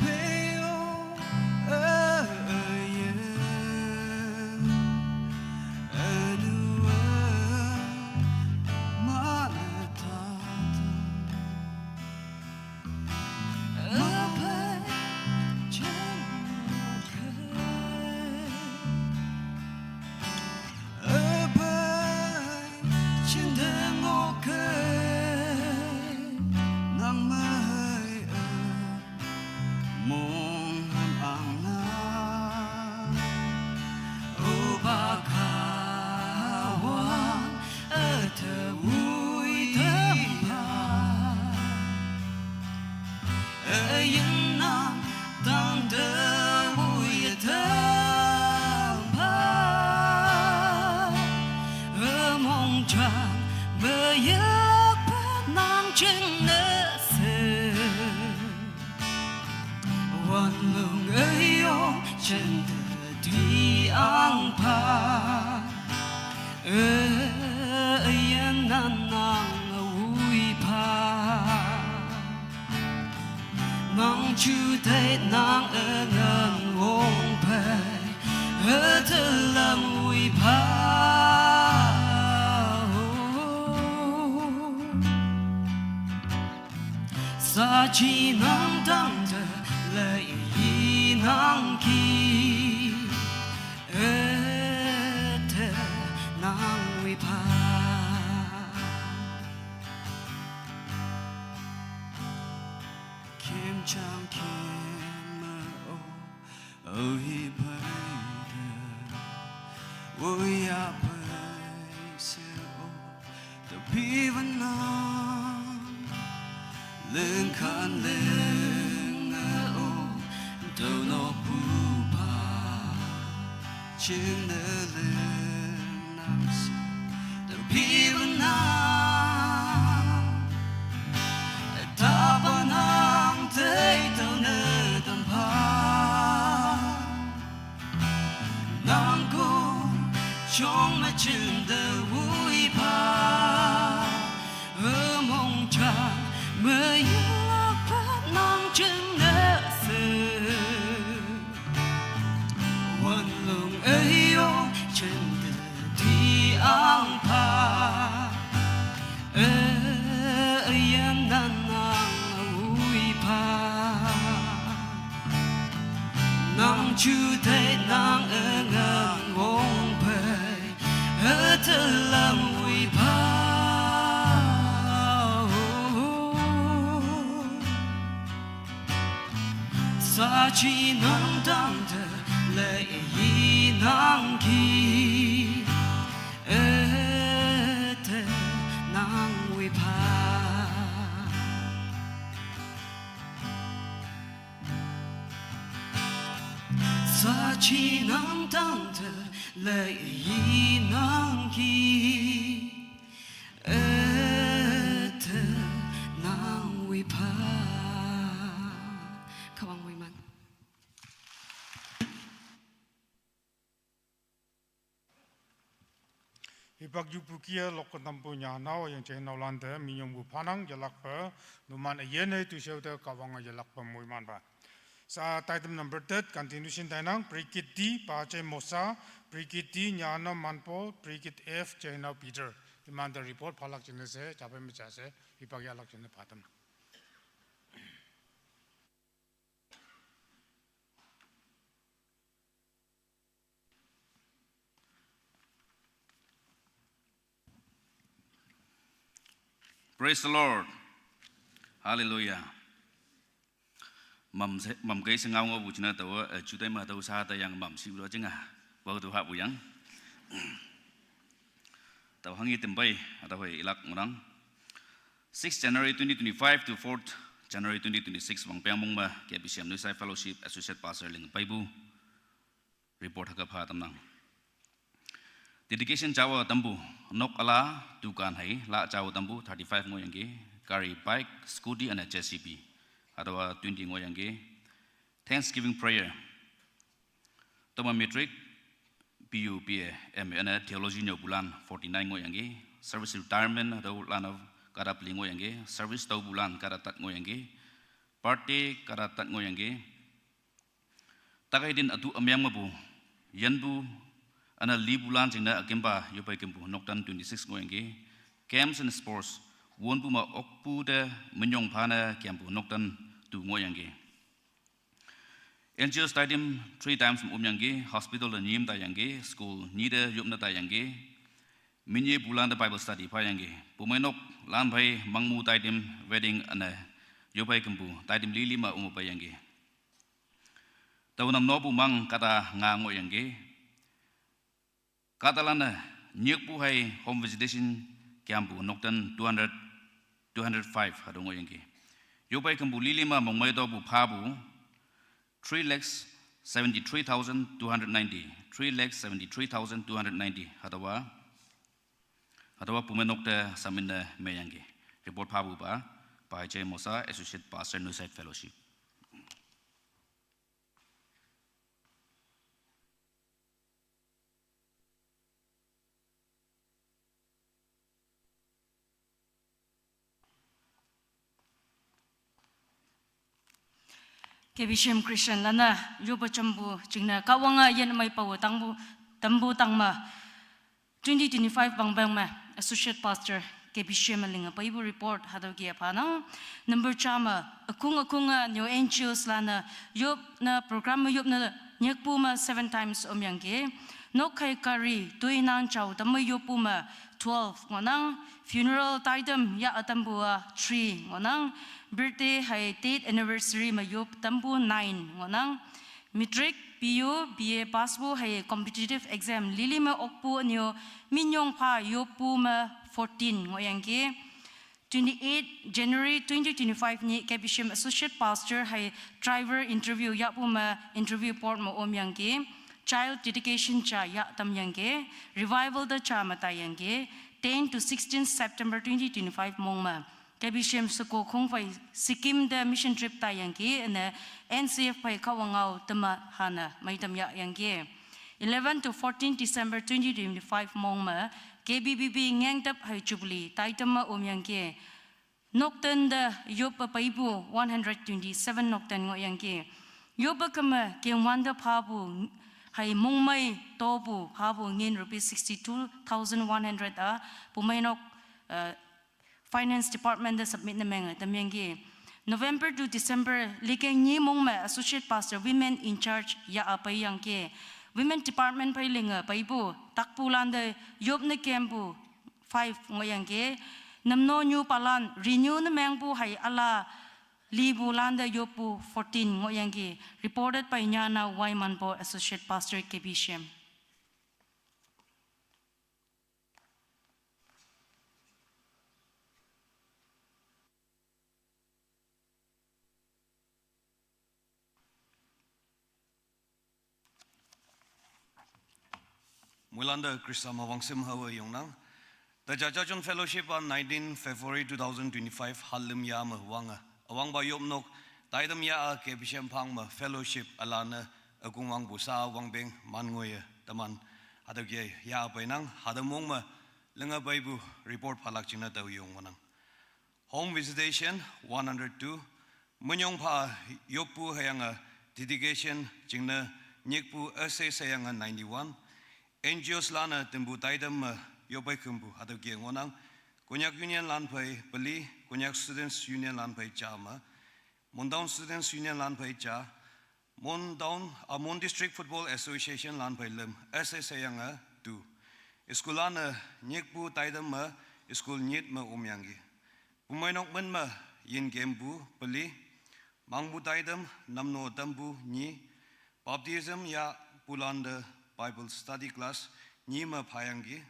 chân từ thủy ang pa yên nan nàng vui pa nàng chú thấy nàng ở ngàn hồng bay ở thơ làm vui pa sa chi nàng đăng thơ lệ y nàng ki thơ nàng vui pa kim chang kim mơ ô hi bay đờ vui à bay sẽ ô tập bi văn nam lên khan lên ô đâu nó bu ba chừng nơ lên nam si tập bi văn nam ta ba nam thấy đâu nơ tâm pa nam cô trong mà chừng đời vui pa ở mong cha mơ nhớ phát nang chân nỡ sự hoàn lòng ấy ô trên đời thì ang pa yên nan nàng vui pa nàng chú thấy nàng ở ngang hồng bay ở thơ làm vui pa chi nang dang de le yi nang ki te nang wi pa sa chi nang dang de le yi nang ki te nang wi pa Kawang wi man Ipak yupukia lokot nampu nyanau yang ceh naulante minyong bu panang jalak pa numan ayene tu shauta kawang jalak pa muiman ba. Sa item number 3 continuation tainang prikit D pace mosa prikit D nyana manpo prikit F ceh nau Peter. Demand the report palak jene se capai mecha se ipak yalak jene patam. Praise the Lord. Hallelujah. Mầm cái sinh ngao ngô bù china tàu chú tay mà tàu xa tay yang mầm siêu đó chứ ngà bao tàu hạ bù yang tàu hangi tìm bay tàu phải ilak ngang 6 January 2025 to 4 January 2026 wang peng mong ma ke BCM New Side Fellowship Associate Pastor ling pai bu report hakap ha tam nang dedication jawa tambu nok ala dukan hai la jawa tambu 35 ngoyang ge carry bike scooty and a JCB atawa 20 ngoyang ge Thanksgiving prayer toma metric PUPA MN theology nyo bulan 49 ngoyang ge service retirement atawa lan of karap ling ngoyang ge service tau bulan karatat ngoyang ge party karatat ngoyang ge takai din atu amyang mabu yanbu ana li bulan jingna akemba yopai kembu noktan 26 ngoyang ge camps and sports won bu ma okpu de menyong phana kembu noktan tu ngoyang ge NGO stadium 3 times umyang ge hospital the nim ta yang ge school nida yupna ta yang ge minye bulan the bible study pa yang ge pumenok lan bhai mangmu taidim wedding ana yopai kembu taidim lili ma umu pa yang ge tawnam no bu mang kata nga ngoyang ge Katalana nyekpu hai home visitation kiambu noktan 205 hadongo yengki. Yopai kambu lilima mongmai do bu phabu 3,73,290 3,73,290 hadawa pumenokta saminda meyangi. Report phabu ba Pai Mosa Associate Pastor New Side Fellowship. KBCM Christian lana yoba chambu jingna kawanga yen mai paw tambu tangma 2025 bangbang ma associate pastor KBCM linga Bible report hadogi apana number chama akunga new angels lana yob na program yob na nyekpu ma 7 times omyangge no kai kari tuinang chaw tamma yopu ma 12 ngonang funeral taidam ya atambua 3 ngonang birthday hai date anniversary ma yop tambu 9 ngonang matric PU BA passbu hai competitive exam lili ma okpu nyo minyong pha yopu ma 14 ngoyangge 28 January 2025 ni KBCM associate pastor hai driver interview ya pu ma interview port ma omyangge child dedication cha ya tamyangge revival the cha matayangge 10 to 16 September 2025 mongma KBCM Soko Khongfai Sikkim the mission trip tayangge and NCF pai kawangau tama hana maitam ya yangge 11 to 14 December 2025 mongma KBBB ngangtap hai chubli taitama omyangge noktan the yopa paibu 127 noktan ngoyangge yopa kama kemwanda phabu hai mongmai tobu phabu ngin rupees 62,100 a pumainok Finance Department the submit na menga tamyangge November to December likeng ni mongma associate pastor women in charge ya apay yangke Women Department pai linga paibu takpulan de yob na kembu 5 ngoyangge namno new palan renew na mengbu hai ala Li Bulanda Yopu 14 Ngoyangi, reported by Nyana Waimanpo, Associate Pastor KBCM. Mulanda Krista Mawangsim Hawa Yongnang. The Jajajon Fellowship on 19 February 2025 Halim Yama Wanga. Awang Bayom Nok, Taidam Ya Kebisham Pangma Fellowship Alana Agungwang Busa Wangbeng Mangoya Taman Hadage Ya Bainang Hadamongma Linga Baibu Report Palakchina Tau Yongwanang. Home Visitation 102 Munyong Pa Yopu Hayanga Dedication Jingna Nyikpu Ese Sayanga 91 NGOs Lana Timbu Taidam Yobai Kumbu Hadagi Wanang Konyak Union Lanpai Bali Konyak Students Union Lanpai Chama Mondown Students Union Lanpai Cha Mon District Football Association Lanpai Lim SSAyanga 2 Iskulana Nyekbu Taidam Iskul Nyit Ma Umyangi Pumainok Menma Yin Gembu Bali Mangbu Taidam Namno Tambu Ni Baptism Ya Pulanda Bible Study Class Nima Payangi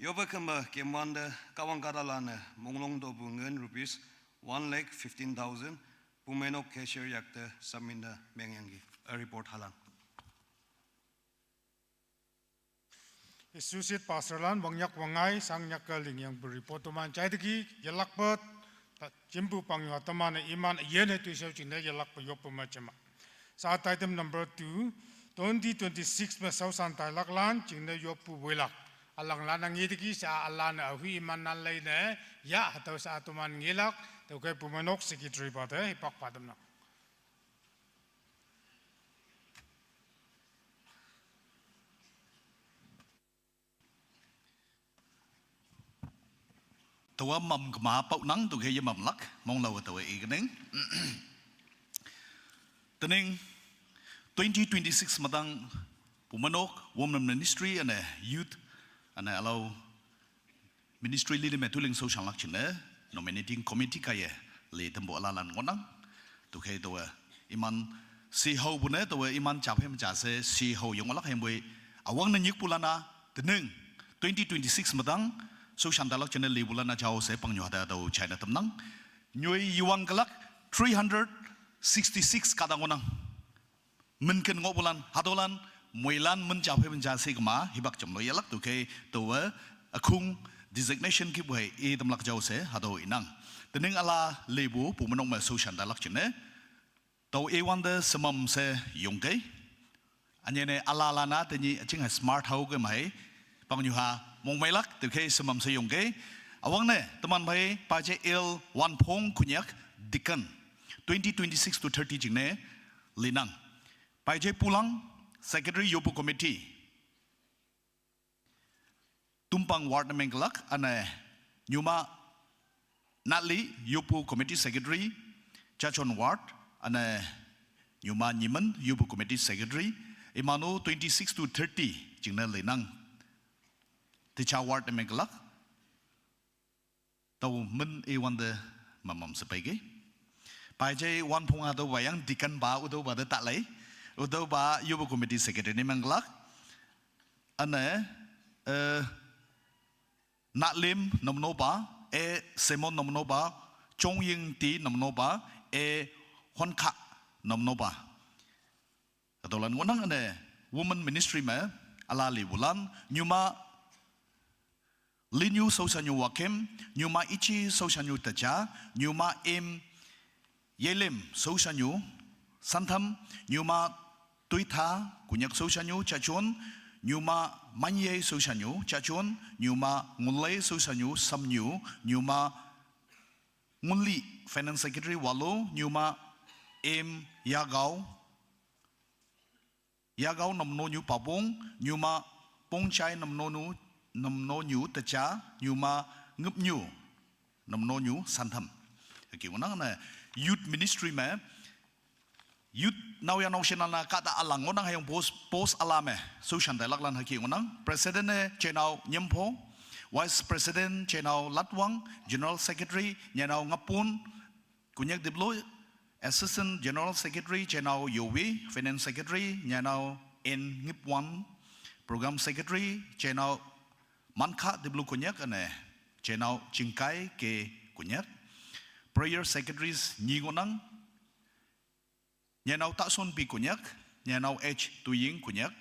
Yobakamba Kemwanda Kawangadalana Monglong Dobu Ngen rupees 1,15,000 Pumeno Cashier Yakta Saminda Menyangi. A report Halan. Associate Pastor Lan Wangyak Wangai Sang Nyaka Lingyang report to man Chaidiki Yalakpot Jimbu Pangwa Tamana Iman Yene to show China Yalakpa Yopumachama. South item number 2 2026 में सौ संतालक लान चिंगने योपु वेलक अलग लान अंगीतकी सा अल्लाह ने अभी ईमान नाल लेने या हतो सा तुमान गिलक तो के पुमनोक सेक्रेटरी बात है हिपक पादम नाตัวมัมกมาเป่านังตัวเฮียมัมลักมองเราตัวอีกนึงตัวนึง2026 madang pumanok women ministry and youth and allow ministry leader metuling social action nominating committee kaya le tembo alalan ngonang to kay to iman si ho bune to iman chaphem jase si ho yongolak hemwe awang na nyik pulana teneng 2026 madang social dialogue channel le bulana jao se pangnyo hada to China tamnang nyoi yuang kalak 366 kadangonang Mungkin ngobulan hadolan muilan mencapai menjadi kema hibak jemlo yalak tu ke tuwa akung designation kibuai i temlak jauh se hado inang. Tening ala lebu pumenong ma social dalak jene. Tau e wanda semam se yongke. Anyene ala lana teni cing smart hau ke mai pangyuha mong mailak tu ke semam se yongke. Awang ne teman mai paje il wan pong kunyak dikan 2026 to 30 jene linang. Pajai pulang Secretary Yopu Committee Tumpang Ward Mengelak ane Nyuma Natli Yopu Committee Secretary Chachon Ward ane Nyuma Nyiman Yopu Committee Secretary Imanu 26 to 30 jingna lenang Ticha Ward Mengelak Tau men e wanda mamam sepege Pajai wan punga do wayang dikan ba udo bada tak lai Udah ba Yobu Committee Secretary ni mengelak, ane Naklim nomno ba, Simon nomno ba, Chong Ying Ti nomno ba, Hon Kak nomno ba. Ketulan ngonang ane Women Ministry me ala libulan, nyuma Linyu Sosanyu Wakim, nyuma Ichi Sosanyu Taja, nyuma Yelim Sosanyu Santam, nyuma Tuitha, kunyak Sosanyu Chachon, nyuma Manye Sosanyu Chachon, nyuma Ngulay Sosanyu Samnyu, nyuma Nguli Finance Secretary Walo, nyuma Yagao namno nyu Pabong, nyuma Pongchai namno nyu Tacha, nyuma Ngupnyu namno nyu Santam. Okay, wanang na youth ministry me Youth now yang nasional na kata alang ngonang hayong post alame social dialog lan haki ngonang President Chenau Nyempo Vice President Chenau Latwang General Secretary Nyanau Ngapun kunyak diplo Assistant General Secretary Chenao Yowi, Finance Secretary Nyanao N Ngip1, Program Secretary Chenao Manka diplo kunyak ane Chenao Chingkai ke kunyak, Prayer Secretaries Nyigonang, Nyanao Takson Pi kunyak, Nyanao H Tuying kunyak,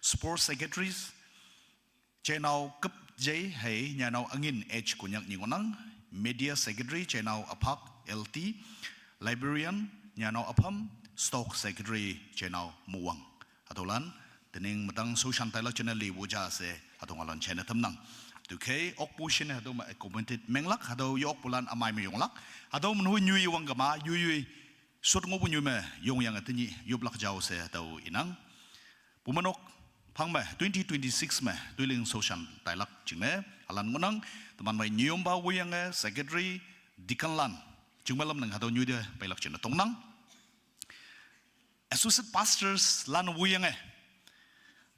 Sports Secretaries Chenao Kup J Hey Nyanao Angin H kunyak Nyigonang, Media Secretary Chenao Apak LT, Librarian Nyanao Apam, Stock Secretary Chenao Muwang. Atolan, tening matang social tailak channel li wuja se atongalan channel tamnang. Tukay okpu shin hado ma commented menglak hado yok pulan amay mi yonglak. Hado mnu nyui wang gama yui sut ngobu nyui me yong yang atini yublak jaw se hado inang. Pumanok pang me 2026 me duiling social tailak chingme alan ngunang teman may nyomba wuyang secretary dikanlan. Jungmalam nang hado nyude pailak chena tongnang associate pastors lan wuyang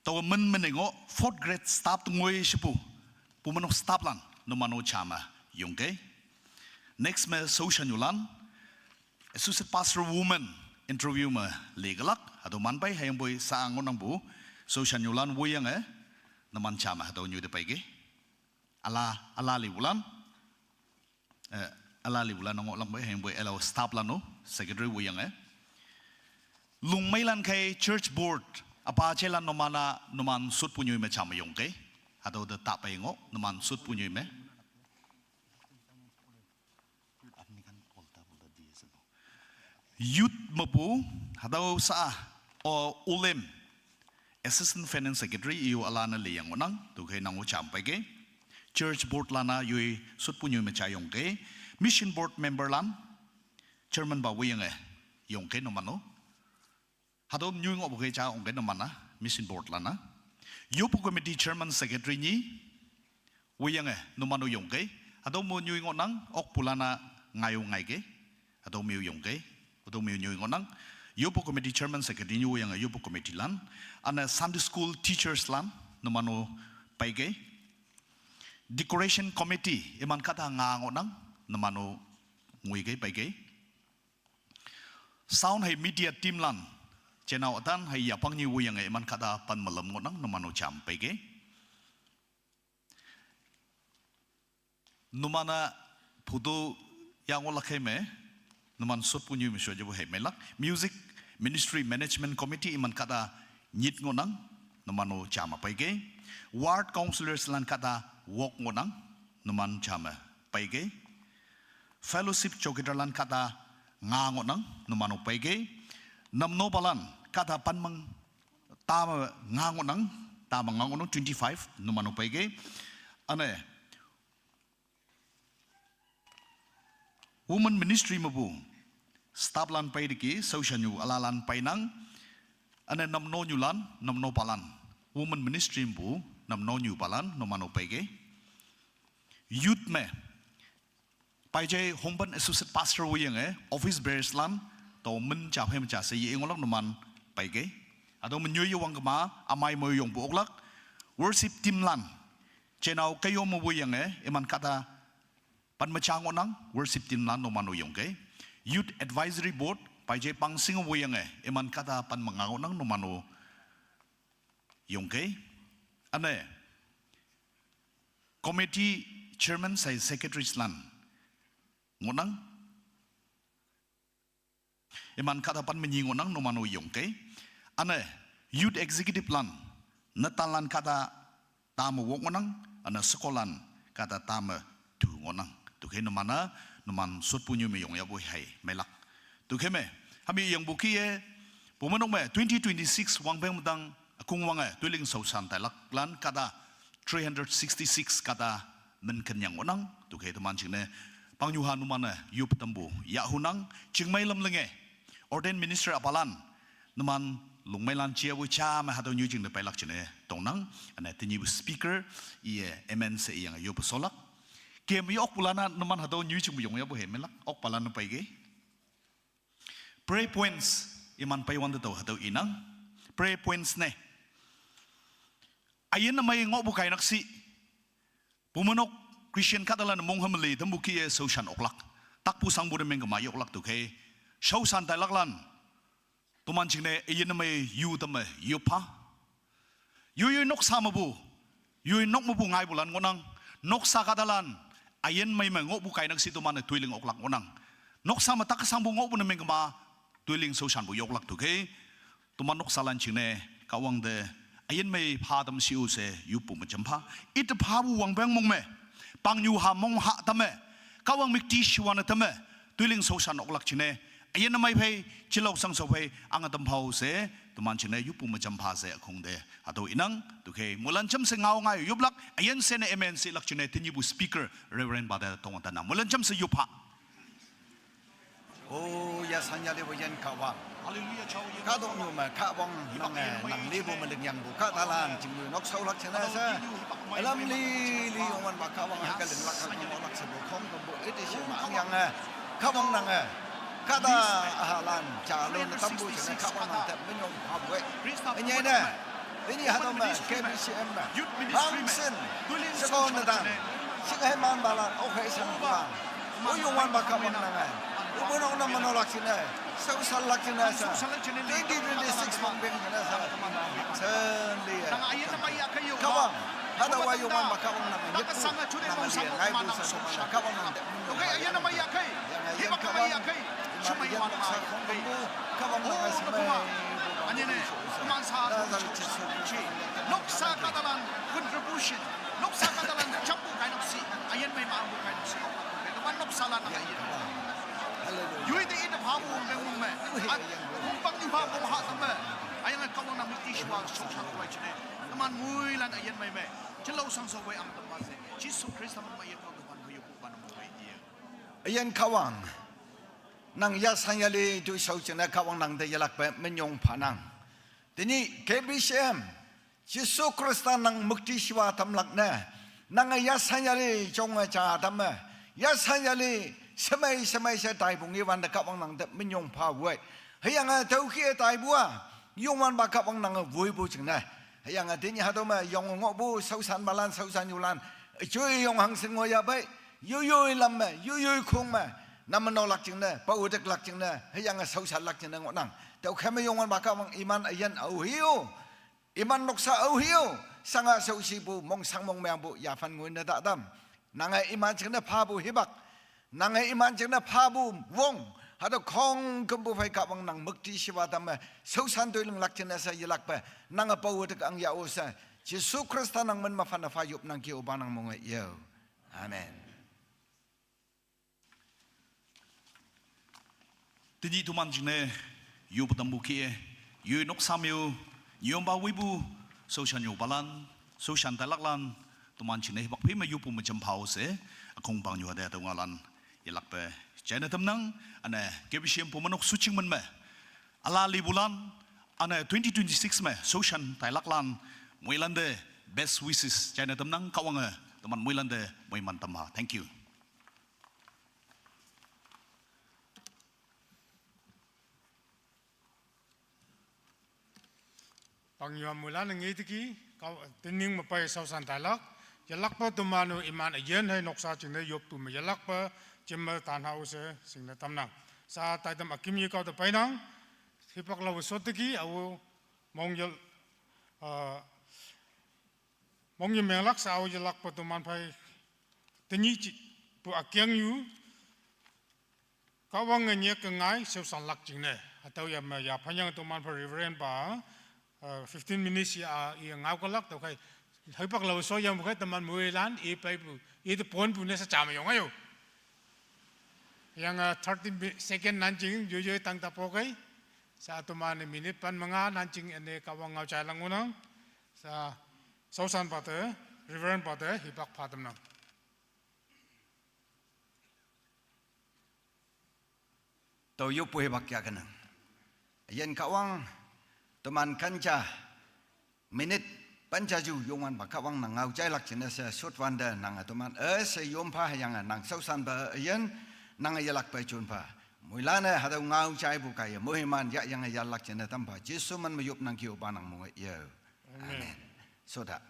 taw menengo 4th grade staff ngoy shipu pumanok staff lan no mano chama yongke next me social yulan associate pastor woman interview ma legalak hado manpai hayang boy sa ngonang bu social yulan wuyang no man chama hado nyude paige ala libulan alali bulan nongok lang boy hayang boy elaw staff lan no secretary wuyang lung mailan kay church board apa chelan noman sut punyoy me chama yong kay hado the tapay ngo noman sut punyoy me youth mabu hado sa o ulem assistant finance secretary iyo alana liyang ngonang tu kay nango champay kay church board lana yui sut punyoy me chayong kay mission board member lan chairman ba wiyang yong kay no mano hado nyung ob kay cha ong kay no mana mission board lana yopo committee chairman secretary ni wiyang no mano yong kay hado mo nyung ngonang ok pulana ngayo ngay kay hado miu yong kay hado miu nyung ngonang yopo committee chairman secretary ni wiyang yopo committee lan ana Sunday school teachers lan no mano pay kay decoration committee iman kata nga ngonang namano ngui gay pai gay sound hay media team lan chenao atan hay yapang ni wuyang man kada pan malam ngonang namano cham pai gay numana pudo yang ola keme naman sut punyu misyo jabo hay melak music ministry management committee iman kada nyit ngonang namano chama pai gay ward councillors lan kada wok ngonang naman chama pai gay fellowship chokidalan kata ngango nang numano paige namno balan kata panmang tama ngango nang 25 numano paige ane woman ministry mabu stablan paidiki social alalan painang ane namno nyulan namno palan woman ministry mabu namno nyu palan numano paige youth me Pajay Homban Associate Pastor wuyang office bears lan to men cha hem cha se yeng olak numan paige ado menyoy wang kama amay mo yung buoklak worship team lan chenao kayo mo wuyang eman kata pan machango nang worship team lan numan uyong ke youth advisory board pajay pang sing wuyang eman kata pan mangango nang numano yung ke ane committee chairman say secretaries lan ngonang iman kata pan menyingonang no mano yong kay ane youth executive plan natalan kata tama wong ngonang ana sekolan kata tama tu ngonang tu kay no mana no man sut punyo me yong ya boy hay melak tu kay me hami yang buki pumanong me 2026 wang bang mudang kung wang tuling so santai lak plan kata 366 kata men kenyang ngonang tu kay teman ching ne Pangyuhan numana yup tambu ya hunang chingmai lam lenge ordained minister apalan naman lungmai lan chia bu cha ma hado nyu jing de pailak chine tongnang ana tinyi speaker ye MNC yang yup solak kem yok pulana naman hado nyu jing bu yong ya bu hemelak ok palan paige pray points iman pai wan to hado inang pray points ne ayen na may ngok bu kai naksi pumanok Christian katalan mong hamli tambuki social oklak ตักผู้สังบุญเมงกมายกลักตุเคชาวสันไตลักลันตัวมันชิงเนยินไม่ยูตมยูพะยูนกสามบูยูนกมบูไงบุลันงนังนกสากาดลันอายันไม่งกบุไก่นักสิตัวมันตุยลิงอกลักงนังนกสามตักสังบุงกบุนเมงกมาตุยลิงชาวสันบุยกลักตุเคตัวมันนกสาลันชิงเนกาวังเดอายันไม่พาดมซิวเซยูปุ่มจำพะอิตพาบุวังเบงมงเมปังยูหามงหะตมกาวังมิกติชวันตมตุยลิงชาวสันอกลักชิงเนอายันไม่เพย์จิลอกสังสเพย์อังตัมพาวเซตัวมันชิงเนยูปุ่มจำพาเซคงเดฮัตโตอินังตุเคมุลันจำเสงเอาไงยุบลักอายันเซเนเอเมนสิลักชิงเนตินิบุสปีกเกอร์เรเวนบาเดตงตันนามุลันจำเสยุพะโอ้ยาสัญญาเลวยันขวัง ฮาเลลูยาชาว ข้าต้องอยู่มาข้าวังนังนังลีบุมันเลี้ยงบุข้าตาลานจิมือนกเสาลักชนะซะลำลีองวันบักข้าวังให้กันเลี้ยงลักข้าวังลักสบุคงกับบุเอติชิมังยังข้าวังนังข้าตาอาลันจาลุนตั้มบุชนะข้าวังแต่ไม่ยอมพาบุไอ้เนี่ยเนี่ยนี่ฮัตมาเคมิซีเอ็มฮังเซนสกอนดันสิงห์มันบาลานโอเคสังกังโอ้ยวันบักข้าวังนังอุบลน้ำมันลักชนะสาวสันลักชนะซะ2026มองเป็นชนะซะเชิญดีข้าวังฮัตวายุวันบักข้าวังนังยึดนังเลี้ยงไงบุษสมนะข้าวังนังโอเคอายันน้ำมันยาเคยังข้าวังช่วยวันบักข้าวังนังข้าวังนังสมัยอันนี้เนี่ยมันซานกซากาตาลัน contribution นกซากาตาลันจับบุกไก่นกสีอายันไม่มาบุกไก่นกสีแต่ว่านกซาลันอายันยูไอที่อินทผาบุงเป็นมุมแม่มุมปังยูพาบุงหาทำแม่อายันเขาวังนังมิติชวาสงสารไว้ชนะน้ำมันมุยลันอายันไม่แม่ฉันเล่าสังสวยอังตมาเสจิสุคริสต์มันไม่ยังตัวมันพยุบันมุยเดียวอายันเขาวังนังยาสัญญาลีดูชาวชนะเขาวังนังเดียลักไปไม่ยงผานังทีนี้เคบิเชมจิสุคริสต์นังมุติชวาทำหลักแน่นังยาสัญญาลีจงจ่าทำแม่ยาสัญญาลีสมัยเสตายบุงยีวันตะกับวังนังแต่ไม่ยงพาไว้เฮียงเท่าขี้ตายบัวยงวันบักกับวังนังวุ้ยบุจึงนะเฮียงทีนี้ฮัตโมยงงอบูสาวสันบาลานสาวสันยูลันช่วยยงหังสิงวยาไปยุยลำแม่ยุยคงแม่น้ำมันนอลักจึงนะป้าอุดกลักจึงนะเฮียงสาวสันลักจึงนะงอนังแต่แค่ไม่ยงวันบักกับวังอิมันอายันเอาหิวอิมันนกซาเอาหิวสังอาสาวชีบุมองสังมองแมงบุยาฟันงวยนะตาดำนางอิมันจึงนะพาบุฮิบักนางอิมันจึงนะพาบุวงฮัตคองกบุไฟกับวังนางมุกที่ชีวาทำไมสาวสันตัวลึงลักจึงนะใส่ยลักไปนางป้าอุดกอังยาอุษะจิสุคริสต์นางมันมาฟันฟ้ายุบนางคิวบานังมงเยออาเมนทีนี้ทุกมันจึงเนี่ยยูปตัมบุคียูนกสามิวยูมบาวิบูโซชันยูบาลันโซชันแต่ลักลันทุกมันจึงเนี่ยบักพิมยูปุ่มจำพาวเสคงบังอยู่เดียตัวงาลันยลักไปเจนทำนังอันนี้เก็บเสียงปุ่มนกสุชิงมันไหมอาลาลีบุลันอันนี้2026ไหมโซชันแต่ลักลันมวยลันเด best wishes เจนทำนังเขาวังตัวมันมวยลันเดมวยมันตำมา thank youปังยามมุลานังเอติกีเขาตินิงมาไปสาวสันไตลักยลักปะตุมานุอิมันอายันให้นกซาจึงได้ยกตุมยลักปะจิมมาตานหาอุเสสิ่งนั้นตำนังซาไตตมอากิมยีเขาตะไปนังที่พักเราสดตะกี้เอามองยมองยเมลักสาวยลักปะตุมันไปตินี้ปุอาเกียงอยู่เขาว่าเงี้ยก็ง่ายสาวสันลักจึงเนี่ยแต่ยามยาพยังตุมันไปริเวณป่า15 minutes yang ngau kalak tau kai hipak lau so yang bukai teman muilan pai pu itu pon pu nesa jam yang ayo yang 30 second nancing jujur tang tapo kai sa teman minit pan manga nancing ene kawang ngau cai langunang sa sausan pate riveran pate hipak patam nang tau yu pu hipak ya kana yen kawang teman kanca minit pancaju yongan bakawang nang ngau cai lak china se sut wanda nang teman se yom pha yang nang sausan ba yen nang yalak pa chun pha muilana hada ngau cai bu kai muhiman ya yang yalak china tampa jesu man mayup nang kiu banang mo ye amen soda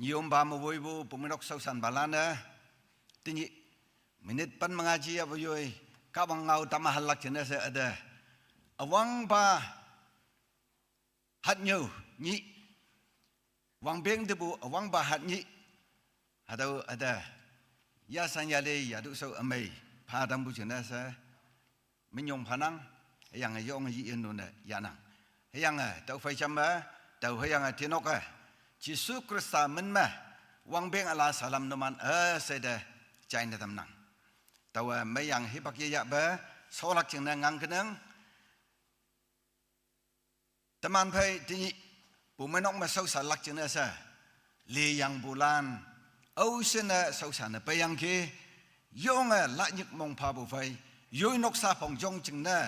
Nyom ba mo boy bu puminok sausan balana. Tini minit pan mengaji apa yoi. Kawang ngau tamah halak jenis ada. Awang ba hat nyu nyi. Wang beng debu awang ba hat nyi. Ada. Ya sanyale ya du so amai. Padam bu jenis menyong panang. Yang yong yi inuna yanang. Yang tau fai chamba tau yang tinok Yesus Kristus menma wang beng Allah salam numan seda China tamnang. Tau mayang hipak ya ba solak jeng nang kenang. Teman pai tini pumenok ma sau salak jeng sa li yang bulan au sena sau sana payang ke yong la nyik mong pa bu fai yoi nok sa pong jong jeng na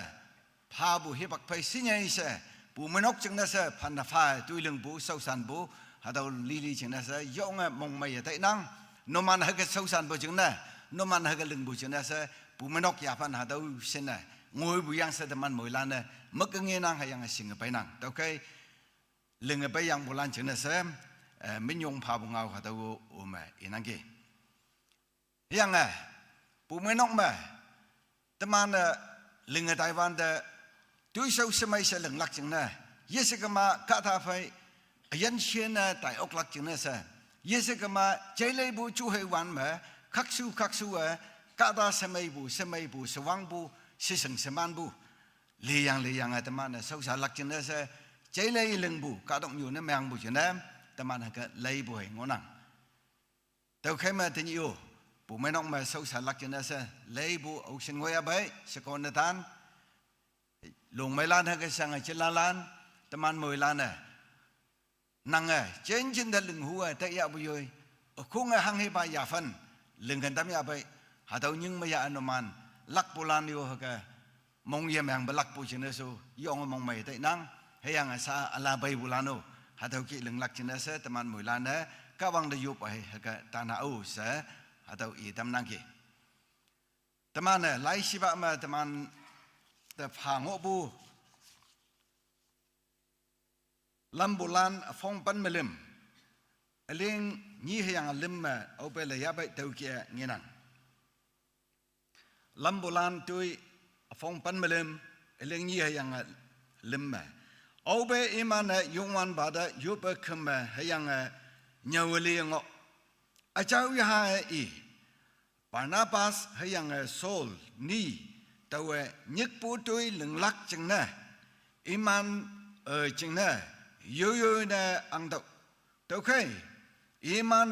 pa bu hipak pai sinyai sa pumenok jeng na sa pan na fa tu leng bu sau san bu Hadau lili jeng na sa yong mong mai tai nang noman haga sau san bu jeng na noman haga leng bu jeng na sa pumenok ya pan hadau sena ngoi bu yang sa teman moi lan na mak nge nang ha yang sing pai nang tau kai leng pai yang bulan jeng na sa min yong pa bu ngau hadau o ma inang ge yang pumenok ma teman leng Taiwan da tu sau semai sa leng lak jeng na yese kama ka tha phai Ayan siya na tayo oklak jina sa. Yese kama jailay bu chuhay wan ma kaksu kada samay bu sawang bu sisang saman bu liyang teman na sa lak jina sa jailay ilang bu kadok nyo na mayang bu jina teman na lay bu hay ngonang. Tau kay ma tinyo pumenok ma sa lak jina sa lay bu o singoy abay sa konatan long may lan haga sa nga chilalan teman mo ilan na nang chen da leng hua ta ya bu yoi khung hang he ba ya fan leng kan tam ya bai ha dau nying ma ya anoman lak pulan yo ha mong ye mang balak pu chine so yong mong mai tai nang he yang sa ala bai bulano ha dau ki leng lak chine sa taman mui lan na ka wang da yup ai ha ta na au sa ha dau i tam nang ki taman lai si ba ma taman ta pha ngo bu Lam bulan phong pan melim Aling nyi yang lim au pe la ya bai tau kia nginang Lam bulan tui phong pan melim Aling nyi yang lim au pe iman yungwan bada yupa kem yang nyawali ngo Achau ya i Barnabas yang Saul ni tau nyik pu tui leng lak cheng na iman cheng na yo na ang tau tau kai iman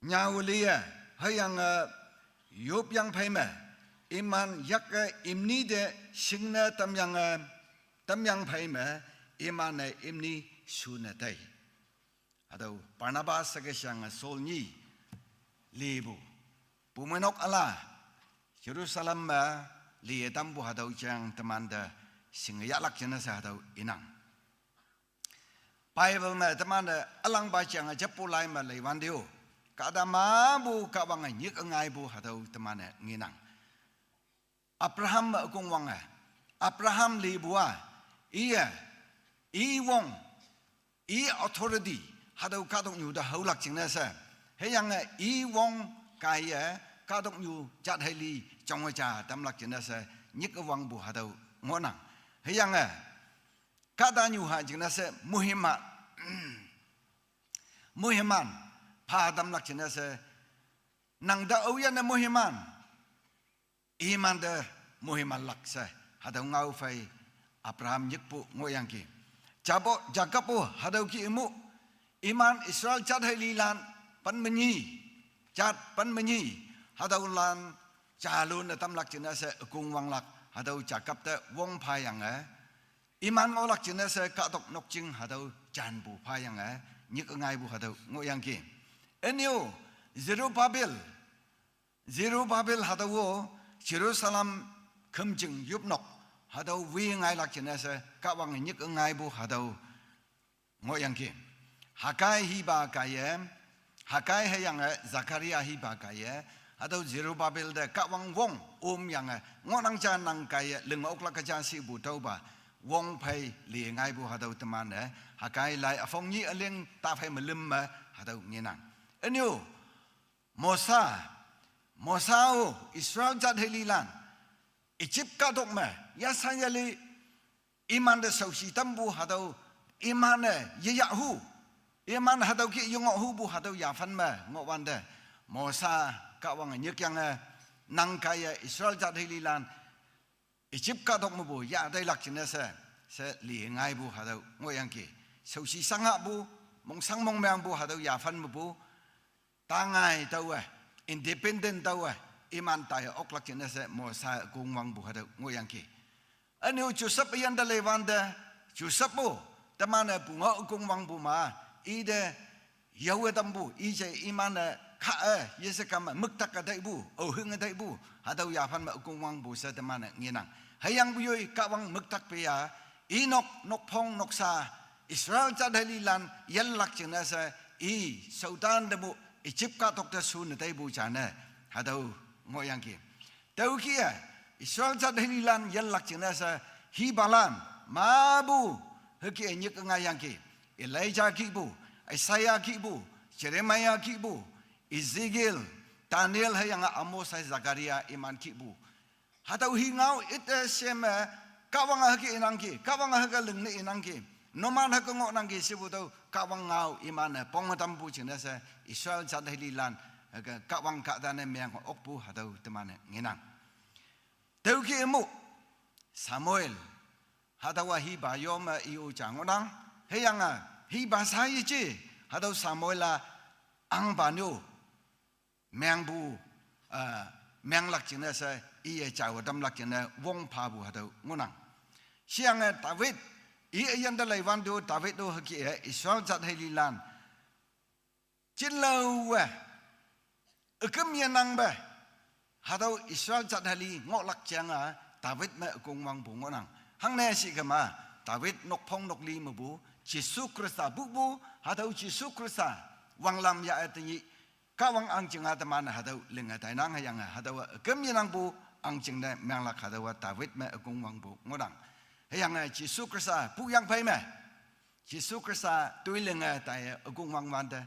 nyawlia hayang yop yang pai ma iman yak imni de singna tam yang pai ma iman imni suna tai atau Barnabas sa sang Saul ni libu pumenok ala Jerusalem ma li tambu hadau chang tamanda singa lak jana sa hadau inang Bible ma teman alang baca nga japulai ma leiwan dio kada mabu ka wang nyik ngai bu hadau teman nginang Abraham kung wang Abraham li bua iya i wong i authority hadau kadong yu da haulak jingna sa heyang i wong kaya kadong yu jat heli chong cha tamlak jingna sa nyik wang bu hadau ngonang heyang kada nyu ha jingna se muhiman padam lak jingna se nang da oya na muhiman iman da muhiman lak se hadau ngau fai Abraham nyikpu ngoyang ki jabo jakapu hadau ki imu iman Israel chat helilan pan menyi hadau lan calun na tam lak jingna se kung wang lak hadau jakap ta wong phayang Iman ngolak jina se katok nok jing hadau jan bu payang nyik ngai bu hadau ngoyang ki enyo Zerubbabel hadau Jerusalem kemjing yup nok hadau wi ngai lak jina se kawang nyik ngai bu hadau ngoyang ki Hakai hi ba kaya Hakai hayang Zakaria hi ba kaya hadau Zerubbabel de kawang wong yang ngonang jan nang kaya leng ok lak ja si bu tau ba วงไพเลียงไงบุหาดูตมันเนี่ยหากไอ้ไล่ฟงนี้เลี้ยงตาไพมันลืมมาหาดูเงี้ยนังอันนี้โมซาอิสราเอลจัดเฮลิลันอียิปต์ก็ตกมายาสัญญาลีอิมันเดสุชีตัมบุหาดูอิมันเนี่ยยะฮูอิมันหาดูกี่ยงฮูบุหาดูยาฟันมางวันเดโมซากะวังยึกยังนังกายอิสราเอลจัดเฮลิลันอียิปต์ก็ตกมาบุยาได้หลักจินเนสเสเลียงไงบุหาดูงยังกี่สุชีสังหะบุมงสังมงแมงบุหาดูยาฟันมาบุตั้งไงตัวindependent tahu iman tayo oklak jenis Musa gungwang buhada ngoyang ki anu Joseph yang dalewan da Joseph bu temana bunga gungwang buma ide yawe tambu ije iman kha yesekam muktak adai bu hung adai bu hadau yapan ma gungwang bu sa temana nginang hayang buyoi kawang muktak pe ya inok nokpong noksa Israel cadalilan yallak jenis I Sultan debu Egypt ka tok ta sun tai bu cha ne ha dau ngo yang ki dau ki ya Israel cha dai lan yan lak china sa hi balan ma bu he ki nyik nga yang ki Elijah ki bu Isaiah ki bu Jeremiah ki bu Ezekiel Daniel ha yang Amos Zakaria iman ki bu ha dau hi ngau it sem ka wang ha ki inang ki ka wang ha ka leng ne inang ki no man ha ka ngo nang ki si bu dau ka wang ngau iman pong tam bu china sa Israel jad hililan ka wang ka dane meng okpu hadau temane nginang teu ki mu Samuel hadawa hi ba yom iu jangonang heyanga hi ba sai chi hadau Samuel la ang ba nyu meng bu meng lak china sa i chaw dam lak china wong pha bu hadau ngonang siang David i yan da lai wan do David do ki Israel jad hililan Chín lâu cấm nhà năng bè, hà đâu Israel chặt hali ngọ lắc chang David mẹ cùng mang bùng ngọ năng, hang nè sĩ cái mà David nọc phong nọc li mà bố, Jesus Christa bố, hà đâu Jesus Christa, wang lam ya etni, ka wang ang chừng hà tâm hà đâu linh đại năng hay yang hà đâu cấm nhà năng bố, ang chừng này mang lắc hà đâu David mẹ cùng mang bùng ngọ năng, hay yang Jesus Christa bố yang phải mẹ, Jesus Christa tôi linh tại cùng mang van đây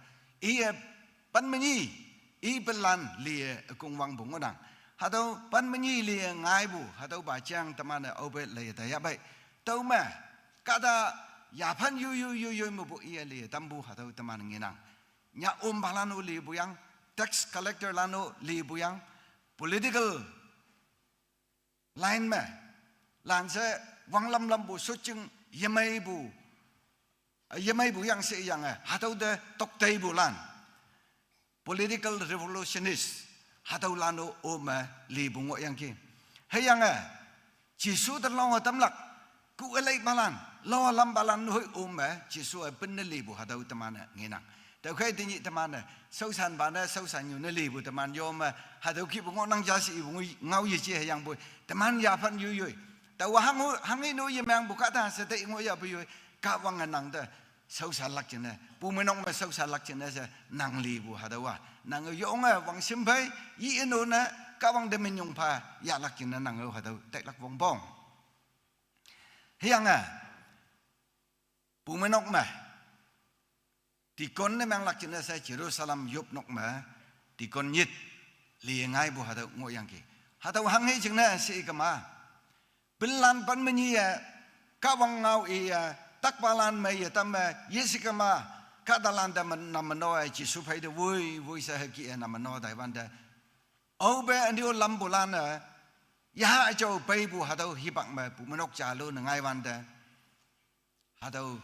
pan menyi pelan lia kung wang bung odang hatau pan menyi lia ngai bu hatau ba chang tamana obe le ta ya bai tau ma kada ya pan yu mu bu ia lia tambu hatau taman nginang nya balano li bu yang tax collector lano li bu yang political line ma lan se wang lam bu su chung yamai bu yang se yang hatau de tok tei bu lan political revolutionist hatau lano oma li bu ngo yang ki he yang Jisu terlong tam lak ku elai balan lo lam balan hoi oma Jisu pen li bu hatau tamana nginang tau khai tinyi tamana sau san bana sau san yu ne li bu taman yom hatau ki bu ngo nang ja si bu ngau yi chi he yang bu taman ya phan yu tau hang ni no yemang bu ka ta se te ngo ya bu yu ka wang nang da sau sa lak chene pu menong ma sau sa lak chene se nang li bu hadawa nang yong wang sim bai yi eno na ka wang de men yong pha ya lak chene nang hadaw tek lak wong bong hiang pu menok ma ti kon ne mang lak chene se Jerusalem yop nok ma ti kon nyit li ngai bu hadaw ngo yang ki hadaw hang hi chene se ka ma belan pan menyi ka wang ngau tak balan mai tam yesikama kadalan da namano ai Jisu phai de vui sa ki namano dai ban da obe andio lambulan ya cho pai bu hadau hibak ma bu manok cha lo ngai ban da hadau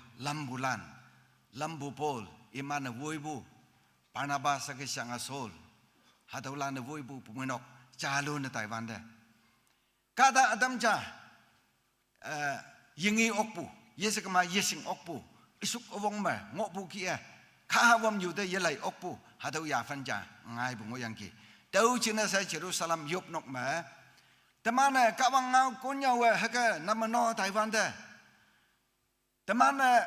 lambu pol imana vui bu panaba sa ke sang asol hadau lan vui bu manok cha lo na tai ban da kada adam cha yingi okpu Yesikama yesing okpu isuk owong ma ngokpu ki kahawam yude yelai okpu hadau ya fanja ngai bu ngoyang ki tau china sa Jerusalem yop nok ma tamana ka wang ngau konya wa haka namano Taiwan da tamana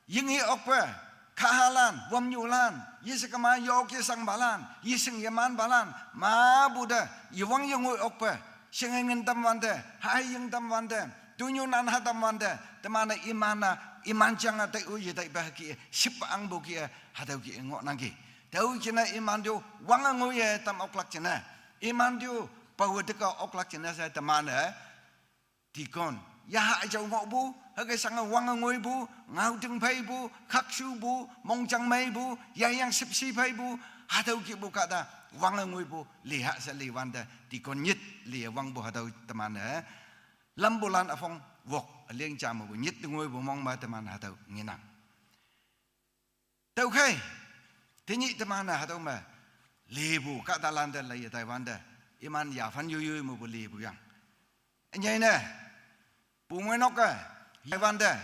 yingi okpa kahalan wam yulan yesikama yoke sang balan yesing yaman balan ma buda yuwang yongoi okpa singengin tamwan da hai yang tamwan da tunyu nan hatamanda tamana iman changa tai uji tai bahaki sip ang buki hadau ki ngok nangi tau china iman du wang ngoye tam oklak china iman du pawedeka oklak china sa tamana tikon ya ha jau ngok bu hagai sanga wang ngoi bu ngau ting pai bu khak su bu mong chang mai bu yang sip si pai bu hadau ki bu kada wang ngoi bu liha sa liwanda tikon nyit li wang bu hadau tamana lâm bồ lan ở phong vọc liên trà một nhất ngôi bộ mong mà tầm hà tàu nghe nặng tàu khai thế nhị tầm hà tàu mà lì bù các ta lan đây là ở Đài Loan đây iman giả phán yu một bộ lì bù yang anh nhảy nè bù mới nóc cái Đài Loan đây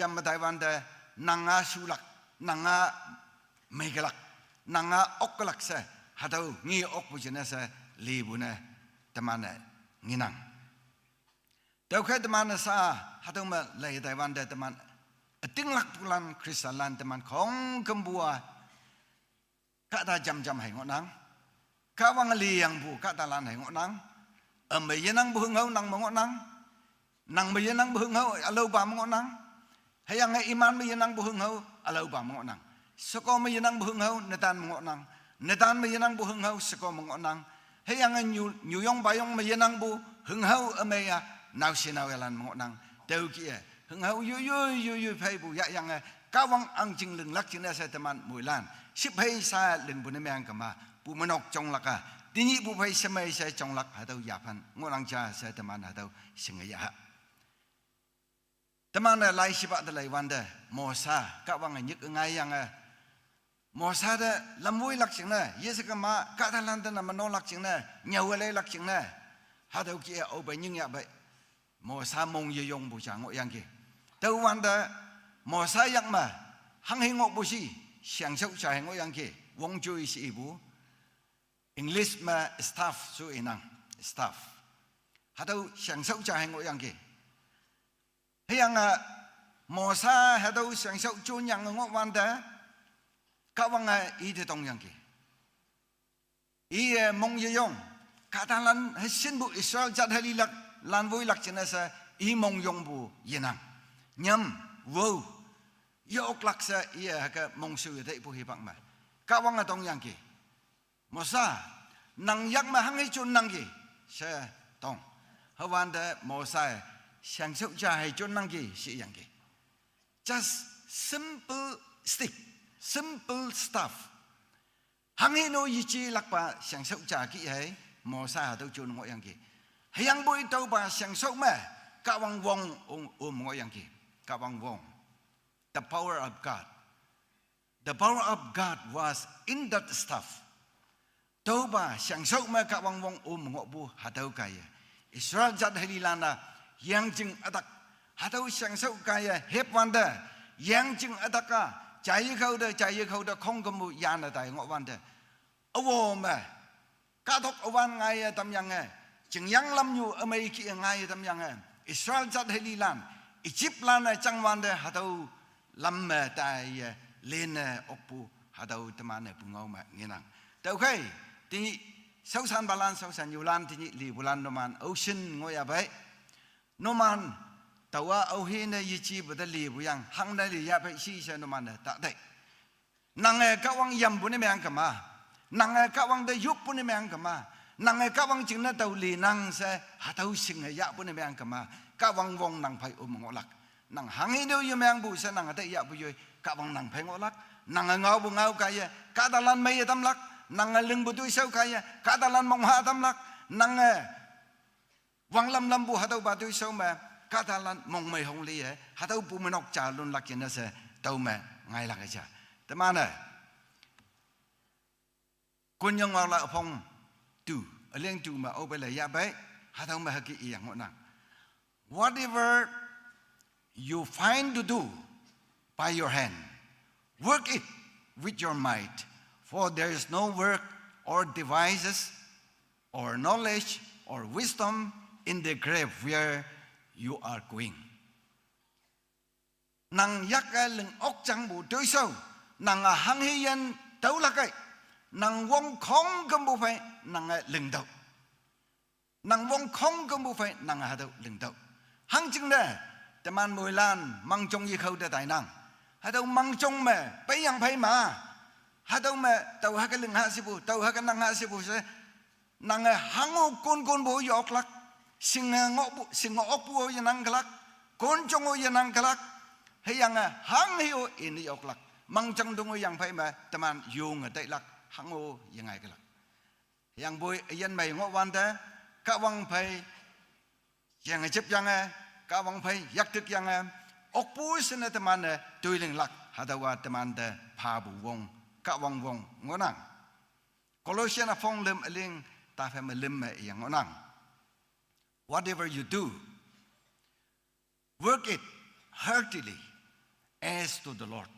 yam Đài Loan đây nanga sulak nanga megalak nanga okalak se hà tàu nghi ok bù chân se lì bù nè tầm nghe nặng tau khai teman sa hatu ma lai Taiwan de teman ting lak bulan Kristalan teman khong kembua ka ta jam hai ngonang ka wang liang bu ka ta lan hai ngonang me yenang bu ngau nang ngonang nang me yenang bu ngau alo ba ngonang hayang iman me yenang bu ngau alo ba ngonang soko me yenang bu ngau netan netan me yenang bu ngau soko ngonang hayang nyu yong ba yong me yenang bu ngau ya nào xin nào là một năng đều kia hưng hậu yu phải bù dạ yang cao vang ăn chừng lưng lắc chừng này sẽ teman mùi lan ship hay sa lưng bù nêm ang kama bù manok trong lắc à tí nhị bù phải xem hay sẽ trong lắc hà đâu dạ phan ngô năng cha sẽ teman hà đâu sinh ấy dạ teman là lai ship at lai vấn đề mò sa cao vang anh nhức ngay yang mò sa đó làm vui lắc chừng này yes kama cả thằng lan tên là man lắc chừng này nhiều lấy lắc chừng này hà đâu kia ở bên nhưng dạ vậy mò sa mong ye yong bu chang yang ki tau wan da mò sa yak ma hang hing ngok bu si xiang shau cha ngo yang ki wong chui si bu English ma staff su inang staff ha tau xiang shau cha ngo yang ki hayang mò sa ha tau xiang shau chu yang ngok wan da ka wang i de tong yang ki i mong ye yong ka ta lan ha sin bu Israel chat ha li lak lan vui lắc chân sa y mong yong bu yenang nhâm vô yok lắc sa y cái mong sư thế bu hi bang mà các wang atong yang ki mosa nang yak ma hang hi chun nang ki sa tong hawan de mosa sang sâu cha hay chun nang ki si yang ki just simple stick simple stuff hang hi no yi chi lak pa sang sâu cha ki hay mosa đâu chun ngo yang ki hayang bui tau ba sang sâu mà ka wang wong ngo yang ki ka wang wong the power of God was in that stuff tau ba sang sâu mà ka wang wong ngo bu ha tau kai Israel jat helilana yang jing atak ha tau sang sâu kai hep wanda yang jing ataka chai khâu da không có mu yan da tai ngo wanda awo ma ka thok awan ngai tam yang chừng yang lam nhu ở mấy kia ngay tâm yang Israel chặt heli lan Egypt lan chẳng van de hà đâu lam tại lên opu hà đâu tâm an bung ngau mà nghe năng đâu khai thì sáu san balan sáu san yulan thì li bulan noman ocean ngoi à vậy noman tàu au hi ne yichi bờ li bu yang hang ne li ya phải si se noman ta đây năng ka wang yam bu ne mang kama năng ka wang de yup bu ne mang kama nang ka wang ching na tàu li nang se ha tàu sing ya bu ne mang kama ka wang wong nang phai ngolak nang hang hi do yu mang bu se nang ta ya bu yu ka wang nang phai ngolak nang ngau bu ngau ka ya ka ta lan mai tam lak nang lưng bu tu sau ka ya ka ta lan mong ha tam lak nang wang lam bu ha tàu ba tu sau mà ka ta lan mong mai hong li ha tàu bu menok cha lun lak chen se tàu mà ngai lak cha ta ma ne kun yang wa la phong tu aliang tu ma o bela ya bai ha thong ma ha ki yang ngona whatever you find to do by your hand work it with your might for there is no work or devices or knowledge or wisdom in the grave where you are going nang yak lưng ốc chang bu tui sâu nang hang hiyan tau la kai nang wong khong kam bu phai nang lưng đầu nang wong khong kam bu phai nang ha đầu lưng đầu hang chừng nèแต่มันมวยลานมังจงยี่เขาแต่ไหนนั่งฮัตเอามังจงแม่ไปยังไปมาฮัตเอาแม่เต่าฮักกันลึง50 เต่าฮักกันนั่ง50 เสนั่งหังเอาคนบ่ยอกลักสิงงอสิงออกบ่ยนังกลักคนจงยนังกลักให้ยังหังหิวอินยอกลักมังจงดงยังไปมาแต่มันยุงได้ลักหังโอยังไงกลักยังบ่ยันไม่งอวันแต่กะวังไปยังไงเจ็บยังไงกะวังไปยักตึกยังไงออกปูสนะแต่มันตุยลึงลักหาดว่าแต่มันพาบุวงกะวังวงงอนังโคโลเซียนฟงเลิมลิงตาเฟมเลิมอย่างงอนัง whatever you do work it heartily as to the Lord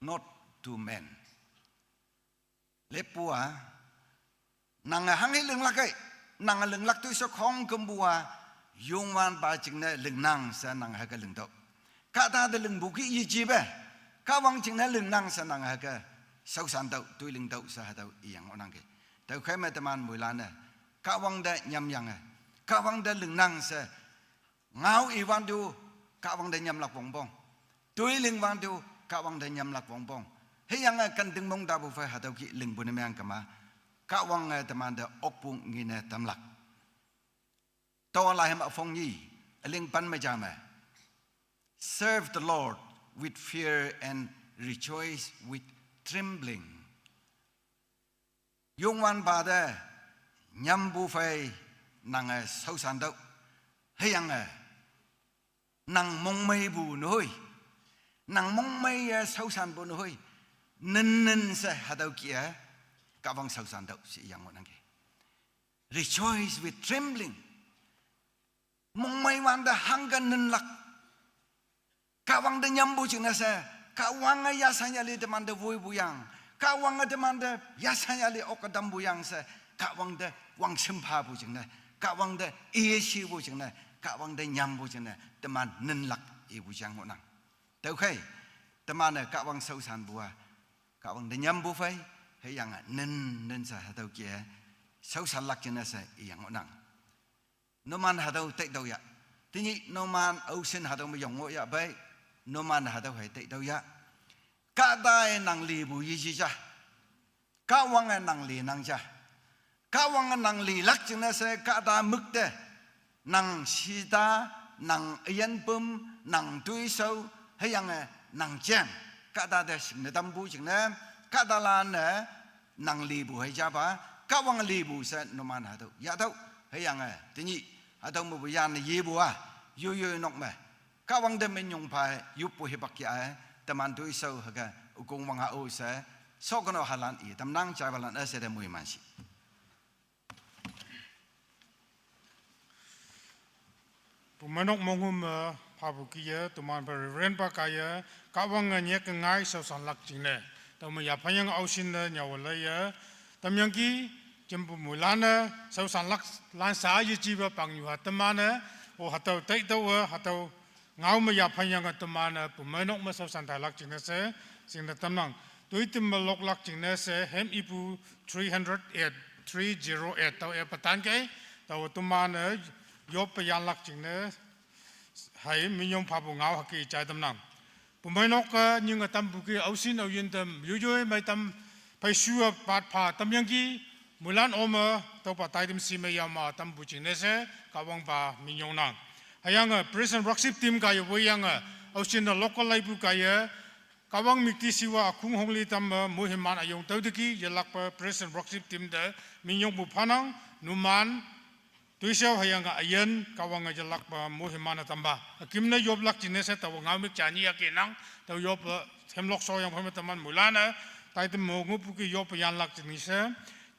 not to men เล็บปัวนางหังให้ลึงลักไอ้นางลึงลักตัวสของกบัวยงวันปาจิงเนี่ยลึงนางเสนางฮักลึงโตกะตาเดลึงบุกี้ยีจีเบกะวังจิงเนี่ยลึงนางเสนางฮักเสาสันโตตุยลึงโตเสหะโตอีหยังอนังเกแต่ใครมาตะมันมวยลานเนี่ยกะวังเดยำยังกะวังเดลึงนางเสเงาอีวันดูกะวังเดยำลักวงบงตุยลึงวันดูกะวังเดยำลักวงบงเฮียงกันดึงมงดาบุไฟหะโตกิลึงบุญเมียงกะมากะวังตะมันเดอกปุงงินเนี่ยตำลักตัวอะไรมาฟงยี่เลี้ยงปันไม่จำserve the Lord with fear and rejoice with trembling ยงวันบาดยำบุไฟนางเสาสันโตเฮียงนางมงไม่บุญหอยนางมงไม่เสาสันบุญหอยนินเสหะโตกี้กะวังเสาสันโตสิยังวันนั้น rejoice with tremblingมงไม่วันเดหังกันนินลักกะวังเดยำบุจินะเสกะวังยาสัญญาลีเดมันเดวุยบุยังกะวังเดมันเดยาสัญญาลีอกดัมบุยังเสกะวังเดวังชิมพาบุจินะกะวังเดเอชีบุจินะกะวังเดยำบุจินะเดมันนินลักอีบุยังหัวนังแต่โอเคเดมันกะวังเสาสันบัวกะวังเดยำบุไฟให้ยังนินเสหะโตเกียเสาสันลักจินะเสอียังหัวนังโนมันหาตัวเตะตัวยะทีนี้โนมันเอาเส้นหาตัวไม่ยงโง่ยะไปโนมันหาตัวให้เตะตัวยะกะได้นังลีบุยจีจ้ะกะวังนังลีนังจ้ะกะวังนังลีลักจึงนะเสกะได้มึกเดนังชีตานังยันปุ่มนังตุยโซให้ยังนังแจ้งกะได้เดสิ่งในตำบูจึงนะกะได้ลานนังลีบุให้จ้าปะกะวังลีบุเสโนมันหาตัวยะตัวให้ยังทีนี้อาตมาบุญญาณยีบัวยูนกแม่ก้าวังเดมินยงพายยุบปุหิปักยาแต่มันตุยเศร้าฮะกันอุกงวังอาโอเสสกันเอาฮัลันอีตำนังใจบัลันเสด็จมุยมันสิปุมนกมงหุมพาบุกี้ตุมันไปเรียนปากายก้าวังเงี้ยก็ง่ายเศร้าสันลักจริงเนี่ยแต่มาอย่าพยังเอาสินเนี่ยอย่าวันเลยแต่ยังกี้จำปุ่มล้านเสาสันลักล้านสายจีบปังอยู่หัตมันโอ้หัตเตยตัวหัตเงาไม่อยากพยังหัตมันปุ่มนกมาเสาสันไทยลักจริงนะเสสิ่งนั้นตำนังตัวที่มาลกลักจริงนะเสเฮมอีปู308ตัวปัตตันเกยตัวตุมันยบไปยันลักจริงนะให้มียงพาบุเงาหักกีใจตำนังปุ่มนกก็ยังตำบุกีเอาสินเอายินตำยุ่ยไม่ตำไปชัวปาดผ่าตำยังกี้มุลันอมตัวปัตตายดิมซีเมียมาตั้มบุจินเนสกาวังปามิยงนังหายังPrison Rockshipทีมกายวุยังเอาชินlocal ไลบุกายกาวังมิติสิวะคุ้งหงลีตั้มมุฮิมันอายุตัวตะกี้ยลักป Prison Rockshipทีมเดมิยงบุพนังนุมันตุยเซลหายังอายันกาวังยลักปมุฮิมันตั้มบะคิมเนยบลักจินเนสตัวงามิกจานีอากินังตัวยบเฮมล็อกโซยังพม่ตัมมันมุลันตายตั้มงูปุกิยบยันลักจินเนส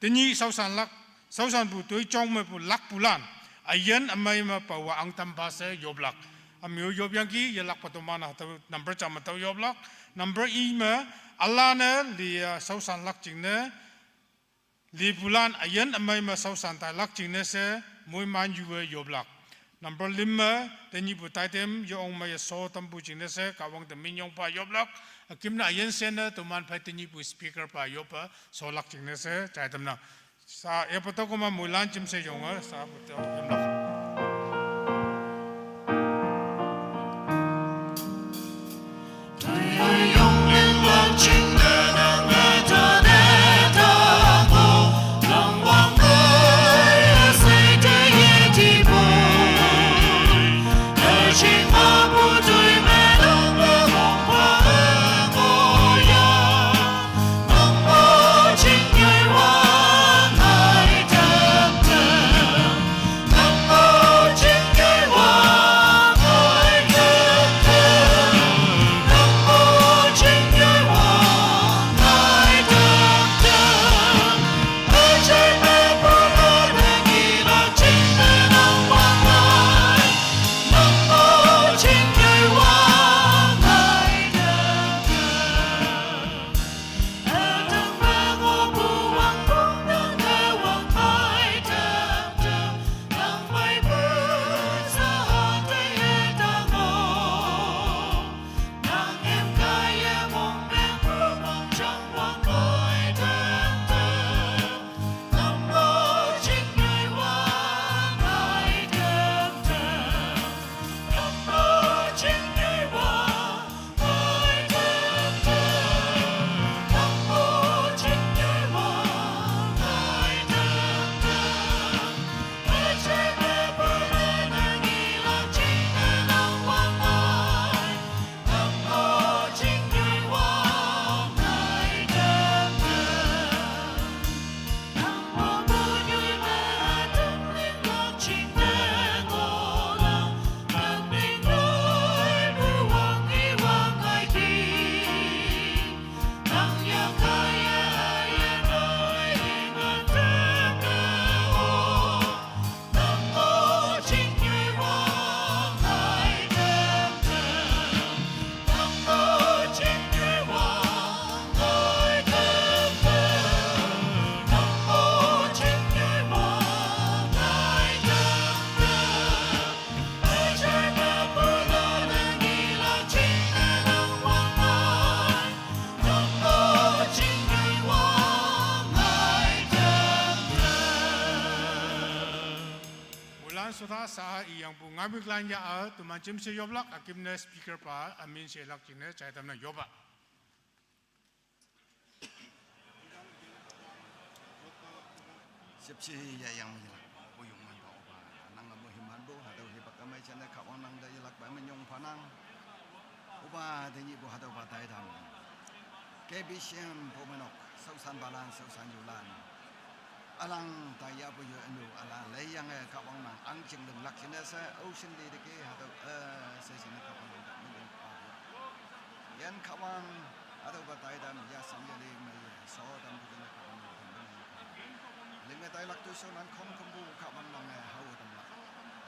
ทีนี้เสาสันลักเสาสันบุตรจงมาบุลักปุลันอายันอเมย์มาป่าวอังตัมบาเซยบลักอเมย์ยบยังกี้ยลักปัตมานะตัวนัมเบอร์จำมาตัวยบลักนัมเบอร์อีมาอัลลาเนลีเสาสันลักจริงเนลีปุลันอายันอเมย์มาเสาสันไทยลักจริงเนเซมวยมันยูเอยบลักนัมเบอร์ลิมมาทีนี้บุตรไทยเต็มยองมาโซตัมบุจริงเนเซกาวังเตมินยองพายบลักคิมน่าอายันเซนตัวมันไปทีนี้บุสปีกเกอร์พายบโซลักจริงเนเซใจตำนังsa e pato ko ma mulan chim se yong sa pato yam la yang pu ngabik lan ya tuman cim se yoblak akimne speaker pa amin se lak jine chai tam na yoba. Siap si ya yang menjelak buyung man ba oba nang amo himan bo hadau hi bakamai chana kawang nang da yelak ba menyong panang oba dengi bo hadau ba dai dam ke bisem bo menok sausan balan sausan yulan alang taya bo yo anu ala layang kawang nang angching lem lak sina sa ocean de de ke hadau se sina kawang nang da menyong pa yan kawang hadau ba dai dam ya samjali mai so dam bu jana kawang lenga tai lak tu so nan khom kombu ka wan nang ha wo tam la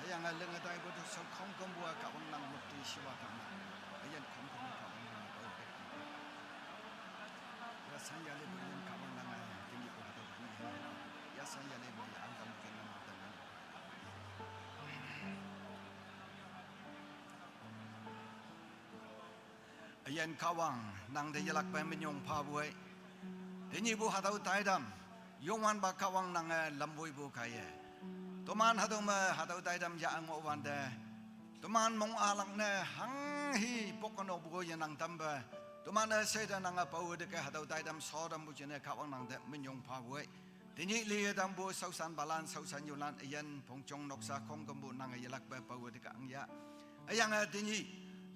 ayang lenga tai bo tu so khom kombu ka wan nang mukti siwa tam la ayan khom kombu ka wan nang bo be ya san ya le bo ka wan nang tingi ko ta ya san ya le bo ya ang tam ken nang tam ayan kawang nang de yalak pa menyong pa buai tingi bo ha tau tai dam Yongwan ba kawang nang lamboi bu kaya. Tuman hadong ma hadau dai dam ya ang owan de. Tuman mong alang ne hang hi pokono bu yan nang tamba. Tuman se da nang pau de ka hadau dai dam so dam bu jene kawang nang de minyong pa bu. Tini li dam bu sausan balan sausan yulan ayan pongchong noksa khong kambu nang yelak ba pau de ka ang ya. Ayang tini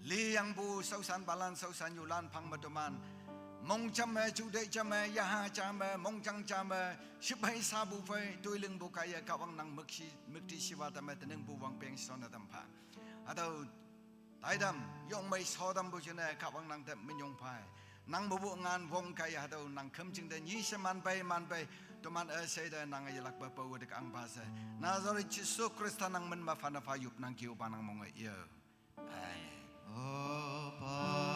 li yang bu sausan balan sausan yulan phang ma tuman mong chăm chủ đề chăm ya ha chăm mong chăng chăm ship hay sa bu phơi tôi lưng bu kaya kawang nang mukti siwa tam teneng bu wang peng son tam pha atau tai dam yong mai so dam bu chene kawang nang tem minyong phai nang bu ngan wong kaya atau nang kham ching de ni se man pai to man se de nang yalak ba pa de ang ba se nazari chisu krista nang men ma fa na fa yup nang ki upa nang mong ye Oh,